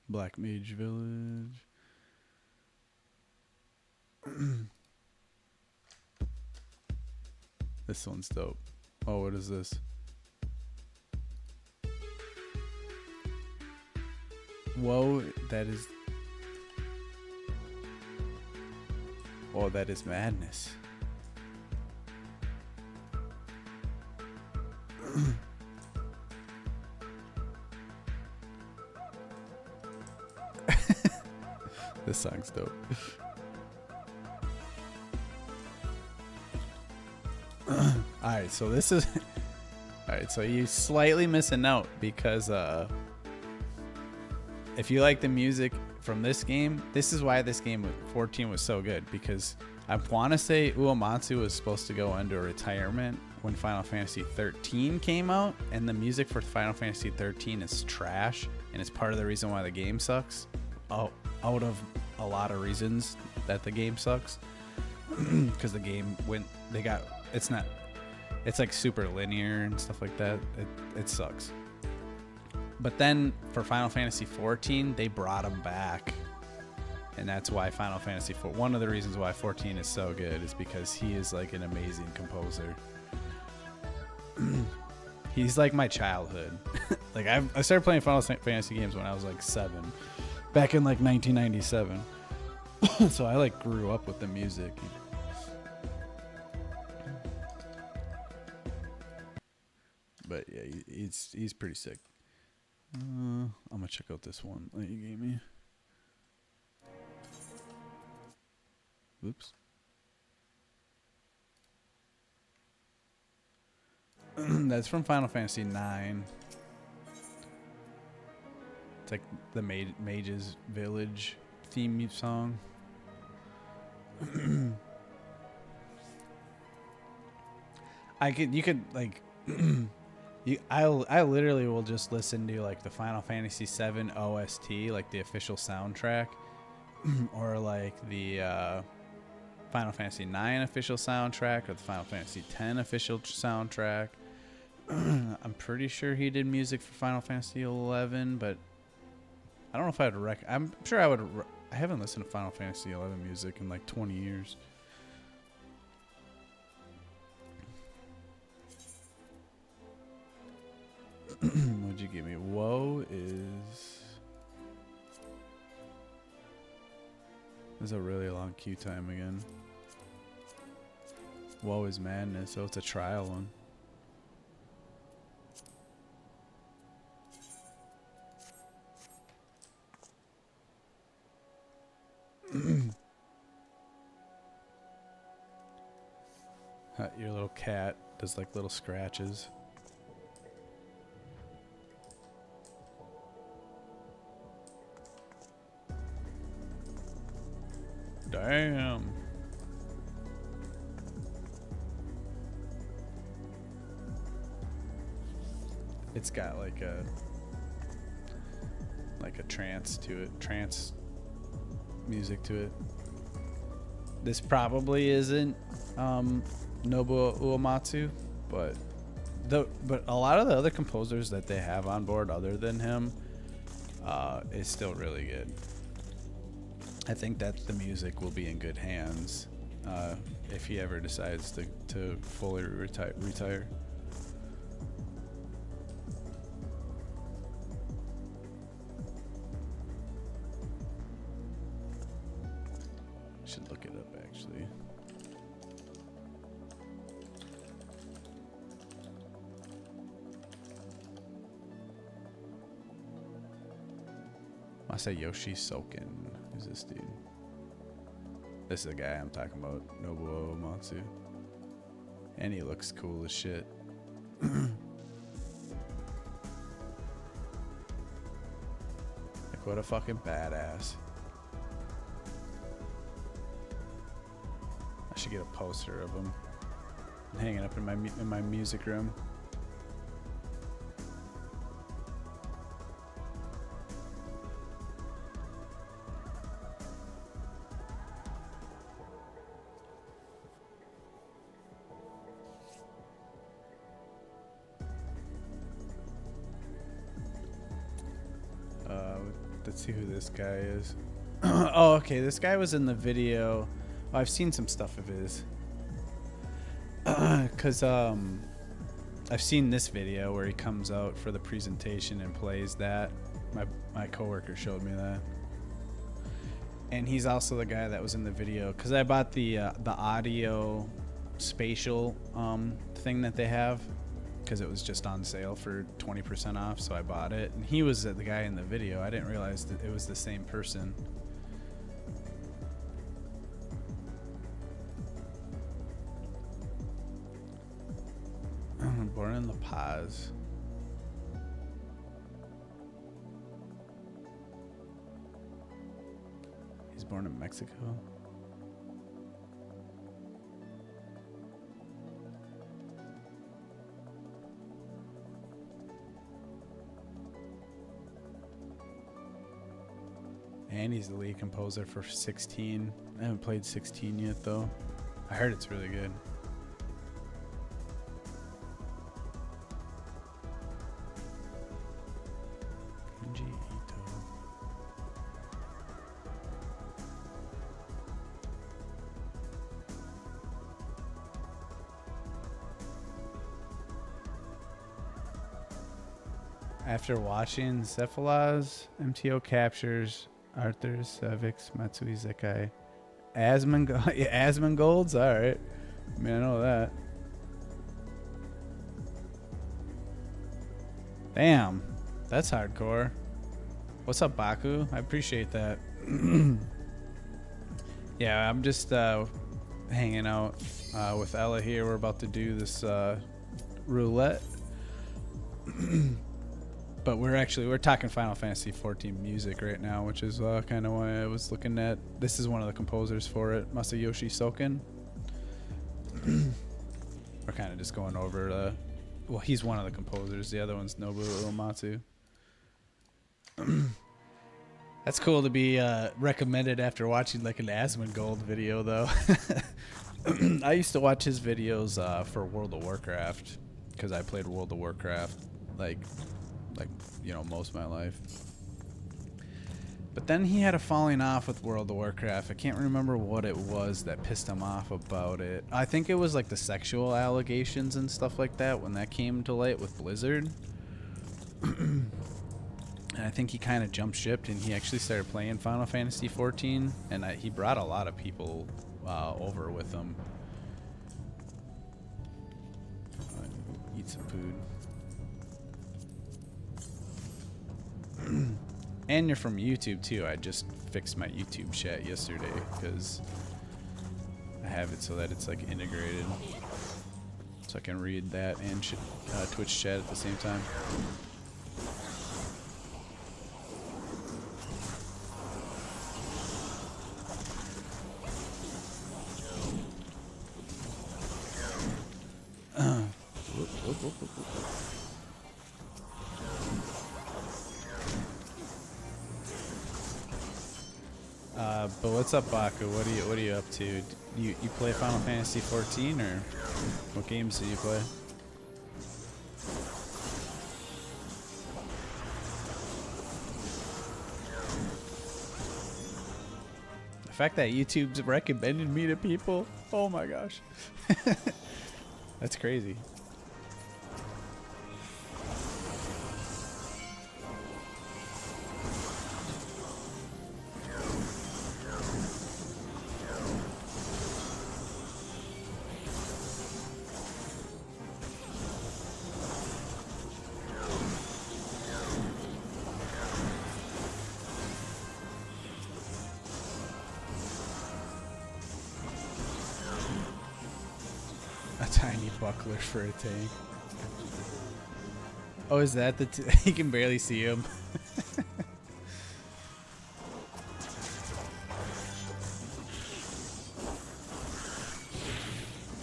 Black Mage Village. This one's dope. Oh, what is this? Whoa, that is... Oh, that is madness. This song's dope. Alright, so this is... Alright, so you slightly miss a note because if you like the music from this game, this is why this game 14 was so good, because I want to say Uematsu was supposed to go into retirement when Final Fantasy 13 came out, and the music for Final Fantasy 13 is trash, and it's part of the reason why the game sucks. Out of a lot of reasons that the game sucks, because the game it's like super linear and stuff like that. It sucks. But then for Final Fantasy 14, they brought him back. And that's why Final Fantasy 4, one of the reasons why 14 is so good is because he is like an amazing composer. He's like my childhood. Like I started playing Final Fantasy games when I was like 7, back in like 1997. So I like grew up with the music. But yeah, he's pretty sick. I'm gonna check out this one that you gave me. Oops. That's from Final Fantasy 9. It's like the Mage's Village theme song. You could like I literally will just listen to like the Final Fantasy 7 OST, like the official soundtrack, or like the Final Fantasy 9 official soundtrack, or the Final Fantasy 10 official soundtrack. I'm pretty sure he did music for Final Fantasy 11, but I don't know if I'd I'm sure I would. I haven't listened to Final Fantasy 11 music in like 20 years. What'd you give me? Woe is... This is a really long queue time again. Woe is madness, so it's a trial one. Your little cat does like little scratches. Damn. It's got like a trance to it, trance music to it. This probably isn't Nobuo Uematsu, but a lot of the other composers that they have on board other than him is still really good. I think that the music will be in good hands if he ever decides to fully retire. Should look it up actually. Masayoshi Soken. Who's this dude? This is the guy I'm talking about, Nobuo Uematsu. And he looks cool as shit. Like, what a fucking badass. I should get a poster of him hanging up in my music room. Let's see who this guy is. Oh, okay. This guy was in the video. Oh, I've seen some stuff of his. Cause I've seen this video where he comes out for the presentation and plays that. My coworker showed me that. And he's also the guy that was in the video, because I bought the audio spatial thing that they have, because it was just on sale for 20% off, so I bought it. And he was the guy in the video. I didn't realize that it was the same person. Born in La Paz. He's born in Mexico. And he's the lead composer for 16. I haven't played 16 yet, though. I heard it's really good. After watching Cephalaz, MTO captures Arthur Savix, Matsui Zekai, Asmongold's? Alright. I mean, I know that. Damn. That's hardcore. What's up, Baku? I appreciate that. Yeah, I'm just hanging out with Ella here. We're about to do this roulette. But we're talking Final Fantasy 14 music right now, which is kind of why I was looking at. This is one of the composers for it, Masayoshi Soken. We're kind of just going over well, he's one of the composers. The other one's Nobuo Uematsu. That's cool to be recommended after watching like an Asmongold video, though. I used to watch his videos for World of Warcraft, because I played World of Warcraft like you know, most of my life. But then he had a falling off with World of Warcraft. I can't remember what it was that pissed him off about it. I think it was like the sexual allegations and stuff like that when that came to light with Blizzard. And I think he kind of jumped ship and he actually started playing Final Fantasy 14, and he brought a lot of people over with him. Eat some food. And you're from YouTube too. I just fixed my YouTube chat yesterday because I have it so that it's like integrated, so I can read that and Twitch chat at the same time. But what's up, Baku? What are you up to? You play Final Fantasy 14, or what games do you play? The fact that YouTube's recommended me to people, oh my gosh. That's crazy. Tiny buckler for a tank. Oh, is that the you can barely see him.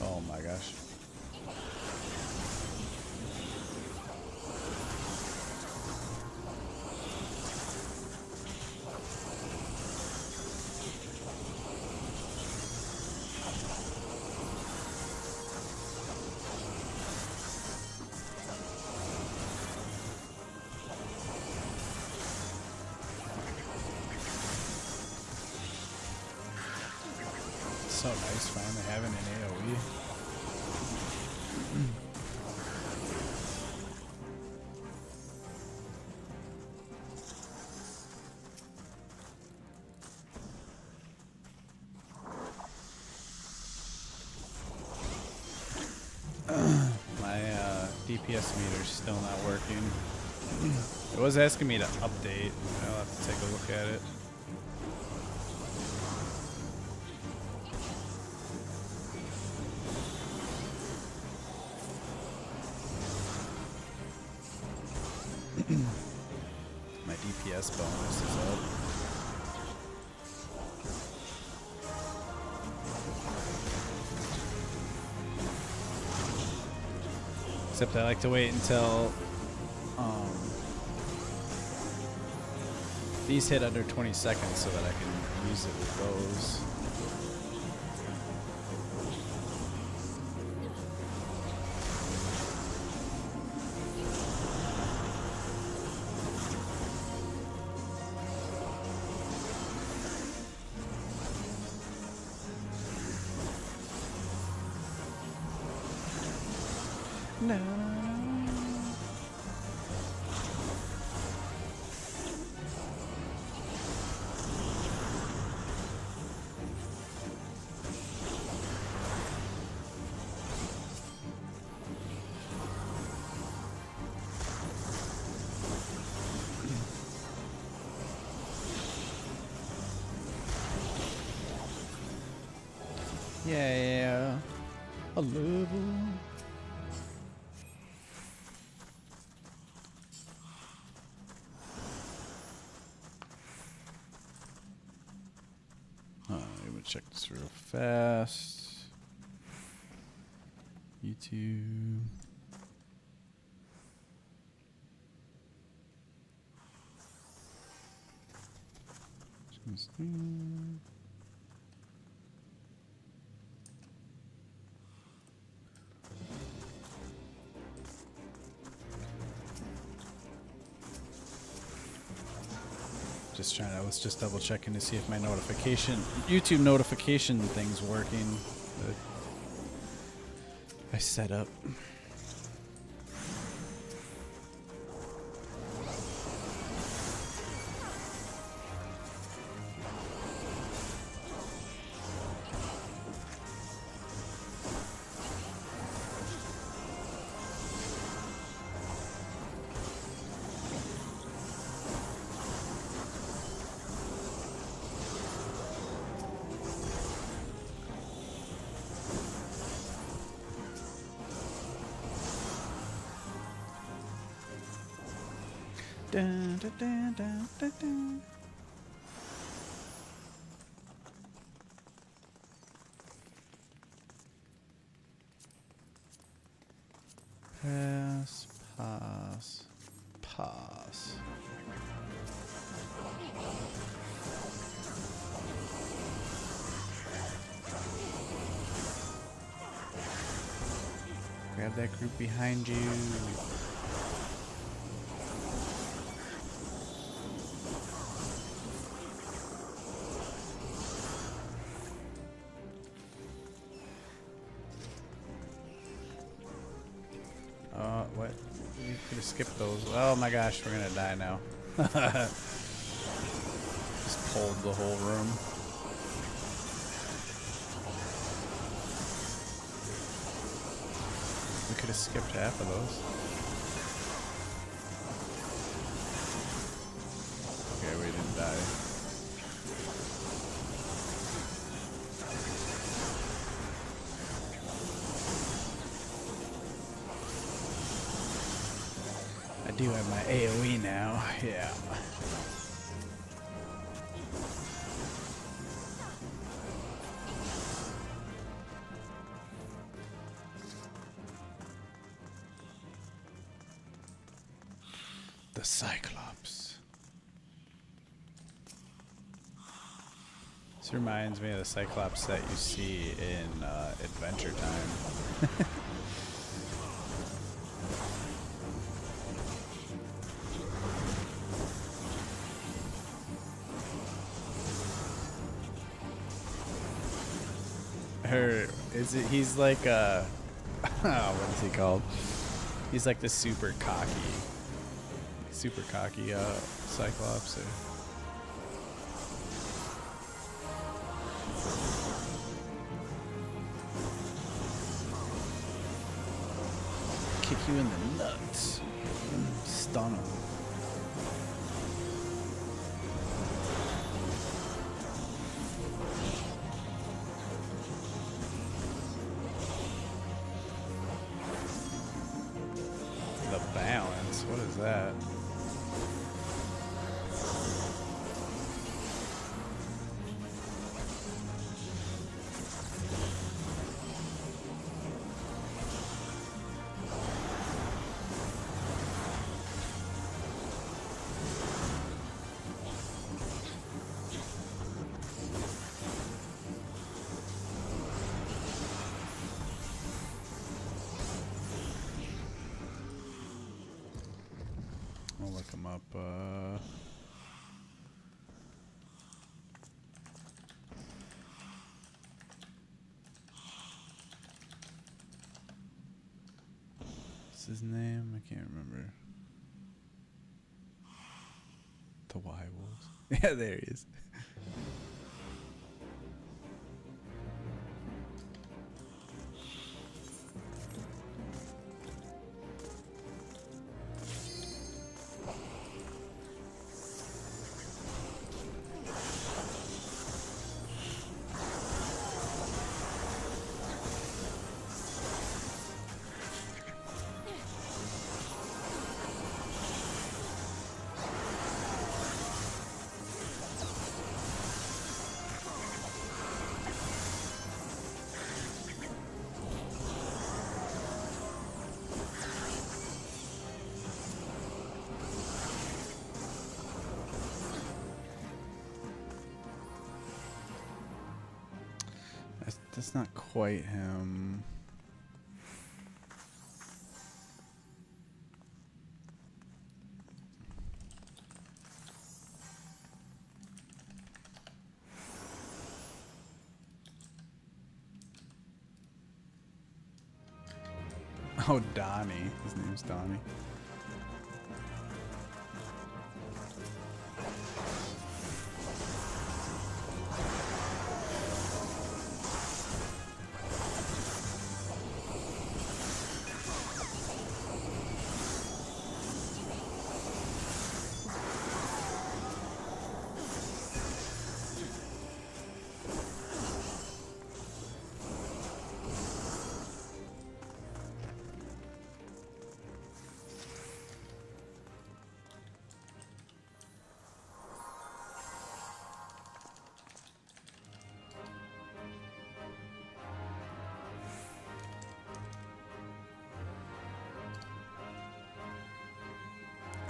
Oh my gosh. So nice finally having an AoE. DPS meter's still not working. It was asking me to update. I'll have to take a look at it. My DPS bonus is up. Except I like to wait until these hit under 20 seconds so that I can use it with those. No. Yeah, a level. I'm gonna check this real fast. YouTube. I was just double checking to see if my YouTube notification thing's working. That I set up. Dun, dun, dun, dun, dun, dun. Pass, pass, pass. Grab that group behind you. What? You could have skipped those. Oh my gosh, we're gonna die now. Just pulled the whole room. We could have skipped half of those. Okay, we didn't die. I do have my AoE now, yeah. The Cyclops. This reminds me of the Cyclops that you see in Adventure Time. He's like what is he called? He's like the super cocky Cyclops. Kick you in the nuts. Stun him. The balance. What is that? I'll look him up. What's his name? I can't remember. The Wolves. Yeah, there he is. That's not quite him. Oh, Donnie. His name's Donnie.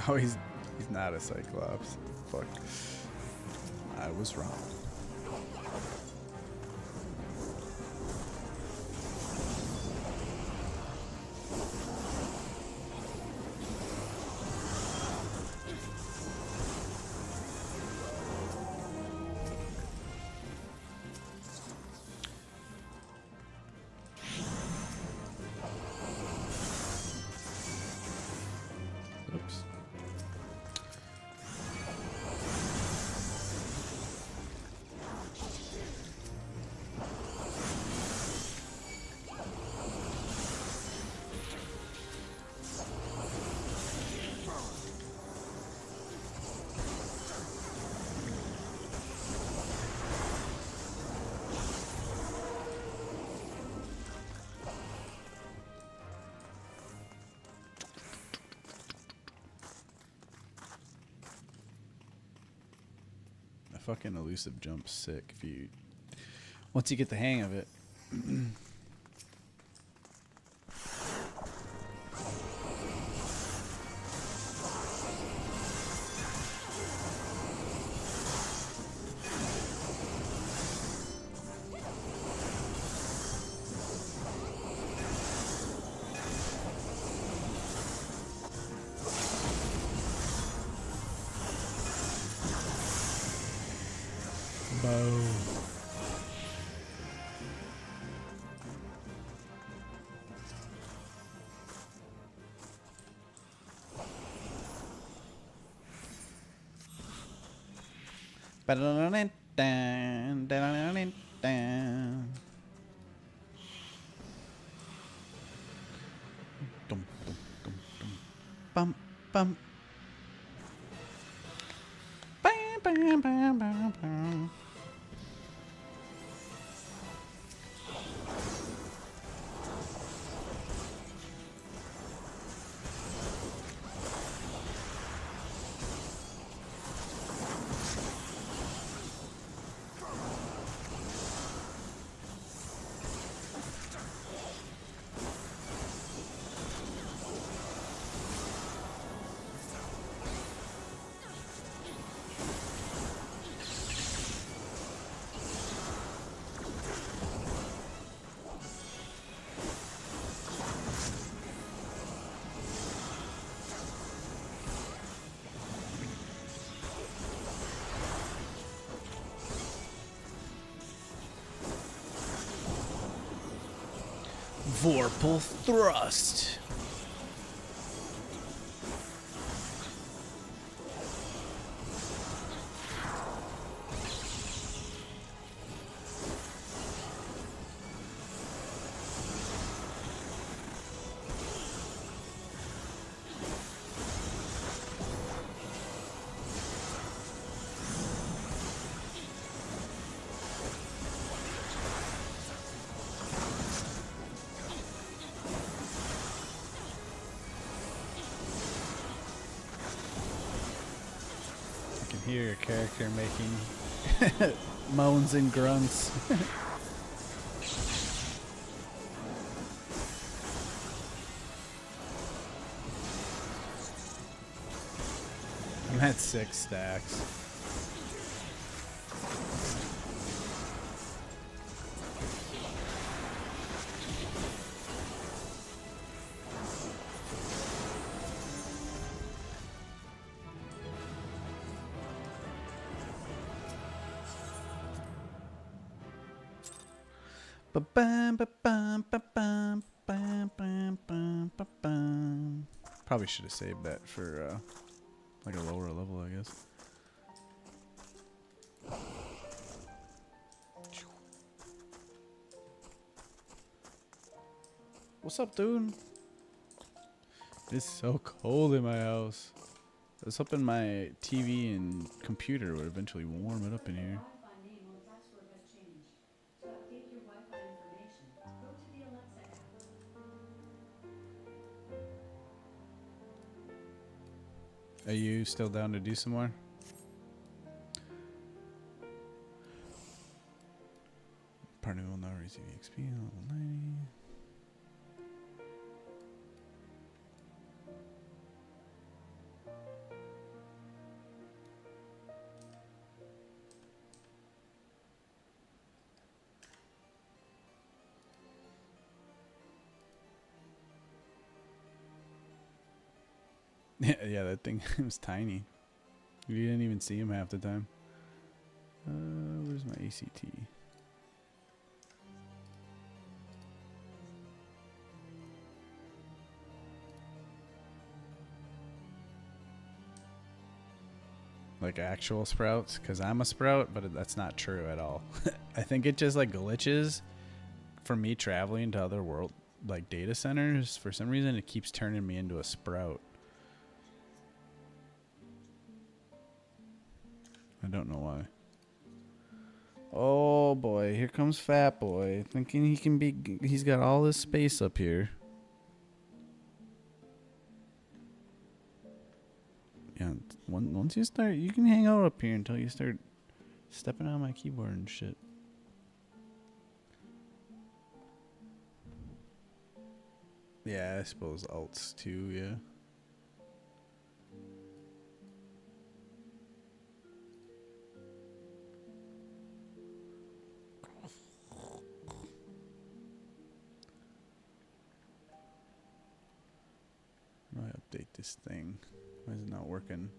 Oh, he's not a Cyclops. Fuck. I was wrong. Oops. Fucking elusive jump's sick if you once you get the hang of it. Bow. Dum, dum. bum, bum. Bam, bam, bam, bam, bam. Vorpal thrust. I can hear your character making moans and grunts. I'm at 6 stacks. Ba-bam, ba-bam, ba-bam, bam, bam, bam, ba-bam. Probably should have saved that for like a lower level, I guess. What's up, dude? It's so cold in my house. I was hoping my TV and computer would eventually warm it up in here. Wi-Fi name or password has changed. To update your Wi-Fi information, go to the Alexa app. Are you still down to do some more? Partner will now receive XP level 90. Yeah, that thing was tiny. You didn't even see him half the time. Where's my ACT? Like actual sprouts? Because I'm a sprout, but that's not true at all. I think it just like glitches for me traveling to other world like data centers. For some reason, it keeps turning me into a sprout. I don't know why. Oh boy, here comes Fat Boy, thinking he can be. He's got all this space up here. Yeah, once you start, you can hang out up here until you start stepping on my keyboard and shit. Yeah, I suppose alts too. Yeah. How do I update this thing? Why is it not working?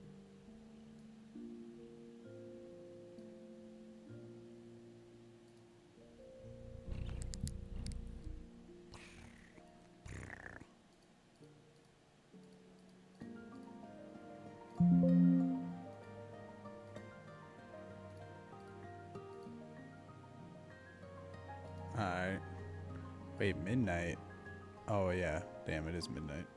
Alright. Wait, midnight? Oh yeah. Damn, it is midnight.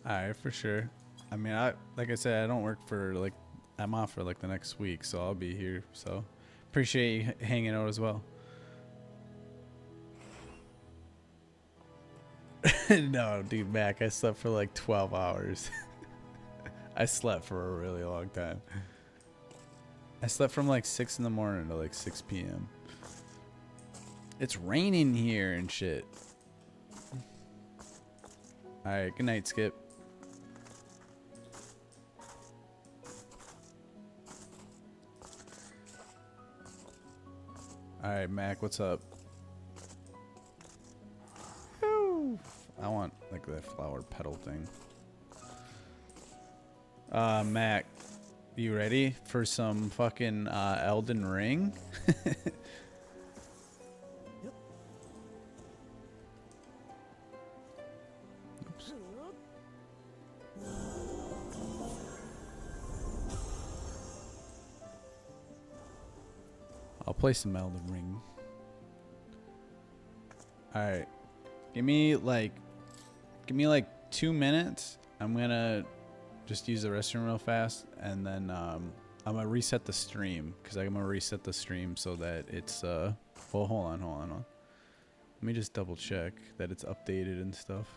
All right, for sure. I mean, like I said, I don't work for like I'm off for like the next week, so I'll be here. So appreciate you hanging out as well. No, dude, Mac, I slept for like 12 hours. I slept for a really long time. I slept from like 6 in the morning to like 6 p.m. It's raining here and shit. All right, good night, Skip. All right, Mac, what's up? Woo. I want like that flower petal thing. Mac, you ready for some fucking Elden Ring? Oops. I'll play some Elden Ring. Alright. Give me like 2 minutes. I'm gonna just use the restroom real fast, and then I'm gonna reset the stream, because I'm gonna reset the stream so that it's well, hold on. Let me just double check that it's updated and stuff,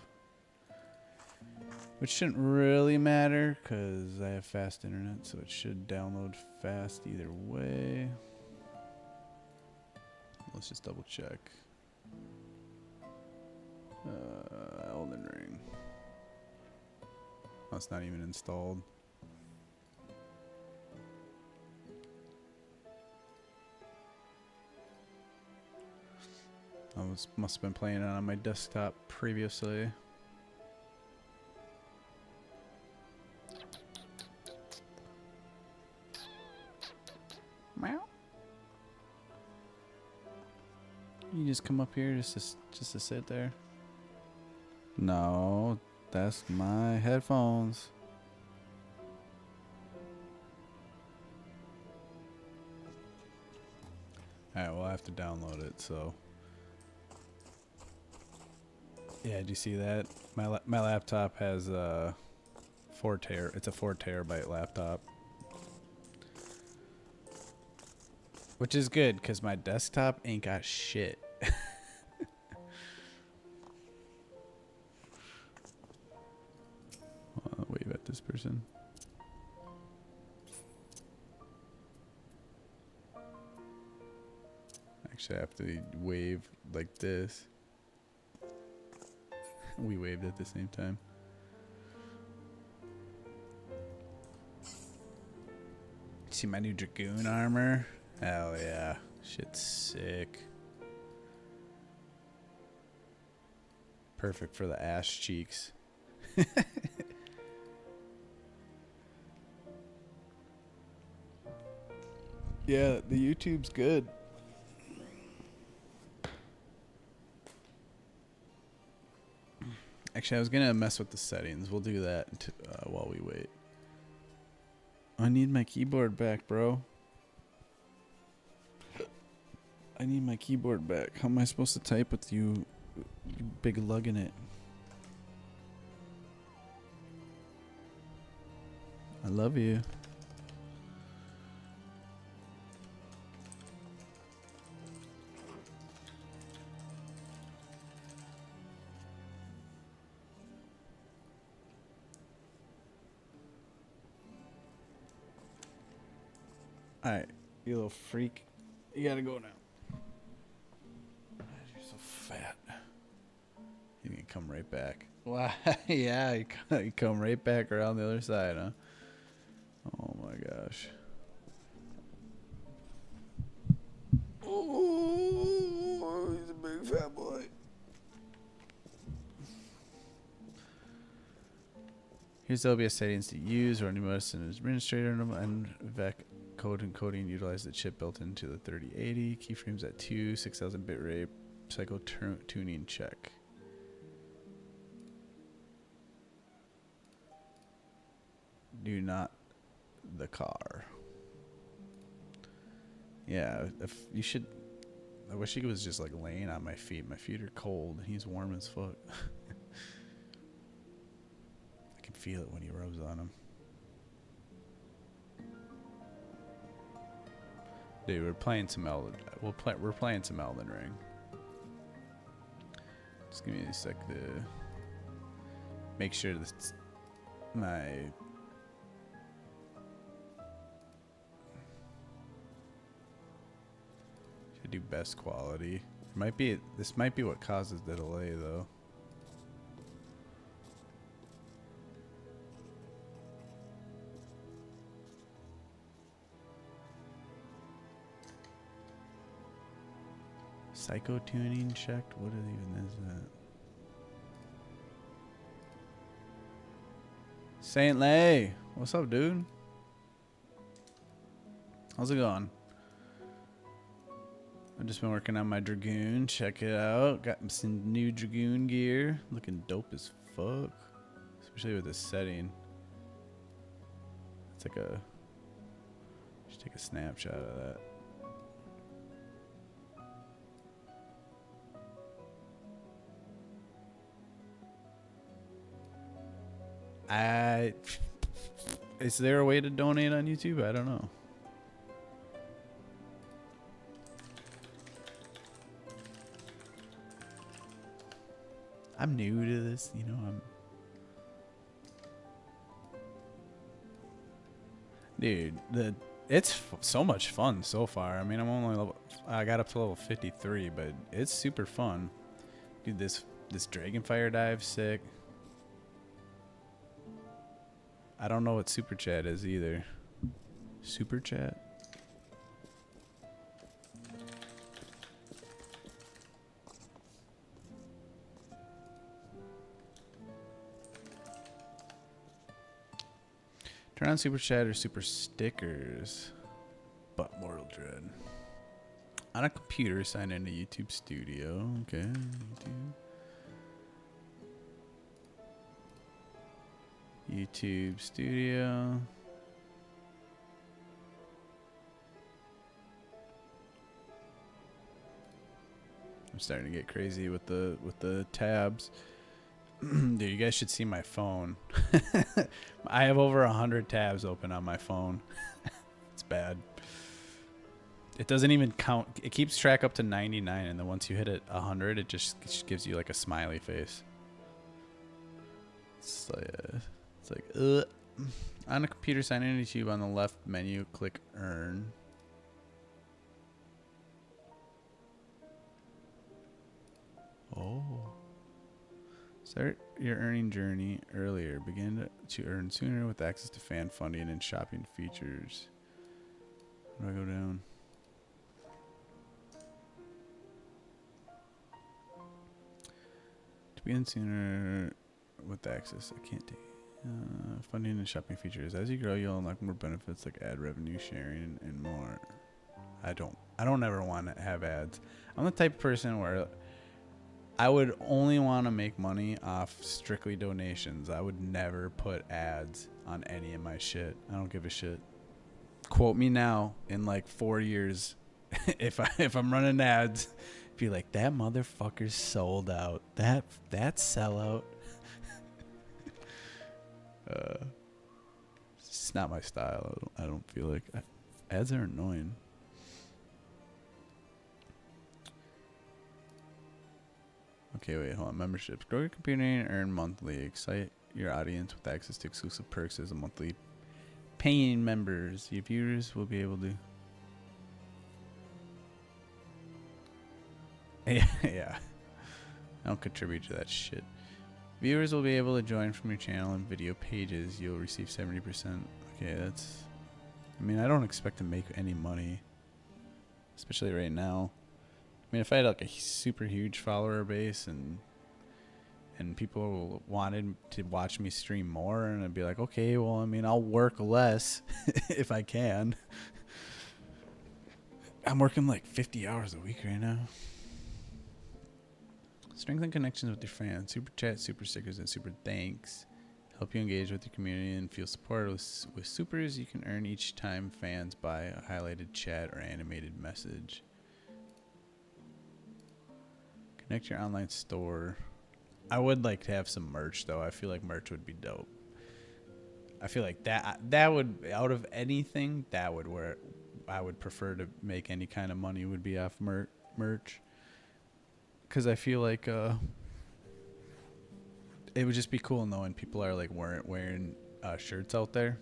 which shouldn't really matter because I have fast internet, so it should download fast either way. Let's just double check. Elden Ring. Oh, it's not even installed. Must have been playing it on my desktop previously. Meow. You just come up here just to sit there. No, that's my headphones. Alright, well I have to download it, so. Yeah, did you see that? My laptop has a 4 terabyte laptop. Which is good, because my desktop ain't got shit. I'll wave at this person. Actually, I have to wave like this. We waved at the same time. See my new Dragoon armor? Hell yeah. Shit's sick. Perfect for the ass cheeks. Yeah, the YouTube's good. Actually, I was gonna mess with the settings. We'll do that while we wait. I need my keyboard back, bro. I need my keyboard back. How am I supposed to type with you big lugging it? I love you. Alright, you little freak. You gotta go now. You're so fat. You can come right back. Wow, yeah, you come right back around the other side, huh? Oh my gosh. Oh, he's a big fat boy. Here's the OBS settings to use. Running medicine administrator and VEC code encoding. Utilize the chip built into the 3080. Keyframes at 2, 6000 bitrate. Psycho tuning check. Do not the car. Yeah, if you should. I wish he was just like laying on my feet. My feet are cold. He's warm as fuck. I feel it when he rubs on him. Dude, we're playing some Elden. We're playing some Elden Ring. Just give me a sec to make sure this my should do best quality. This might be what causes the delay though. Psycho tuning checked? What even is that? Saint Lay, what's up, dude? How's it going? I've just been working on my Dragoon. Check it out. Got some new Dragoon gear. Looking dope as fuck. Especially with this setting. It's like a... Just take a snapshot of that. Is there a way to donate on YouTube? I don't know. I'm new to this, you know. Dude, it's so much fun so far. I mean, I got up to level 53, but it's super fun. Dude, this Dragonfire dive's sick. I don't know what Super Chat is either. Super Chat? Turn on Super Chat or Super Stickers. But Mortal Dread. On a computer, sign into YouTube Studio. Okay, YouTube Studio. I'm starting to get crazy with the tabs. Dude, you guys should see my phone. I have over 100 tabs open on my phone. It's bad. It doesn't even count. It keeps track up to 99, and then once you hit it 100, it just gives you like a smiley face. It's like, on a computer, sign in to YouTube. On the left menu, click Earn. Oh. Start your earning journey earlier. Begin to earn sooner with access to fan funding and shopping features. How do I go down? To begin sooner with access. I can't take funding and shopping features. As you grow, you'll unlock more benefits like ad revenue sharing and more. I don't ever want to have ads. I'm the type of person where I would only want to make money off strictly donations. I would never put ads on any of my shit. I don't give a shit. Quote me now in like 4 years if I'm running ads, be like, that motherfucker's sold out. That sellout. It's not my style. I don't feel like ads are annoying. Okay, wait, hold on. Memberships. Grow your community and earn monthly. Excite your audience with access to exclusive perks as a monthly paying members. Your viewers will be able to... Yeah. I don't contribute to that shit. Viewers will be able to join from your channel and video pages. You'll receive 70%. Okay, that's... I mean, I don't expect to make any money. Especially right now. I mean, if I had like a super huge follower base and people wanted to watch me stream more, and I'd be like, okay, well, I mean, I'll work less if I can. I'm working like 50 hours a week right now. Strengthen connections with your fans. Super chat, super stickers, and super thanks help you engage with your community and feel supported. With supers, you can earn each time fans buy a highlighted chat or animated message. Connect your online store. I would like to have some merch though. I feel like merch would be dope. I feel like that would, out of anything, that would where I would prefer to make any kind of money would be off merch. Because I feel like it would just be cool knowing people are like wearing shirts out there,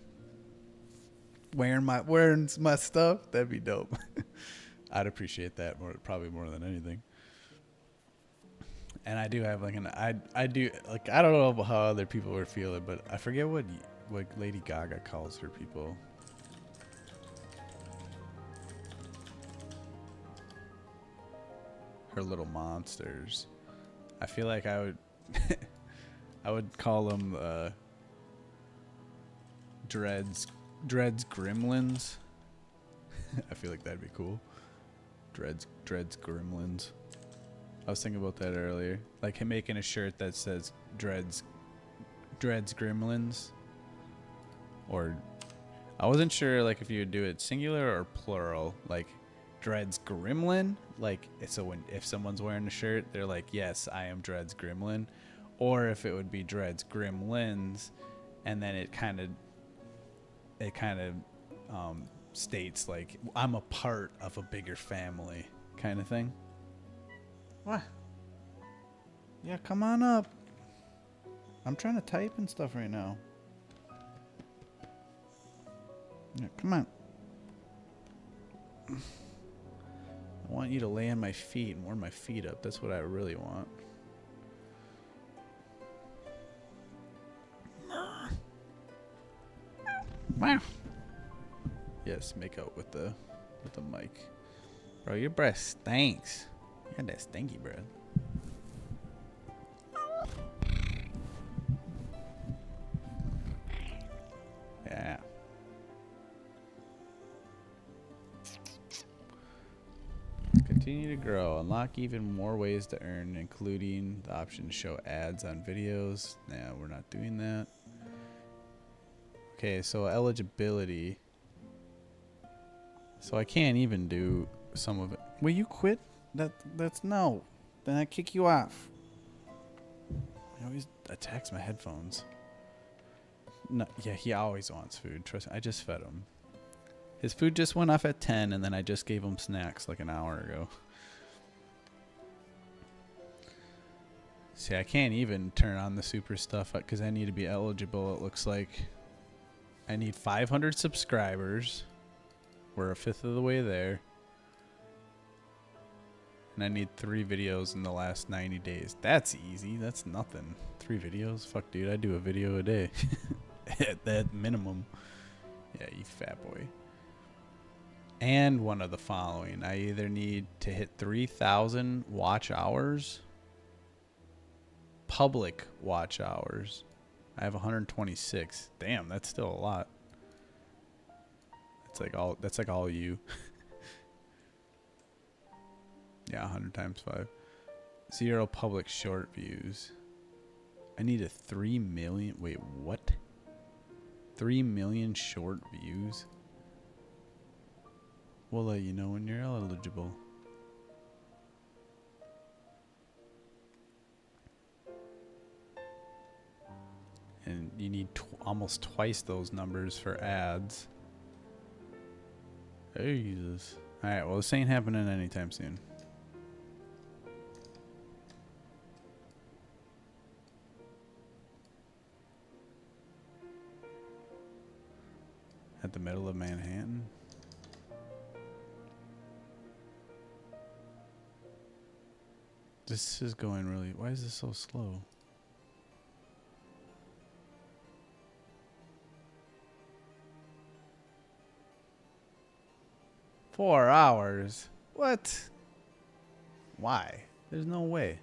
wearing my stuff. That'd be dope. I'd appreciate that probably more than anything. And I do have like I do like, I don't know how other people were feeling, but I forget what Lady Gaga calls her people. Her little monsters. I feel like I would I would call them Dreads Gremlins. I feel like that'd be cool. Dreads Gremlins. I was thinking about that earlier. Like him making a shirt that says Dreads Gremlins. Or I wasn't sure like if you would do it singular or plural. Like Dreads Gremlin. Like so if someone's wearing a shirt, they're like, yes, I am Dreads Gremlin. Or if it would be Dreads Gremlins, and then it kind of states like I'm a part of a bigger family kind of thing. What? Yeah, come on up. I'm trying to type and stuff right now. Yeah, come on. I want you to lay on my feet and warm my feet up. That's what I really want. Wow. Yes, make out with the mic. Bro, your breath stinks. You got that stinky breath. Yeah. Continue to grow. Unlock even more ways to earn, including the option to show ads on videos. Nah, we're not doing that. Okay, so eligibility. So I can't even do some of it. Will you quit? That's no. Then I kick you off. He always attacks my headphones. No, yeah, he always wants food. Trust me, I just fed him. His food just went off at 10, and then I just gave him snacks like an hour ago. See, I can't even turn on the super stuff because I need to be eligible, it looks like. I need 500 subscribers. We're a fifth of the way there. And I need 3 videos in the last 90 days. That's easy. That's nothing. 3 videos? Fuck, dude. I do a video a day. At that minimum. Yeah, you fat boy. And one of the following. I either need to hit 3,000 watch hours. Public watch hours. I have 126. Damn, that's still a lot. That's like all you. Yeah, 100 times 5. 0 public short views. I need a 3 million. Wait, what? 3 million short views? We'll let you know when you're eligible. And you need almost twice those numbers for ads. Jesus. Alright, well, this ain't happening anytime soon. At the middle of Manhattan? This is going really... Why is this so slow? $4 hours? What? Why? There's no way.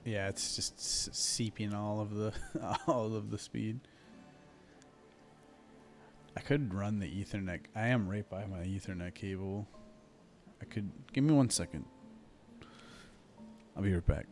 Yeah, it's just seeping all of the speed. I could run the Ethernet. I am right by my Ethernet cable. I could... Give me 1 second. I'll be right back.